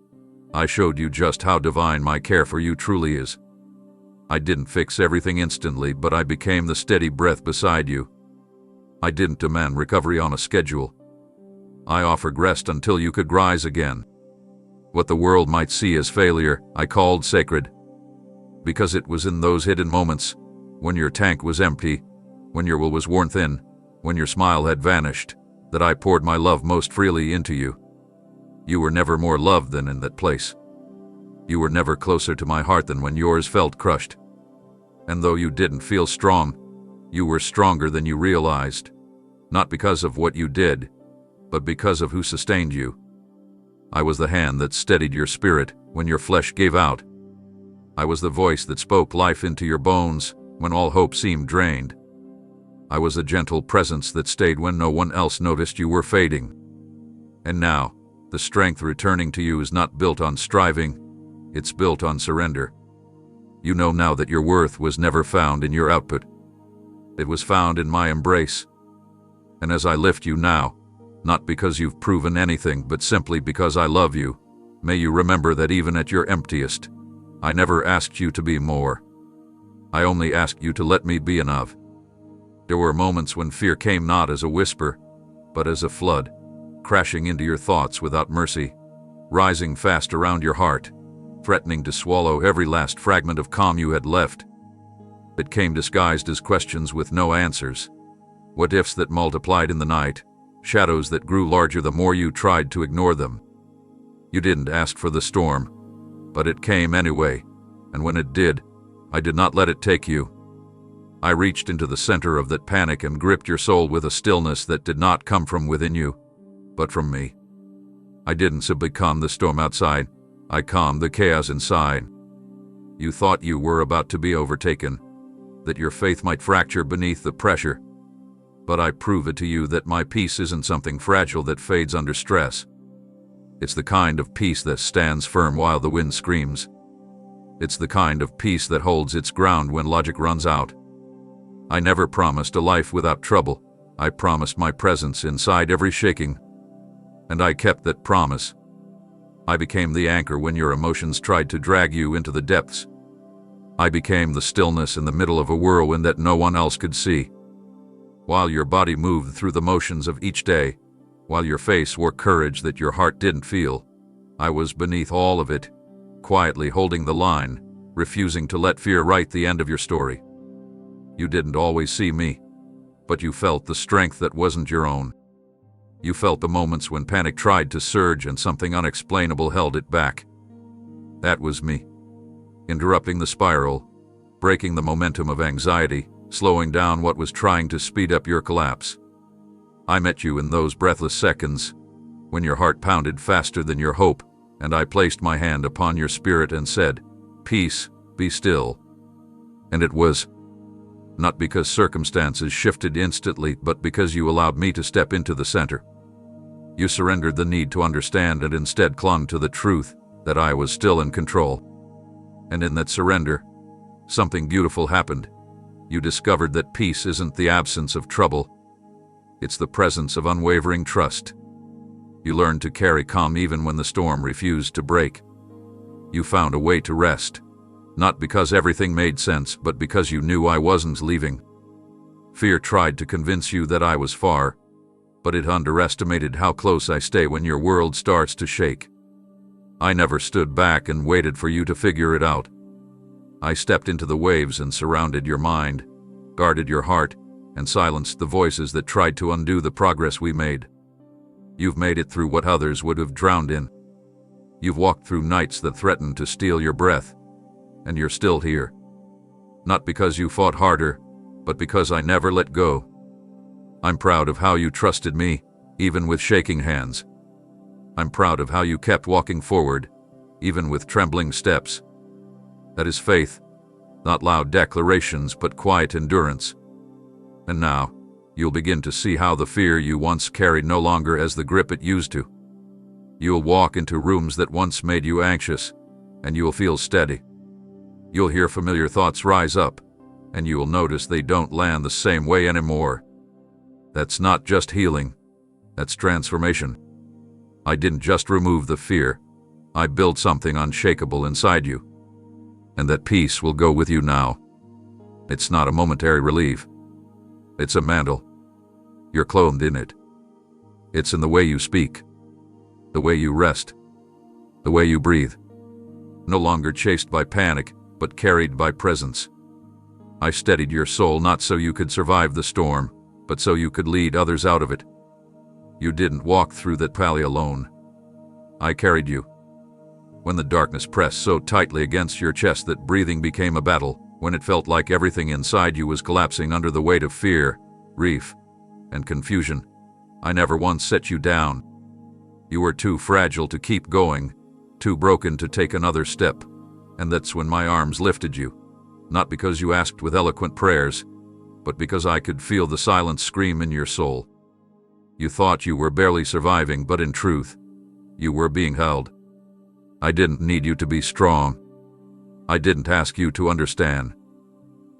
I showed you just how divine my care for you truly is. I didn't fix everything instantly, but I became the steady breath beside you. I didn't demand recovery on a schedule. I offered rest until you could rise again. What the world might see as failure, I called sacred. Because it was in those hidden moments, when your tank was empty, when your will was worn thin, when your smile had vanished, that I poured my love most freely into you. You were never more loved than in that place. You were never closer to my heart than when yours felt crushed. And though you didn't feel strong, you were stronger than you realized, not because of what you did, but because of who sustained you. I was the hand that steadied your spirit when your flesh gave out. I was the voice that spoke life into your bones when all hope seemed drained. I was a gentle presence that stayed when no one else noticed you were fading. And now, the strength returning to you is not built on striving, It's built on surrender. You know now that your worth was never found in your output. It was found in my embrace. And as I lift you now, not because you've proven anything, but simply because I love you, may you remember that even at your emptiest, I never asked you to be more. I only asked you to let me be enough. There were moments when fear came not as a whisper, but as a flood, crashing into your thoughts without mercy, rising fast around your heart, threatening to swallow every last fragment of calm you had left. It came disguised as questions with no answers, what-ifs that multiplied in the night, shadows that grew larger the more you tried to ignore them. You didn't ask for the storm, but it came anyway, and when it did, I did not let it take you. I reached into the center of that panic and gripped your soul with a stillness that did not come from within you, but from me. I didn't simply calm the storm outside, I calmed the chaos inside. You thought you were about to be overtaken, that your faith might fracture beneath the pressure. But I prove it to you that my peace isn't something fragile that fades under stress. It's the kind of peace that stands firm while the wind screams. It's the kind of peace that holds its ground when logic runs out. I never promised a life without trouble. I promised my presence inside every shaking. And I kept that promise. I became the anchor when your emotions tried to drag you into the depths. I became the stillness in the middle of a whirlwind that no one else could see. While your body moved through the motions of each day, while your face wore courage that your heart didn't feel, I was beneath all of it, quietly holding the line, refusing to let fear write the end of your story. You didn't always see me, but you felt the strength that wasn't your own. You felt the moments when panic tried to surge and something unexplainable held it back. That was me, interrupting the spiral, breaking the momentum of anxiety, slowing down what was trying to speed up your collapse. I met you in those breathless seconds, when your heart pounded faster than your hope, and I placed my hand upon your spirit and said, "Peace, be still." And it was not because circumstances shifted instantly, but because you allowed me to step into the center. You surrendered the need to understand and instead clung to the truth that I was still in control. And in that surrender, something beautiful happened. You discovered that peace isn't the absence of trouble. It's the presence of unwavering trust. You learned to carry calm even when the storm refused to break. You found a way to rest, not because everything made sense, but because you knew I wasn't leaving. Fear tried to convince you that I was far, but it underestimated how close I stay when your world starts to shake. I never stood back and waited for you to figure it out. I stepped into the waves and surrounded your mind, guarded your heart, and silenced the voices that tried to undo the progress we made. You've made it through what others would have drowned in. You've walked through nights that threatened to steal your breath, and you're still here. Not because you fought harder, but because I never let go. I'm proud of how you trusted me, even with shaking hands. I'm proud of how you kept walking forward, even with trembling steps. That is faith, not loud declarations, but quiet endurance. And now, you'll begin to see how the fear you once carried no longer has the grip it used to. You'll walk into rooms that once made you anxious, and you'll feel steady. You'll hear familiar thoughts rise up, and you will notice they don't land the same way anymore. That's not just healing, that's transformation. I didn't just remove the fear, I built something unshakable inside you. And that peace will go with you now. It's not a momentary relief. It's a mantle. You're clothed in it. It's in the way you speak, the way you rest, the way you breathe. No longer chased by panic, but carried by presence. I steadied your soul not so you could survive the storm, but so you could lead others out of it. You didn't walk through that valley alone. I carried you. When the darkness pressed so tightly against your chest that breathing became a battle, when it felt like everything inside you was collapsing under the weight of fear, grief, and confusion, I never once set you down. You were too fragile to keep going, too broken to take another step, and that's when my arms lifted you, not because you asked with eloquent prayers, but because I could feel the silent scream in your soul. You thought you were barely surviving, but in truth, you were being held. I didn't need you to be strong. I didn't ask you to understand.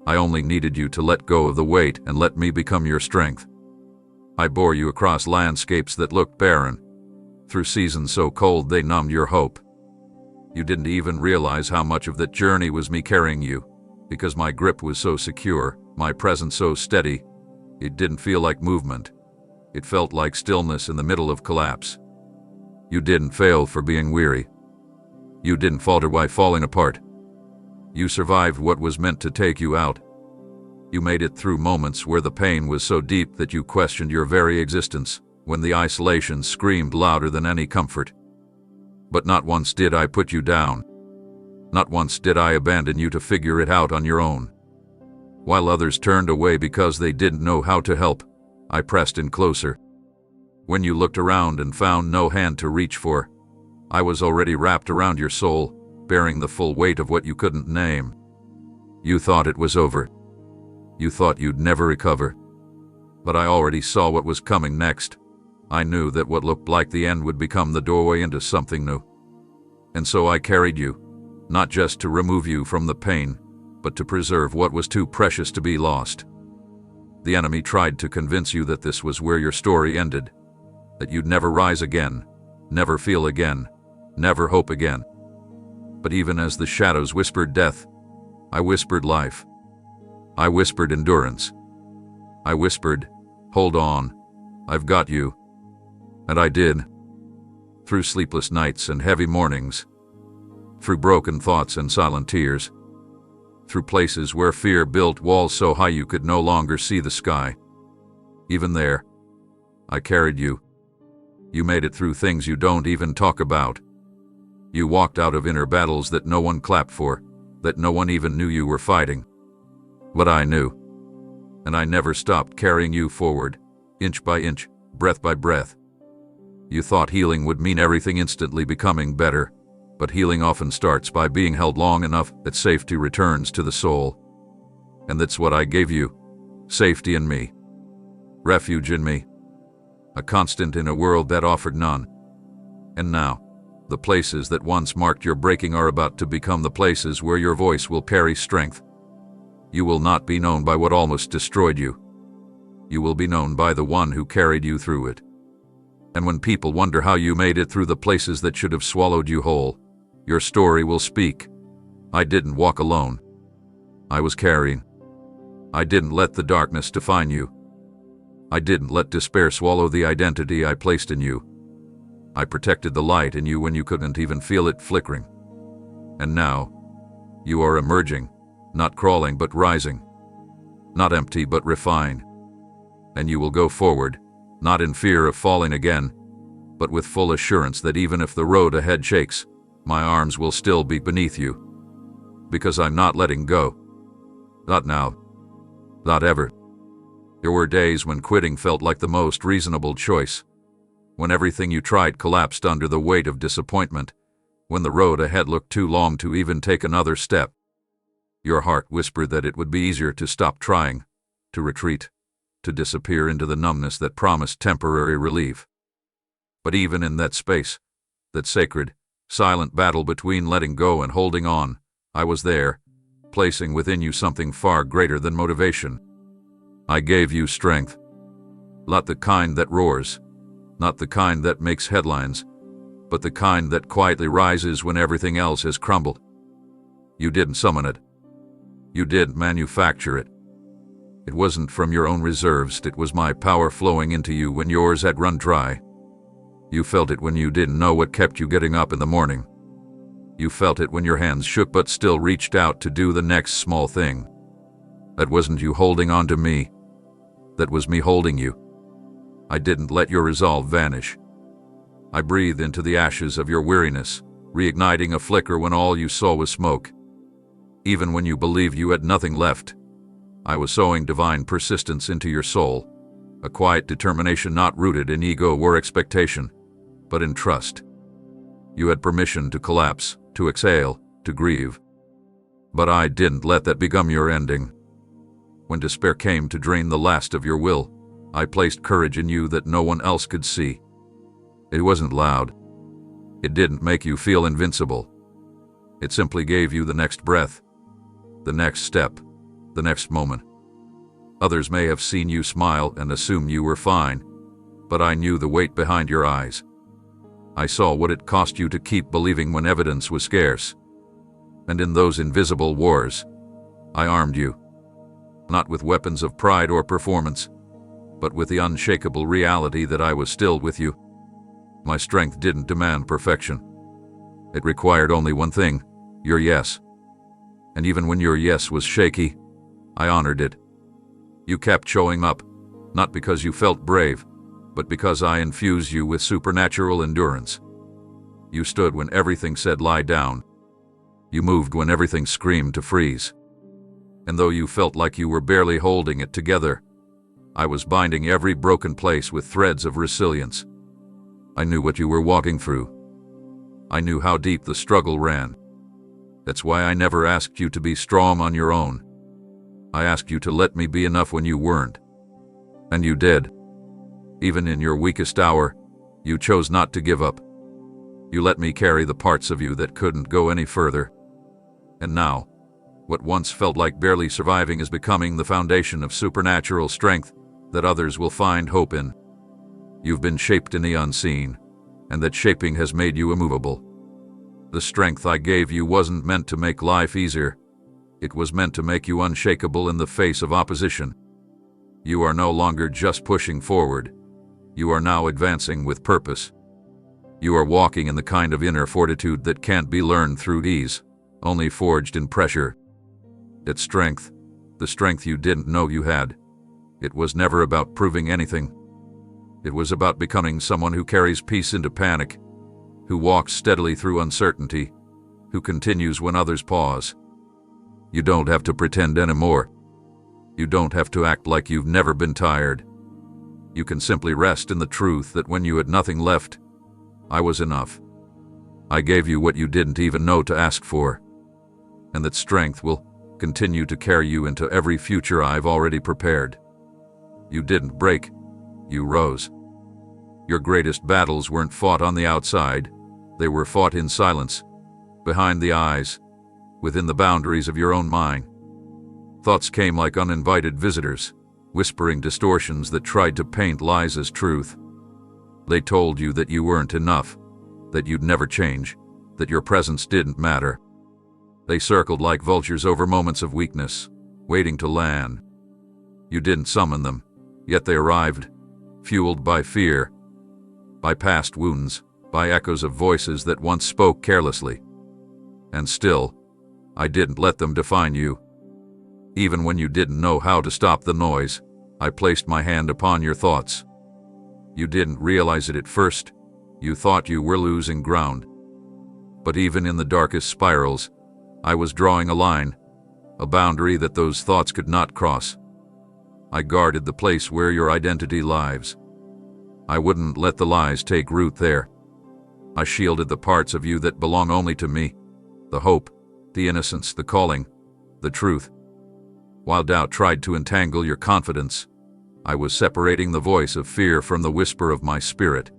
I only needed you to let go of the weight and let me become your strength. I bore you across landscapes that looked barren, through seasons so cold they numbed your hope. You didn't even realize how much of that journey was me carrying you, because my grip was so secure, my presence so steady, it didn't feel like movement. It felt like stillness in the middle of collapse. You didn't fail for being weary. You didn't falter while falling apart. You survived what was meant to take you out. You made it through moments where the pain was so deep that you questioned your very existence, when the isolation screamed louder than any comfort. But not once did I put you down. Not once did I abandon you to figure it out on your own. While others turned away because they didn't know how to help, I pressed in closer. When you looked around and found no hand to reach for, I was already wrapped around your soul, bearing the full weight of what you couldn't name. You thought it was over. You thought you'd never recover. But I already saw what was coming next. I knew that what looked like the end would become the doorway into something new. And so I carried you, not just to remove you from the pain, but to preserve what was too precious to be lost. The enemy tried to convince you that this was where your story ended, that you'd never rise again, never feel again, never hope again. But even as the shadows whispered death, I whispered life. I whispered endurance. I whispered, hold on, I've got you. And I did. Through sleepless nights and heavy mornings, through broken thoughts and silent tears, through places where fear built walls so high you could no longer see the sky. Even there, I carried you. You made it through things you don't even talk about. You walked out of inner battles that no one clapped for, that no one even knew you were fighting. But I knew. And I never stopped carrying you forward, inch by inch, breath by breath. You thought healing would mean everything instantly becoming better, but healing often starts by being held long enough that safety returns to the soul. And that's what I gave you, safety in me, refuge in me, a constant in a world that offered none. And now, the places that once marked your breaking are about to become the places where your voice will carry strength. You will not be known by what almost destroyed you. You will be known by the one who carried you through it. And when people wonder how you made it through the places that should have swallowed you whole, your story will speak. I didn't walk alone. I was carrying. I didn't let the darkness define you. I didn't let despair swallow the identity I placed in you. I protected the light in you when you couldn't even feel it flickering. And now, you are emerging, not crawling but rising, not empty but refined. And you will go forward, not in fear of falling again, but with full assurance that even if the road ahead shakes, my arms will still be beneath you. Because I'm not letting go. Not now. Not ever. There were days when quitting felt like the most reasonable choice, when everything you tried collapsed under the weight of disappointment, when the road ahead looked too long to even take another step. Your heart whispered that it would be easier to stop trying, to retreat, to disappear into the numbness that promised temporary relief. But even in that space, that sacred, silent battle between letting go and holding on, I was there, placing within you something far greater than motivation. I gave you strength. Not the kind that roars, not the kind that makes headlines, but the kind that quietly rises when everything else has crumbled. You didn't summon it. You didn't manufacture it. It wasn't from your own reserves, it was my power flowing into you when yours had run dry. You felt it when you didn't know what kept you getting up in the morning. You felt it when your hands shook but still reached out to do the next small thing. That wasn't you holding on to me. That was me holding you. I didn't let your resolve vanish. I breathed into the ashes of your weariness, reigniting a flicker when all you saw was smoke. Even when you believed you had nothing left, I was sowing divine persistence into your soul, a quiet determination not rooted in ego or expectation, but in trust. You had permission to collapse, to exhale, to grieve. But I didn't let that become your ending. When despair came to drain the last of your will, I placed courage in you that no one else could see. It wasn't loud. It didn't make you feel invincible. It simply gave you the next breath, the next step, the next moment. Others may have seen you smile and assume you were fine, but I knew the weight behind your eyes. I saw what it cost you to keep believing when evidence was scarce. And in those invisible wars, I armed you, not with weapons of pride or performance, but with the unshakable reality that I was still with you. My strength didn't demand perfection. It required only one thing, your yes. And even when your yes was shaky, I honored it. You kept showing up, not because you felt brave, but because I infused you with supernatural endurance. You stood when everything said lie down. You moved when everything screamed to freeze. And though you felt like you were barely holding it together, I was binding every broken place with threads of resilience. I knew what you were walking through. I knew how deep the struggle ran. That's why I never asked you to be strong on your own. I asked you to let me be enough when you weren't. And you did. Even in your weakest hour, you chose not to give up. You let me carry the parts of you that couldn't go any further. And now, what once felt like barely surviving is becoming the foundation of supernatural strength that others will find hope in. You've been shaped in the unseen, and that shaping has made you immovable. The strength I gave you wasn't meant to make life easier. It was meant to make you unshakable in the face of opposition. You are no longer just pushing forward. You are now advancing with purpose. You are walking in the kind of inner fortitude that can't be learned through ease, only forged in pressure. It's strength, the strength you didn't know you had. It was never about proving anything. It was about becoming someone who carries peace into panic, who walks steadily through uncertainty, who continues when others pause. You don't have to pretend anymore. You don't have to act like you've never been tired. You can simply rest in the truth that when you had nothing left, I was enough. I gave you what you didn't even know to ask for, and that strength will continue to carry you into every future I've already prepared. You didn't break, you rose. Your greatest battles weren't fought on the outside, they were fought in silence, behind the eyes, within the boundaries of your own mind. Thoughts came like uninvited visitors, whispering distortions that tried to paint lies as truth. They told you that you weren't enough, that you'd never change, that your presence didn't matter. They circled like vultures over moments of weakness, waiting to land. You didn't summon them, yet they arrived, fueled by fear, by past wounds, by echoes of voices that once spoke carelessly. And still, I didn't let them define you. Even when you didn't know how to stop the noise, I placed my hand upon your thoughts. You didn't realize it at first. You thought you were losing ground. But even in the darkest spirals, I was drawing a line, a boundary that those thoughts could not cross. I guarded the place where your identity lives. I wouldn't let the lies take root there. I shielded the parts of you that belong only to me, the hope, the innocence, the calling, the truth. While doubt tried to entangle your confidence, I was separating the voice of fear from the whisper of my spirit.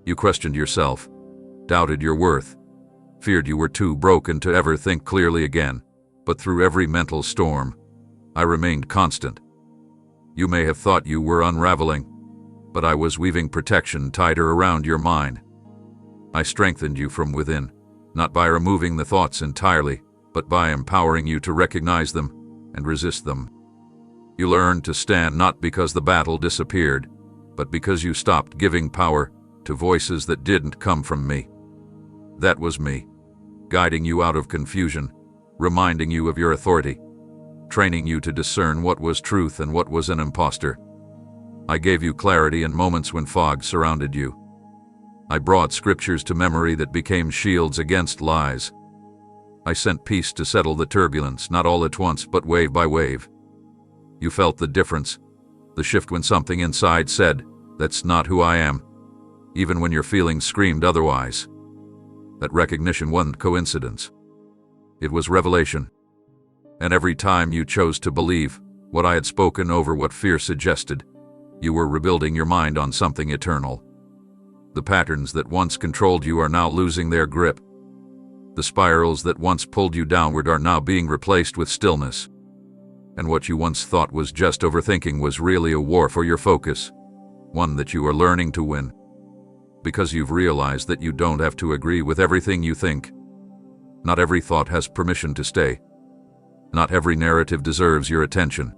You questioned yourself, doubted your worth, feared you were too broken to ever think clearly again, but through every mental storm, I remained constant. You may have thought you were unraveling, but I was weaving protection tighter around your mind. I strengthened you from within, not by removing the thoughts entirely, but by empowering you to recognize them and resist them. You learned to stand not because the battle disappeared, but because you stopped giving power to voices that didn't come from me. That was me, guiding you out of confusion, reminding you of your authority, training you to discern what was truth and what was an imposter. I gave you clarity in moments when fog surrounded you. I brought scriptures to memory that became shields against lies. I sent peace to settle the turbulence, not all at once, but wave by wave. You felt the difference, the shift when something inside said, "That's not who I am," even when your feelings screamed otherwise. That recognition wasn't coincidence. It was revelation. And every time you chose to believe what I had spoken over what fear suggested, you were rebuilding your mind on something eternal. The patterns that once controlled you are now losing their grip. The spirals that once pulled you downward are now being replaced with stillness. And what you once thought was just overthinking was really a war for your focus, one that you are learning to win. Because you've realized that you don't have to agree with everything you think. Not every thought has permission to stay. Not every narrative deserves your attention.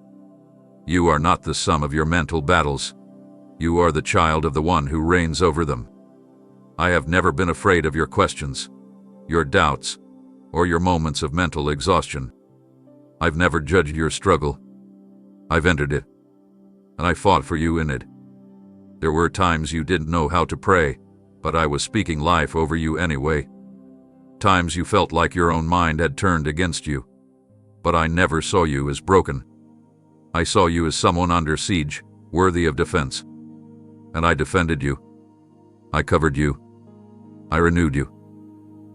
You are not the sum of your mental battles. You are the child of the one who reigns over them. I have never been afraid of your questions, your doubts, or your moments of mental exhaustion. I've never judged your struggle. I've entered it, and I fought for you in it. There were times you didn't know how to pray, but I was speaking life over you anyway. Times you felt like your own mind had turned against you, but I never saw you as broken. I saw you as someone under siege, worthy of defense. And I defended you. I covered you. I renewed you.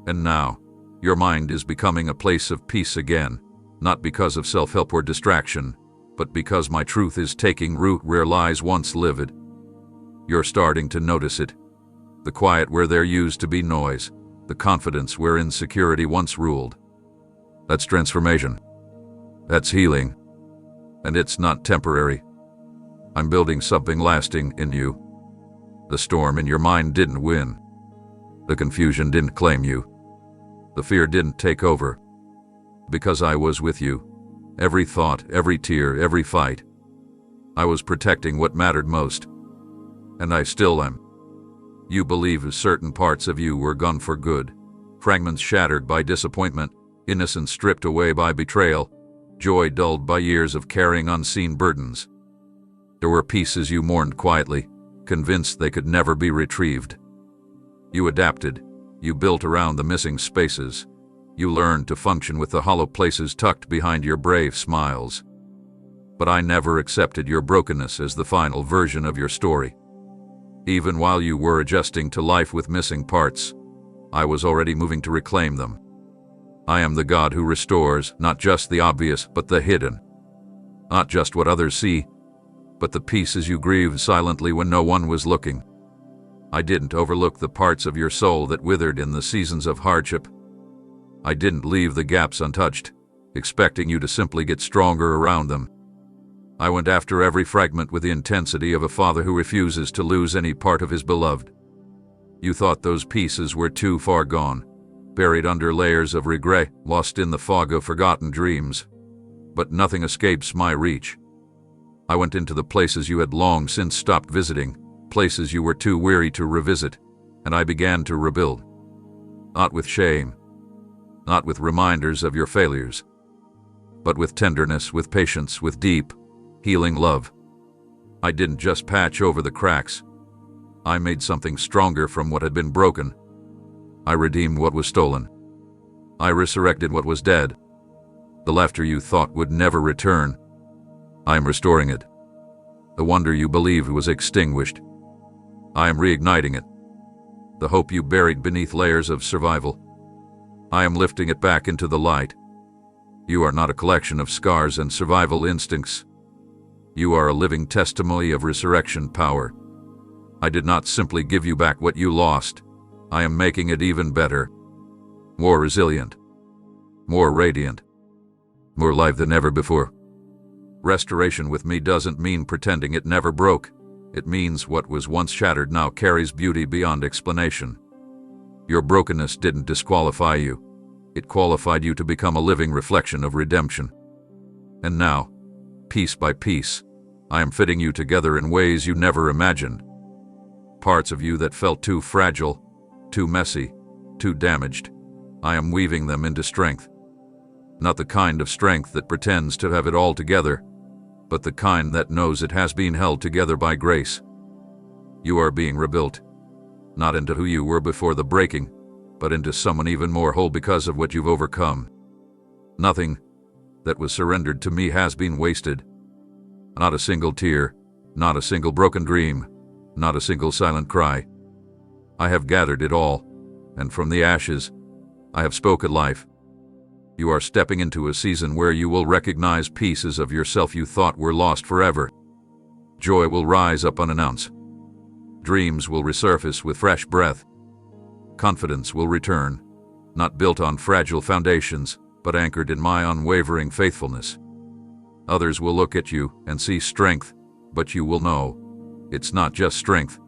And now, your mind is becoming a place of peace again, not because of self-help or distraction, but because my truth is taking root where lies once lived. You're starting to notice it. The quiet where there used to be noise, the confidence where insecurity once ruled. That's transformation. That's healing. And it's not temporary. I'm building something lasting in you. The storm in your mind didn't win. The confusion didn't claim you. The fear didn't take over. Because I was with you. Every thought, every tear, every fight. I was protecting what mattered most. And I still am. You believe certain parts of you were gone for good. Fragments shattered by disappointment, innocence stripped away by betrayal, joy dulled by years of carrying unseen burdens. There were pieces you mourned quietly, convinced they could never be retrieved. You adapted. You built around the missing spaces. You learned to function with the hollow places tucked behind your brave smiles. But I never accepted your brokenness as the final version of your story. Even while you were adjusting to life with missing parts, I was already moving to reclaim them. I am the God who restores not just the obvious, but the hidden. Not just what others see, but the pieces you grieved silently when no one was looking. I didn't overlook the parts of your soul that withered in the seasons of hardship. I didn't leave the gaps untouched, expecting you to simply get stronger around them. I went after every fragment with the intensity of a father who refuses to lose any part of his beloved. You thought those pieces were too far gone, buried under layers of regret, lost in the fog of forgotten dreams. But nothing escapes my reach. I went into the places you had long since stopped visiting, places you were too weary to revisit, and I began to rebuild. Not with shame, not with reminders of your failures, but with tenderness, with patience, with deep, healing love. I didn't just patch over the cracks. I made something stronger from what had been broken. I redeemed what was stolen. I resurrected what was dead. The laughter you thought would never return, I am restoring it. The wonder you believed was extinguished, I am reigniting it. The hope you buried beneath layers of survival, I am lifting it back into the light. You are not a collection of scars and survival instincts. You are a living testimony of resurrection power. I did not simply give you back what you lost. I am making it even better. More resilient. More radiant. More alive than ever before. Restoration with me doesn't mean pretending it never broke. It means what was once shattered now carries beauty beyond explanation. Your brokenness didn't disqualify you. It qualified you to become a living reflection of redemption. And now, piece by piece, I am fitting you together in ways you never imagined. Parts of you that felt too fragile, too messy, too damaged, I am weaving them into strength. Not the kind of strength that pretends to have it all together, but the kind that knows it has been held together by grace. You are being rebuilt, not into who you were before the breaking, but into someone even more whole because of what you've overcome. Nothing that was surrendered to me has been wasted. Not a single tear, not a single broken dream, not a single silent cry. I have gathered it all, and from the ashes, I have spoken life. You are stepping into a season where you will recognize pieces of yourself you thought were lost forever. Joy will rise up unannounced. Dreams will resurface with fresh breath. Confidence will return, not built on fragile foundations, but anchored in my unwavering faithfulness. Others will look at you and see strength, but you will know it's not just strength.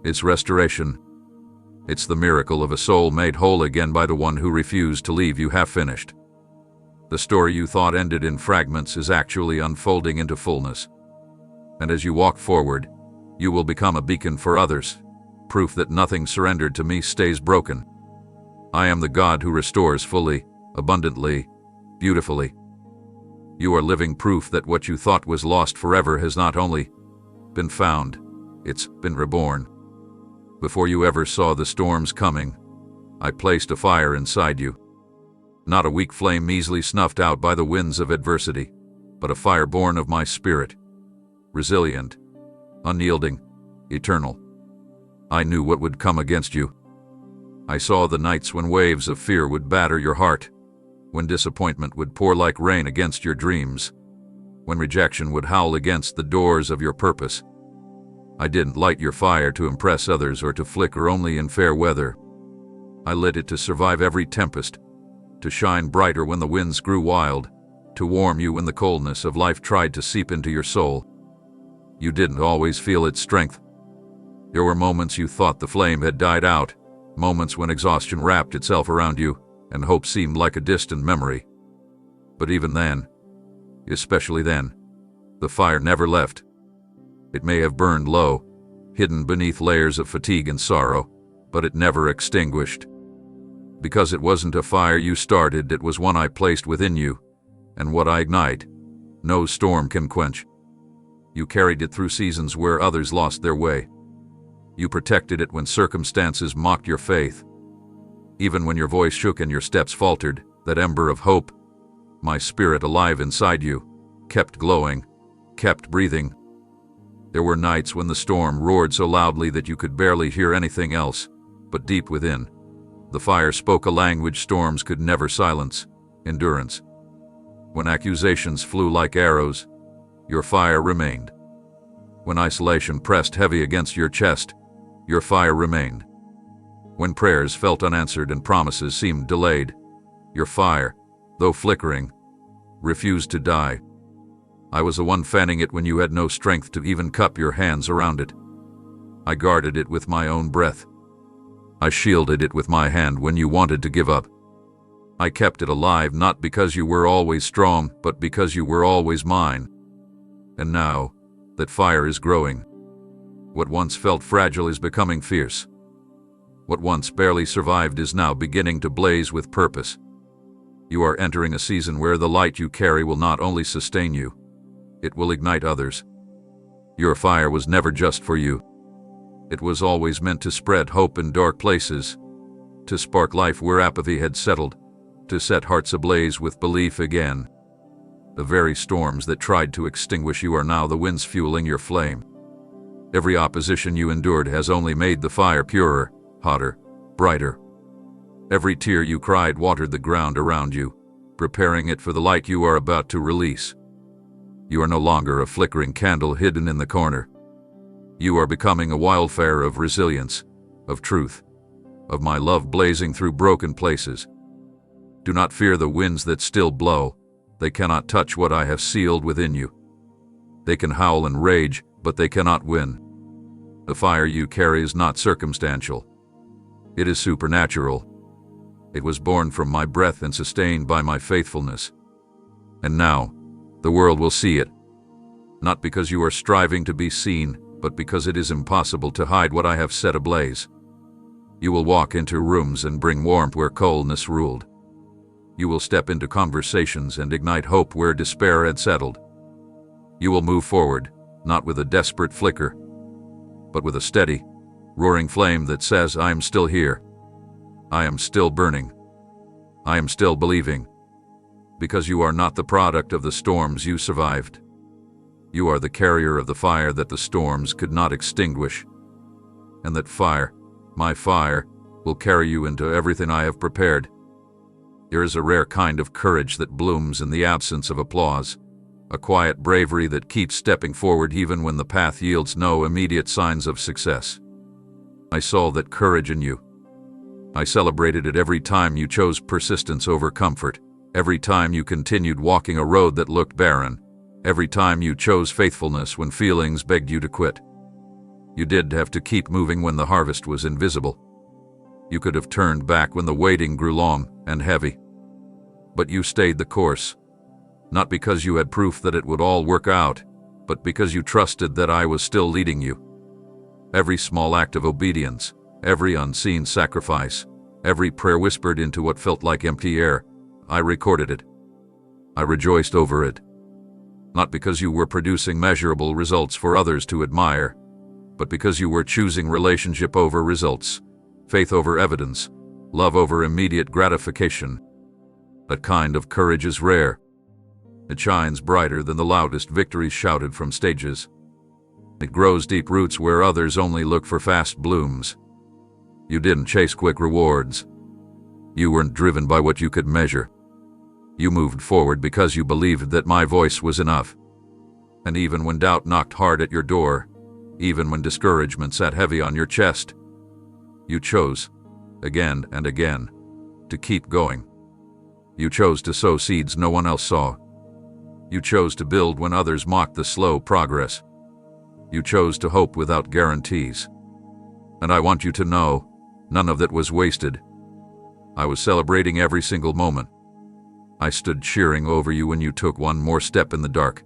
It's restoration. It's the miracle of a soul made whole again by the one who refused to leave you half finished. The story you thought ended in fragments is actually unfolding into fullness. And as you walk forward, you will become a beacon for others, proof that nothing surrendered to me stays broken. I am the God who restores fully, abundantly, beautifully. You are living proof that what you thought was lost forever has not only been found, it's been reborn. Before you ever saw the storms coming, I placed a fire inside you. Not a weak flame easily snuffed out by the winds of adversity, but a fire born of my spirit, resilient, unyielding, eternal. I knew what would come against you. I saw the nights when waves of fear would batter your heart, when disappointment would pour like rain against your dreams, when rejection would howl against the doors of your purpose. I didn't light your fire to impress others or to flicker only in fair weather. I lit it to survive every tempest, to shine brighter when the winds grew wild, to warm you when the coldness of life tried to seep into your soul. You didn't always feel its strength. There were moments you thought the flame had died out, moments when exhaustion wrapped itself around you and hope seemed like a distant memory. But even then, especially then, the fire never left. It may have burned low, hidden beneath layers of fatigue and sorrow, but it never extinguished. Because it wasn't a fire you started, it was one I placed within you, and what I ignite, no storm can quench. You carried it through seasons where others lost their way. You protected it when circumstances mocked your faith. Even when your voice shook and your steps faltered, that ember of hope, my spirit alive inside you, kept glowing, kept breathing. There were nights when the storm roared so loudly that you could barely hear anything else, but deep within, the fire spoke a language storms could never silence: endurance. When accusations flew like arrows, your fire remained. When isolation pressed heavy against your chest, your fire remained. When prayers felt unanswered and promises seemed delayed, your fire, though flickering, refused to die. I was the one fanning it when you had no strength to even cup your hands around it. I guarded it with my own breath. I shielded it with my hand when you wanted to give up. I kept it alive not because you were always strong, but because you were always mine. And now, that fire is growing. What once felt fragile is becoming fierce. What once barely survived is now beginning to blaze with purpose. You are entering a season where the light you carry will not only sustain you, it will ignite others. Your fire was never just for you. It was always meant to spread hope in dark places, to spark life where apathy had settled, to set hearts ablaze with belief again. The very storms that tried to extinguish you are now the winds fueling your flame. Every opposition you endured has only made the fire purer, hotter, brighter. Every tear you cried watered the ground around you, preparing it for the light you are about to release. You are no longer a flickering candle hidden in the corner. You are becoming a wildfire of resilience, of truth, of my love blazing through broken places. Do not fear the winds that still blow. They cannot touch what I have sealed within you. They can howl and rage, but they cannot win. The fire you carry is not circumstantial. It is supernatural. It was born from my breath and sustained by my faithfulness. And now, the world will see it. Not because you are striving to be seen, but because it is impossible to hide what I have set ablaze. You will walk into rooms and bring warmth where coldness ruled. You will step into conversations and ignite hope where despair had settled. You will move forward, not with a desperate flicker, but with a steady, roaring flame that says, I am still here. I am still burning. I am still believing. Because you are not the product of the storms you survived. You are the carrier of the fire that the storms could not extinguish. And that fire, my fire, will carry you into everything I have prepared. There is a rare kind of courage that blooms in the absence of applause, a quiet bravery that keeps stepping forward even when the path yields no immediate signs of success. I saw that courage in you. I celebrated it every time you chose persistence over comfort, every time you continued walking a road that looked barren, every time you chose faithfulness when feelings begged you to quit. You did have to keep moving when the harvest was invisible. You could have turned back when the waiting grew long and heavy. But you stayed the course, not because you had proof that it would all work out, but because you trusted that I was still leading you. Every small act of obedience, every unseen sacrifice, every prayer whispered into what felt like empty air, I recorded it. I rejoiced over it. Not because you were producing measurable results for others to admire, but because you were choosing relationship over results, faith over evidence, love over immediate gratification. That kind of courage is rare. It shines brighter than the loudest victories shouted from stages. It grows deep roots where others only look for fast blooms. You didn't chase quick rewards. You weren't driven by what you could measure. You moved forward because you believed that my voice was enough. And even when doubt knocked hard at your door, even when discouragement sat heavy on your chest, you chose, again and again, to keep going. You chose to sow seeds no one else saw. You chose to build when others mocked the slow progress. You chose to hope without guarantees. And I want you to know, none of that was wasted. I was celebrating every single moment. I stood cheering over you when you took one more step in the dark.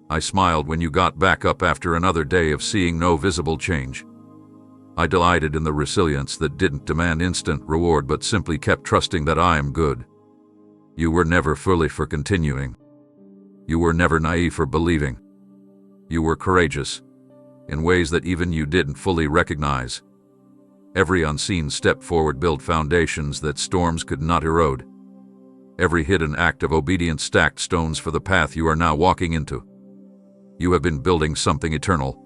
I smiled when you got back up after another day of seeing no visible change. I delighted in the resilience that didn't demand instant reward but simply kept trusting that I am good. You were never fully for continuing. You were never naive for believing. You were courageous, in ways that even you didn't fully recognize. Every unseen step forward built foundations that storms could not erode. Every hidden act of obedience stacked stones for the path you are now walking into. You have been building something eternal,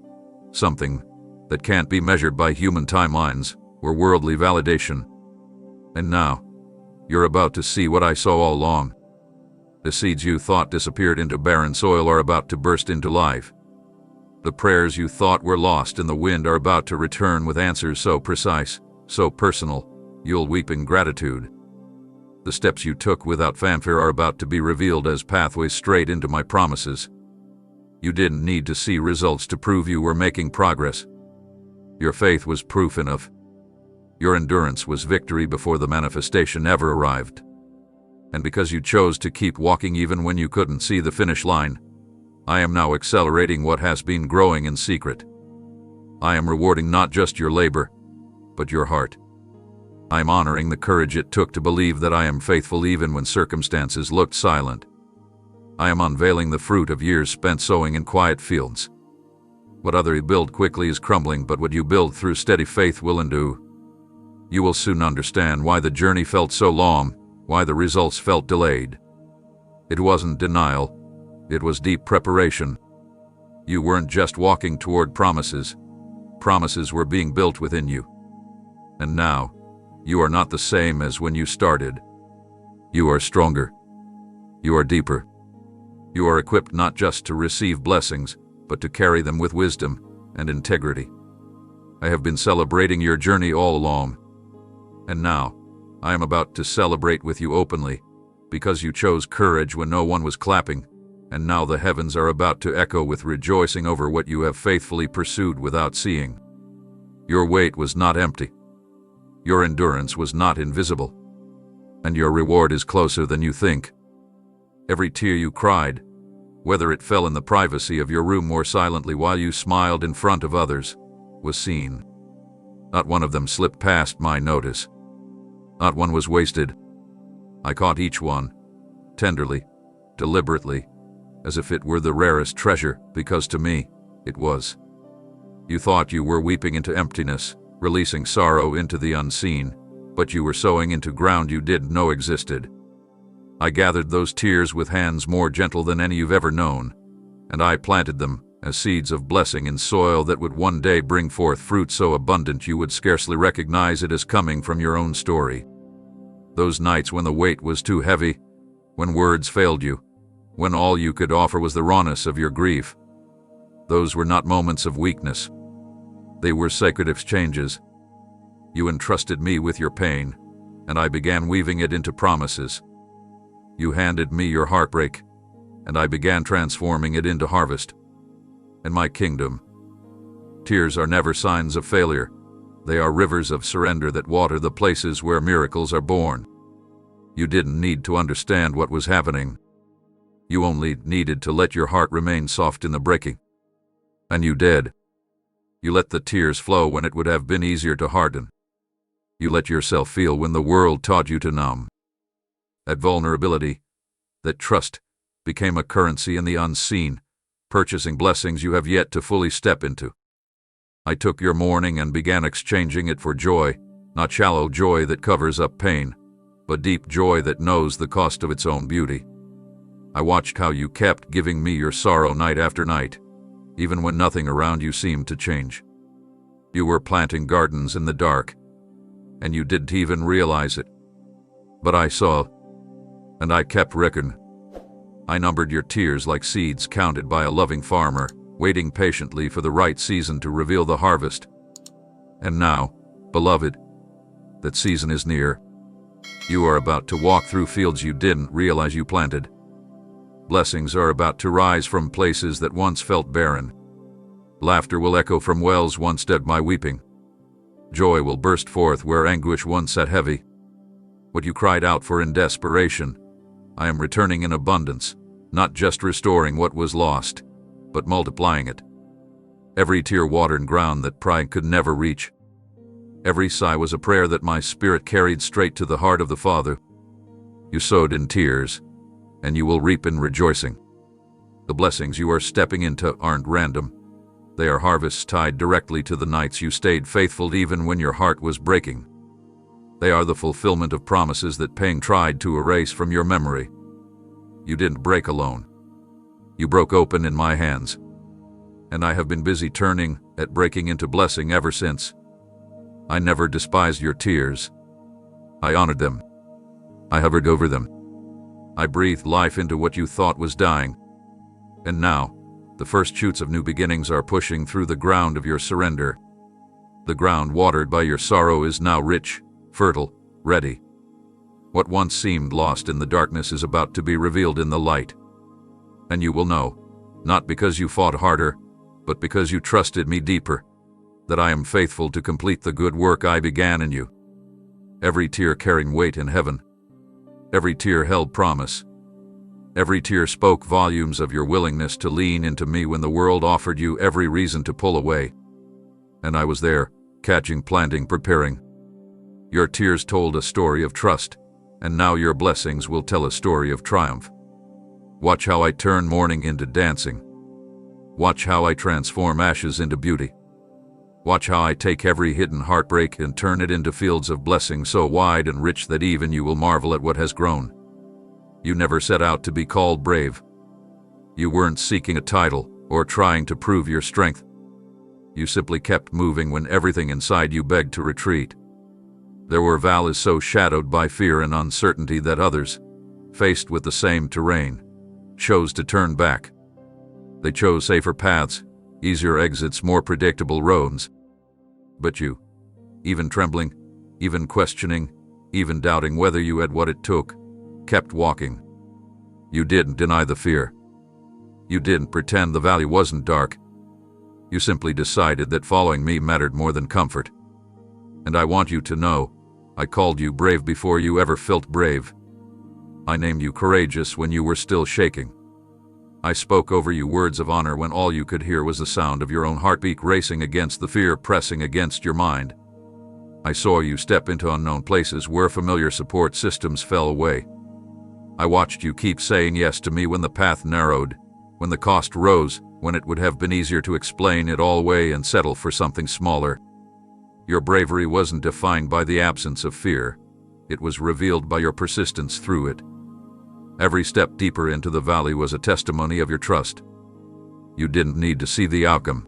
something that can't be measured by human timelines or worldly validation. And now, you're about to see what I saw all along. The seeds you thought disappeared into barren soil are about to burst into life. The prayers you thought were lost in the wind are about to return with answers so precise, so personal, you'll weep in gratitude. The steps you took without fanfare are about to be revealed as pathways straight into my promises. You didn't need to see results to prove you were making progress. Your faith was proof enough. Your endurance was victory before the manifestation ever arrived. And because you chose to keep walking even when you couldn't see the finish line, I am now accelerating what has been growing in secret. I am rewarding not just your labor, but your heart. I am honoring the courage it took to believe that I am faithful even when circumstances looked silent. I am unveiling the fruit of years spent sowing in quiet fields. What others build quickly is crumbling, but what you build through steady faith will endure. You will soon understand why the journey felt so long, why the results felt delayed. It wasn't denial, it was deep preparation. You weren't just walking toward promises. Promises were being built within you. And now, you are not the same as when you started. You are stronger. You are deeper. You are equipped not just to receive blessings, but to carry them with wisdom and integrity. I have been celebrating your journey all along. And now, I am about to celebrate with you openly, because you chose courage when no one was clapping, and now the heavens are about to echo with rejoicing over what you have faithfully pursued without seeing. Your wait was not empty. Your endurance was not invisible. And your reward is closer than you think. Every tear you cried, whether it fell in the privacy of your room or silently while you smiled in front of others, was seen. Not one of them slipped past my notice. Not one was wasted. I caught each one, tenderly, deliberately, as if it were the rarest treasure, because to me, it was. You thought you were weeping into emptiness, releasing sorrow into the unseen, but you were sowing into ground you didn't know existed. I gathered those tears with hands more gentle than any you've ever known, and I planted them as seeds of blessing in soil that would one day bring forth fruit so abundant you would scarcely recognize it as coming from your own story. Those nights when the weight was too heavy, when words failed you, when all you could offer was the rawness of your grief. Those were not moments of weakness. They were sacred exchanges. You entrusted me with your pain, and I began weaving it into promises. You handed me your heartbreak, and I began transforming it into harvest. In my kingdom, tears are never signs of failure. They are rivers of surrender that water the places where miracles are born. You didn't need to understand what was happening. You only needed to let your heart remain soft in the breaking. And you did. You let the tears flow when it would have been easier to harden. You let yourself feel when the world taught you to numb. That vulnerability, that trust, became a currency in the unseen, purchasing blessings you have yet to fully step into. I took your mourning and began exchanging it for joy, not shallow joy that covers up pain, but deep joy that knows the cost of its own beauty. I watched how you kept giving me your sorrow night after night, even when nothing around you seemed to change. You were planting gardens in the dark, and you didn't even realize it. But I saw, and I kept reckoning. I numbered your tears like seeds counted by a loving farmer, waiting patiently for the right season to reveal the harvest. And now, beloved, that season is near. You are about to walk through fields you didn't realize you planted. Blessings are about to rise from places that once felt barren. Laughter will echo from wells once dead by weeping. Joy will burst forth where anguish once sat heavy. What you cried out for in desperation, I am returning in abundance, not just restoring what was lost, but multiplying it. Every tear watered ground that pride could never reach. Every sigh was a prayer that my spirit carried straight to the heart of the Father. You sowed in tears, and you will reap in rejoicing. The blessings you are stepping into aren't random. They are harvests tied directly to the nights you stayed faithful even when your heart was breaking. They are the fulfillment of promises that pain tried to erase from your memory. You didn't break alone. You broke open in my hands. And I have been busy turning at breaking into blessing ever since. I never despised your tears. I honored them. I hovered over them. I breathed life into what you thought was dying. And now, the first shoots of new beginnings are pushing through the ground of your surrender. The ground watered by your sorrow is now rich, fertile, ready. What once seemed lost in the darkness is about to be revealed in the light. And you will know, not because you fought harder, but because you trusted me deeper, that I am faithful to complete the good work I began in you. Every tear carrying weight in heaven. Every tear held promise. Every tear spoke volumes of your willingness to lean into me when the world offered you every reason to pull away. And I was there, catching, planting, preparing. Your tears told a story of trust, and now your blessings will tell a story of triumph. Watch how I turn mourning into dancing. Watch how I transform ashes into beauty. Watch how I take every hidden heartbreak and turn it into fields of blessing so wide and rich that even you will marvel at what has grown. You never set out to be called brave. You weren't seeking a title or trying to prove your strength. You simply kept moving when everything inside you begged to retreat. There were valleys so shadowed by fear and uncertainty that others, faced with the same terrain, chose to turn back. They chose safer paths, easier exits, more predictable roads. But you, even trembling, even questioning, even doubting whether you had what it took, kept walking. You didn't deny the fear. You didn't pretend the valley wasn't dark. You simply decided that following me mattered more than comfort. And I want you to know, I called you brave before you ever felt brave. I named you courageous when you were still shaking. I spoke over you words of honor when all you could hear was the sound of your own heartbeat racing against the fear pressing against your mind. I saw you step into unknown places where familiar support systems fell away. I watched you keep saying yes to me when the path narrowed, when the cost rose, when it would have been easier to explain it all away and settle for something smaller. Your bravery wasn't defined by the absence of fear. It was revealed by your persistence through it. Every step deeper into the valley was a testimony of your trust. You didn't need to see the outcome.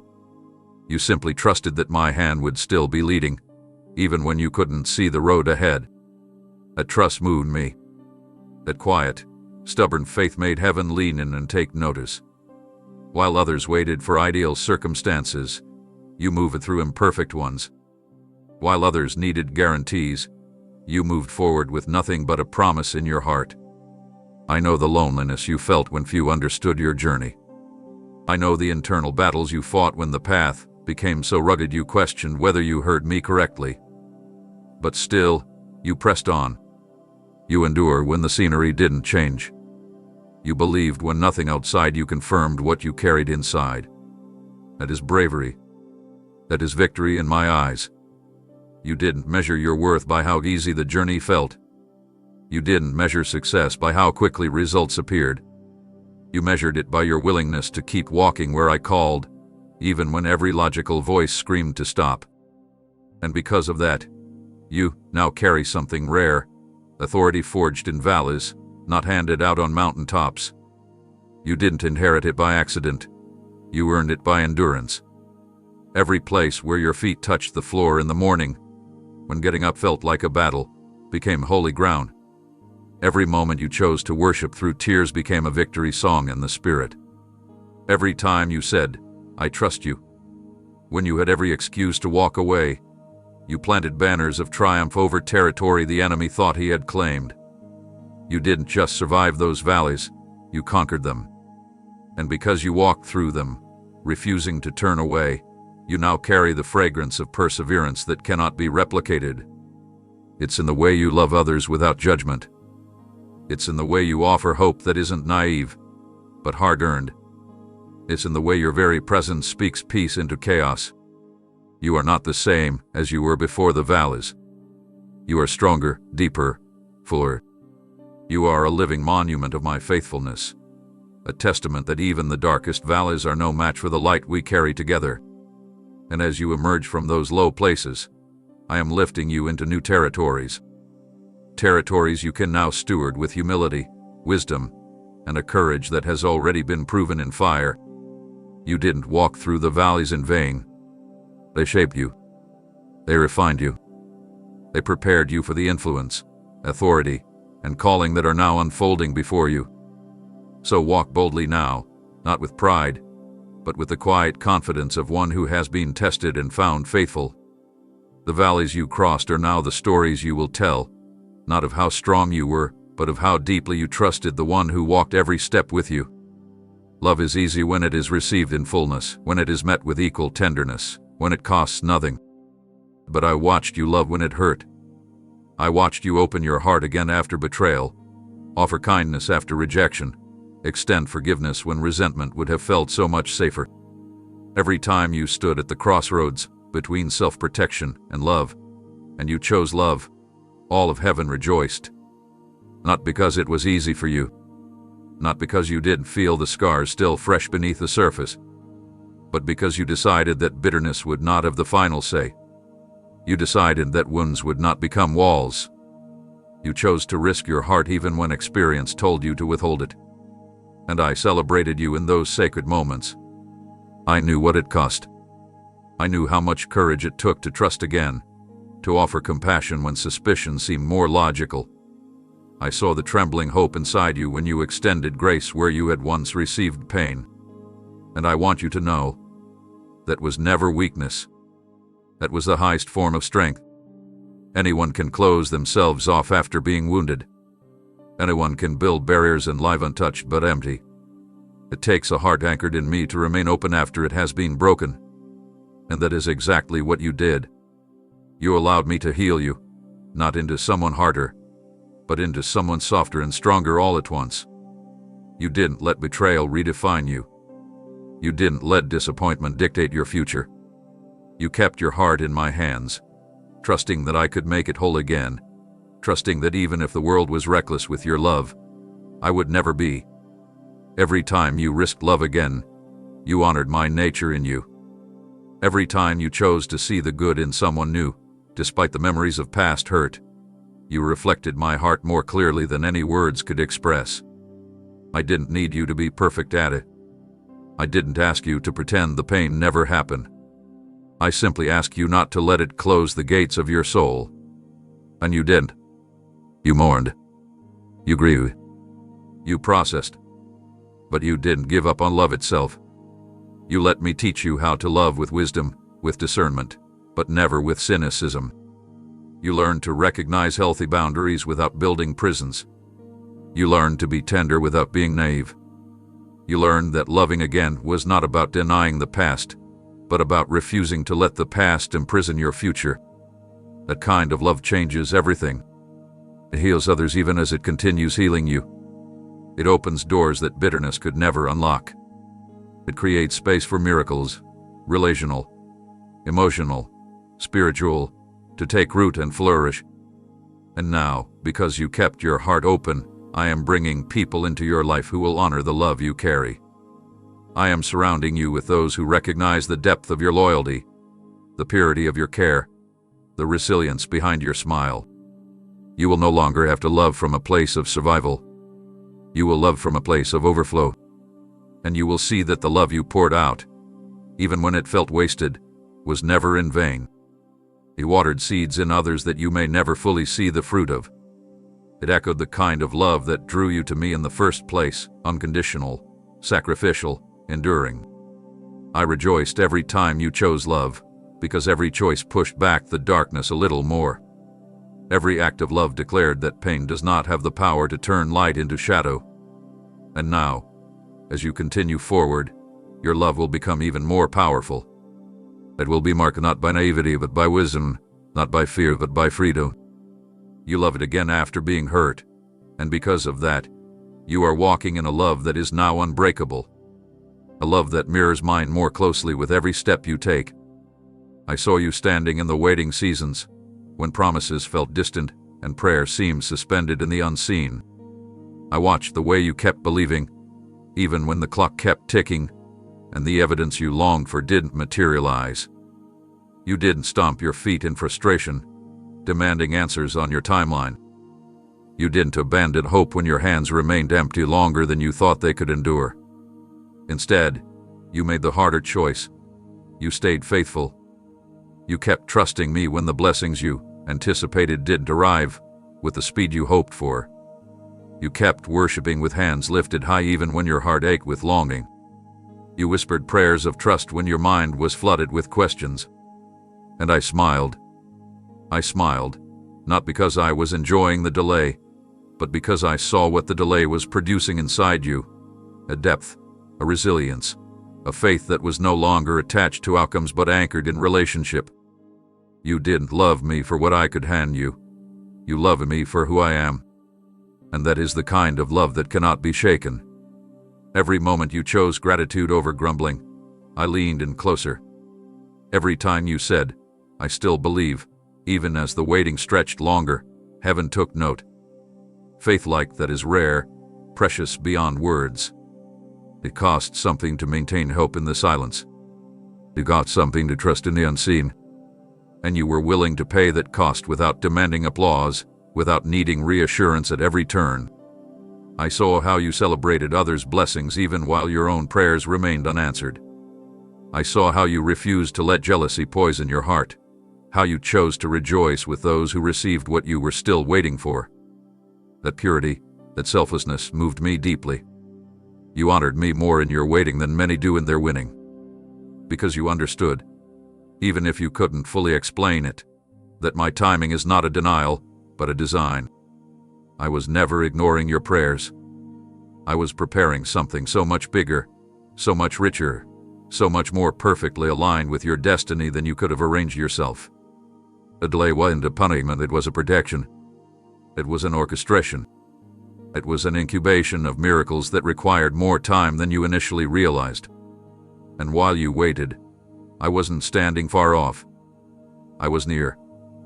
You simply trusted that my hand would still be leading, even when you couldn't see the road ahead. That trust moved me. That quiet, Stubborn faith made heaven lean in and take notice. While others waited for ideal circumstances, you moved through imperfect ones. While others needed guarantees, you moved forward with nothing but a promise in your heart. I know the loneliness you felt when few understood your journey. I know the internal battles you fought when the path became so rugged you questioned whether you heard me correctly. But still, you pressed on. You endured when the scenery didn't change. You believed when nothing outside you confirmed what you carried inside. That is bravery. That is victory in my eyes. You didn't measure your worth by how easy the journey felt. You didn't measure success by how quickly results appeared. You measured it by your willingness to keep walking where I called, even when every logical voice screamed to stop. And because of that, you now carry something rare, authority forged in valleys, not handed out on mountaintops. You didn't inherit it by accident. You earned it by endurance. Every place where your feet touched the floor in the morning, when getting up felt like a battle, became holy ground. Every moment you chose to worship through tears became a victory song in the spirit. Every time you said, "I trust you," when you had every excuse to walk away, you planted banners of triumph over territory the enemy thought he had claimed. You didn't just survive those valleys, you conquered them. And because you walked through them, refusing to turn away, you now carry the fragrance of perseverance that cannot be replicated. It's in the way you love others without judgment. It's in the way you offer hope that isn't naive, but hard-earned. It's in the way your very presence speaks peace into chaos. You are not the same as you were before the valleys. You are stronger, deeper, fuller. You are a living monument of my faithfulness, a testament that even the darkest valleys are no match for the light we carry together. And as you emerge from those low places, I am lifting you into new territories. Territories you can now steward with humility, wisdom, and a courage that has already been proven in fire. You didn't walk through the valleys in vain. They shaped you. They refined you. They prepared you for the influence, authority, and calling that are now unfolding before you. So walk boldly now, not with pride, but with the quiet confidence of one who has been tested and found faithful. The valleys you crossed are now the stories you will tell, not of how strong you were, but of how deeply you trusted the one who walked every step with you. Love is easy when it is received in fullness, when it is met with equal tenderness, when it costs nothing. But I watched you love when it hurt. I watched you open your heart again after betrayal, offer kindness after rejection, extend forgiveness when resentment would have felt so much safer. Every time you stood at the crossroads between self-protection and love, and you chose love, all of heaven rejoiced. Not because it was easy for you, not because you didn't feel the scars still fresh beneath the surface, but because you decided that bitterness would not have the final say. You decided that wounds would not become walls. You chose to risk your heart even when experience told you to withhold it. And I celebrated you in those sacred moments. I knew what it cost. I knew how much courage it took to trust again, to offer compassion when suspicion seemed more logical. I saw the trembling hope inside you when you extended grace where you had once received pain. And I want you to know, that was never weakness. That was the highest form of strength. Anyone can close themselves off after being wounded. Anyone can build barriers and live untouched but empty. It takes a heart anchored in me to remain open after it has been broken. And that is exactly what you did. You allowed me to heal you, not into someone harder, but into someone softer and stronger all at once. You didn't let betrayal redefine you. You didn't let disappointment dictate your future. You kept your heart in my hands, trusting that I could make it whole again, trusting that even if the world was reckless with your love, I would never be. Every time you risked love again, you honored my nature in you. Every time you chose to see the good in someone new, despite the memories of past hurt, you reflected my heart more clearly than any words could express. I didn't need you to be perfect at it. I didn't ask you to pretend the pain never happened. I simply asked you not to let it close the gates of your soul. And you didn't. You mourned. You grieved. You processed. But you didn't give up on love itself. You let me teach you how to love with wisdom, with discernment, but never with cynicism. You learned to recognize healthy boundaries without building prisons. You learned to be tender without being naive. You learned that loving again was not about denying the past, but about refusing to let the past imprison your future. That kind of love changes everything. It heals others even as it continues healing you. It opens doors that bitterness could never unlock. It creates space for miracles, relational, emotional, spiritual, to take root and flourish. And now, because you kept your heart open, I am bringing people into your life who will honor the love you carry. I am surrounding you with those who recognize the depth of your loyalty, the purity of your care, the resilience behind your smile. You will no longer have to love from a place of survival. You will love from a place of overflow. And you will see that the love you poured out, even when it felt wasted, was never in vain. It watered seeds in others that you may never fully see the fruit of. It echoed the kind of love that drew you to me in the first place, unconditional, sacrificial, enduring. I rejoiced every time you chose love, because every choice pushed back the darkness a little more. Every act of love declared that pain does not have the power to turn light into shadow. And now, as you continue forward, your love will become even more powerful. It will be marked not by naivety but by wisdom, not by fear but by freedom. You love it again after being hurt, and because of that, you are walking in a love that is now unbreakable. A love that mirrors mine more closely with every step you take. I saw you standing in the waiting seasons, when promises felt distant and prayer seemed suspended in the unseen. I watched the way you kept believing, even when the clock kept ticking, and the evidence you longed for didn't materialize. You didn't stomp your feet in frustration, demanding answers on your timeline. You didn't abandon hope when your hands remained empty longer than you thought they could endure. Instead, you made the harder choice. You stayed faithful. You kept trusting me when the blessings you anticipated didn't arrive with the speed you hoped for. You kept worshiping with hands lifted high even when your heart ached with longing. You whispered prayers of trust when your mind was flooded with questions. And I smiled. I smiled, not because I was enjoying the delay, but because I saw what the delay was producing inside you. A depth, a resilience, a faith that was no longer attached to outcomes but anchored in relationship. You didn't love me for what I could hand you. You loved me for who I am. And that is the kind of love that cannot be shaken. Every moment you chose gratitude over grumbling, I leaned in closer. Every time you said, I still believe, even as the waiting stretched longer, heaven took note. Faith like that is rare, precious beyond words. It costs something to maintain hope in the silence. It got something to trust in the unseen. And you were willing to pay that cost without demanding applause, without needing reassurance at every turn. I saw how you celebrated others' blessings even while your own prayers remained unanswered. I saw how you refused to let jealousy poison your heart, how you chose to rejoice with those who received what you were still waiting for. That purity, that selflessness moved me deeply. You honored me more in your waiting than many do in their winning. Because you understood, even if you couldn't fully explain it, that my timing is not a denial, but a design. I was never ignoring your prayers. I was preparing something so much bigger, so much richer, so much more perfectly aligned with your destiny than you could have arranged yourself. A delay wasn't a punishment, it was a protection. It was an orchestration. It was an incubation of miracles that required more time than you initially realized. And while you waited, I wasn't standing far off. I was near,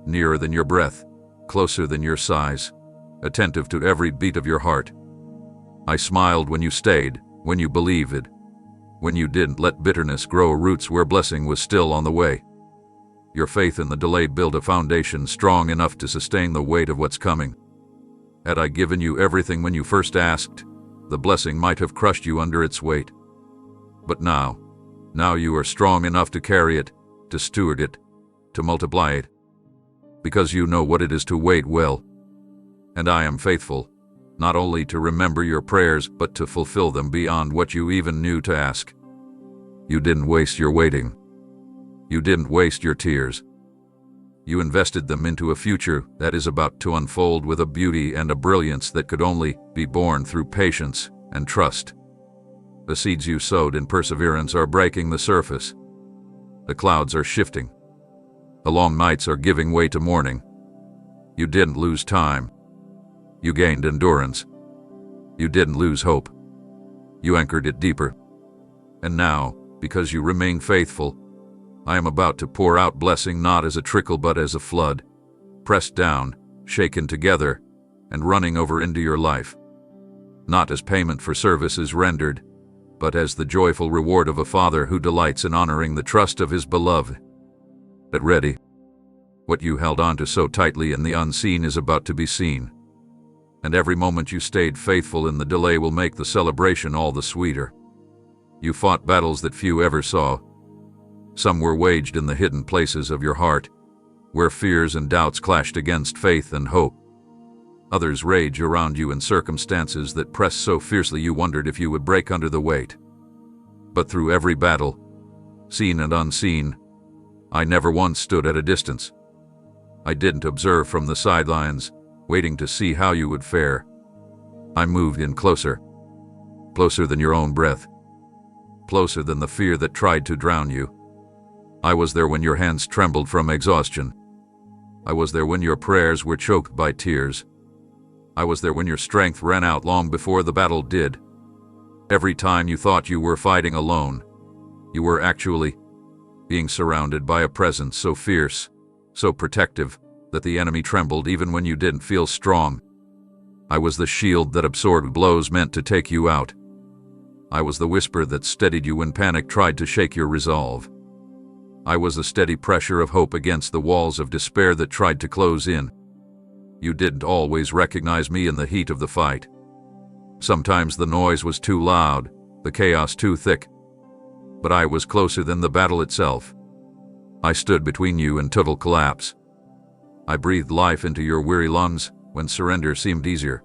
nearer than your breath, closer than your sighs, attentive to every beat of your heart. I smiled when you stayed, when you believed, when you didn't let bitterness grow roots where blessing was still on the way. Your faith in the delay built a foundation strong enough to sustain the weight of what's coming. Had I given you everything when you first asked, the blessing might have crushed you under its weight. But now you are strong enough to carry it, to steward it, to multiply it. Because you know what it is to wait well. And I am faithful, not only to remember your prayers, but to fulfill them beyond what you even knew to ask. You didn't waste your waiting. You didn't waste your tears. You invested them into a future that is about to unfold with a beauty and a brilliance that could only be born through patience and trust. The seeds you sowed in perseverance are breaking the surface. The clouds are shifting. The long nights are giving way to morning. You didn't lose time. You gained endurance. You didn't lose hope. You anchored it deeper. And now, because you remain faithful, I am about to pour out blessing not as a trickle but as a flood, pressed down, shaken together, and running over into your life. Not as payment for services rendered, but as the joyful reward of a father who delights in honoring the trust of his beloved. Get ready. What you held on to so tightly in the unseen is about to be seen. And every moment you stayed faithful in the delay will make the celebration all the sweeter. You fought battles that few ever saw. Some were waged in the hidden places of your heart, where fears and doubts clashed against faith and hope. Others rage around you in circumstances that pressed so fiercely you wondered if you would break under the weight. But through every battle, seen and unseen, I never once stood at a distance. I didn't observe from the sidelines, waiting to see how you would fare. I moved in closer, closer than your own breath, closer than the fear that tried to drown you. I was there when your hands trembled from exhaustion. I was there when your prayers were choked by tears. I was there when your strength ran out long before the battle did. Every time you thought you were fighting alone, you were actually being surrounded by a presence so fierce, so protective, that the enemy trembled even when you didn't feel strong. I was the shield that absorbed blows meant to take you out. I was the whisper that steadied you when panic tried to shake your resolve. I was the steady pressure of hope against the walls of despair that tried to close in. You didn't always recognize me in the heat of the fight. Sometimes the noise was too loud, the chaos too thick. But I was closer than the battle itself. I stood between you and total collapse. I breathed life into your weary lungs when surrender seemed easier.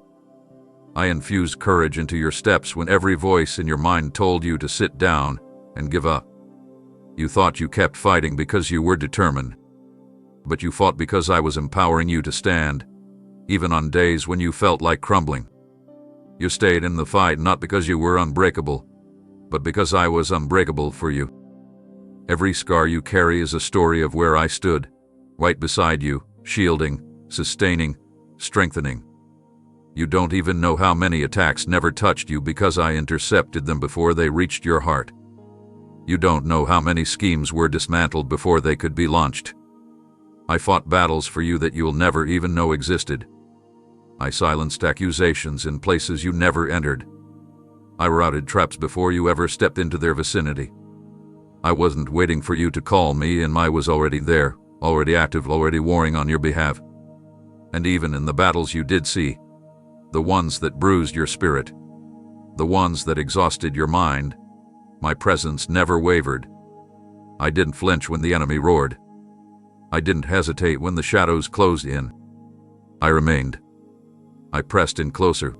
I infused courage into your steps when every voice in your mind told you to sit down and give up. You thought you kept fighting because you were determined. But you fought because I was empowering you to stand, even on days when you felt like crumbling. You stayed in the fight not because you were unbreakable, but because I was unbreakable for you. Every scar you carry is a story of where I stood, right beside you, shielding, sustaining, strengthening. You don't even know how many attacks never touched you because I intercepted them before they reached your heart. You don't know how many schemes were dismantled before they could be launched. I fought battles for you that you'll never even know existed. I silenced accusations in places you never entered. I routed traps before you ever stepped into their vicinity. I wasn't waiting for you to call me, and I was already there, already active, already warring on your behalf. And even in the battles you did see, the ones that bruised your spirit, the ones that exhausted your mind, my presence never wavered. I didn't flinch when the enemy roared. I didn't hesitate when the shadows closed in. I remained. I pressed in closer.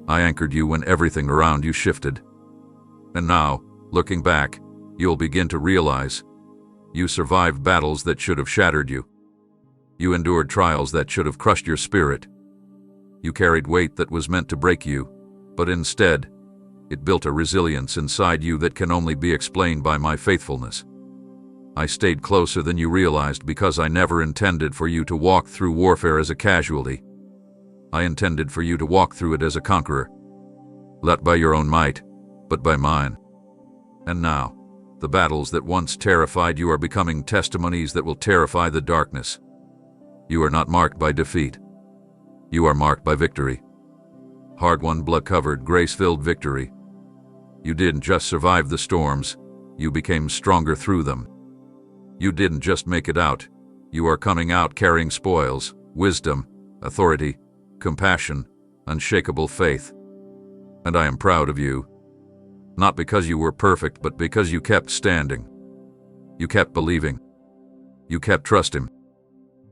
I anchored you when everything around you shifted. And now, looking back, you'll begin to realize you survived battles that should have shattered you. You endured trials that should have crushed your spirit. You carried weight that was meant to break you, but instead, it built a resilience inside you that can only be explained by my faithfulness. I stayed closer than you realized because I never intended for you to walk through warfare as a casualty. I intended for you to walk through it as a conqueror. Not by your own might, but by mine. And now, the battles that once terrified you are becoming testimonies that will terrify the darkness. You are not marked by defeat. You are marked by victory. Hard-won, blood-covered, grace-filled victory. You didn't just survive the storms, you became stronger through them. You didn't just make it out, you are coming out carrying spoils, wisdom, authority, compassion, unshakable faith. And I am proud of you. Not because you were perfect, but because you kept standing. You kept believing. You kept trusting.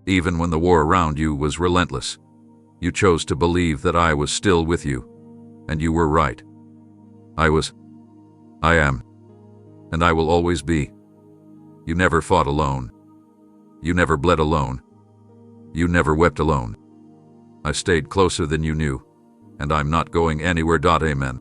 Even when the war around you was relentless. You chose to believe that I was still with you, and you were right. I am, and I will always be. You never fought alone. You never bled alone. You never wept alone. I stayed closer than you knew, and I'm not going anywhere. Amen.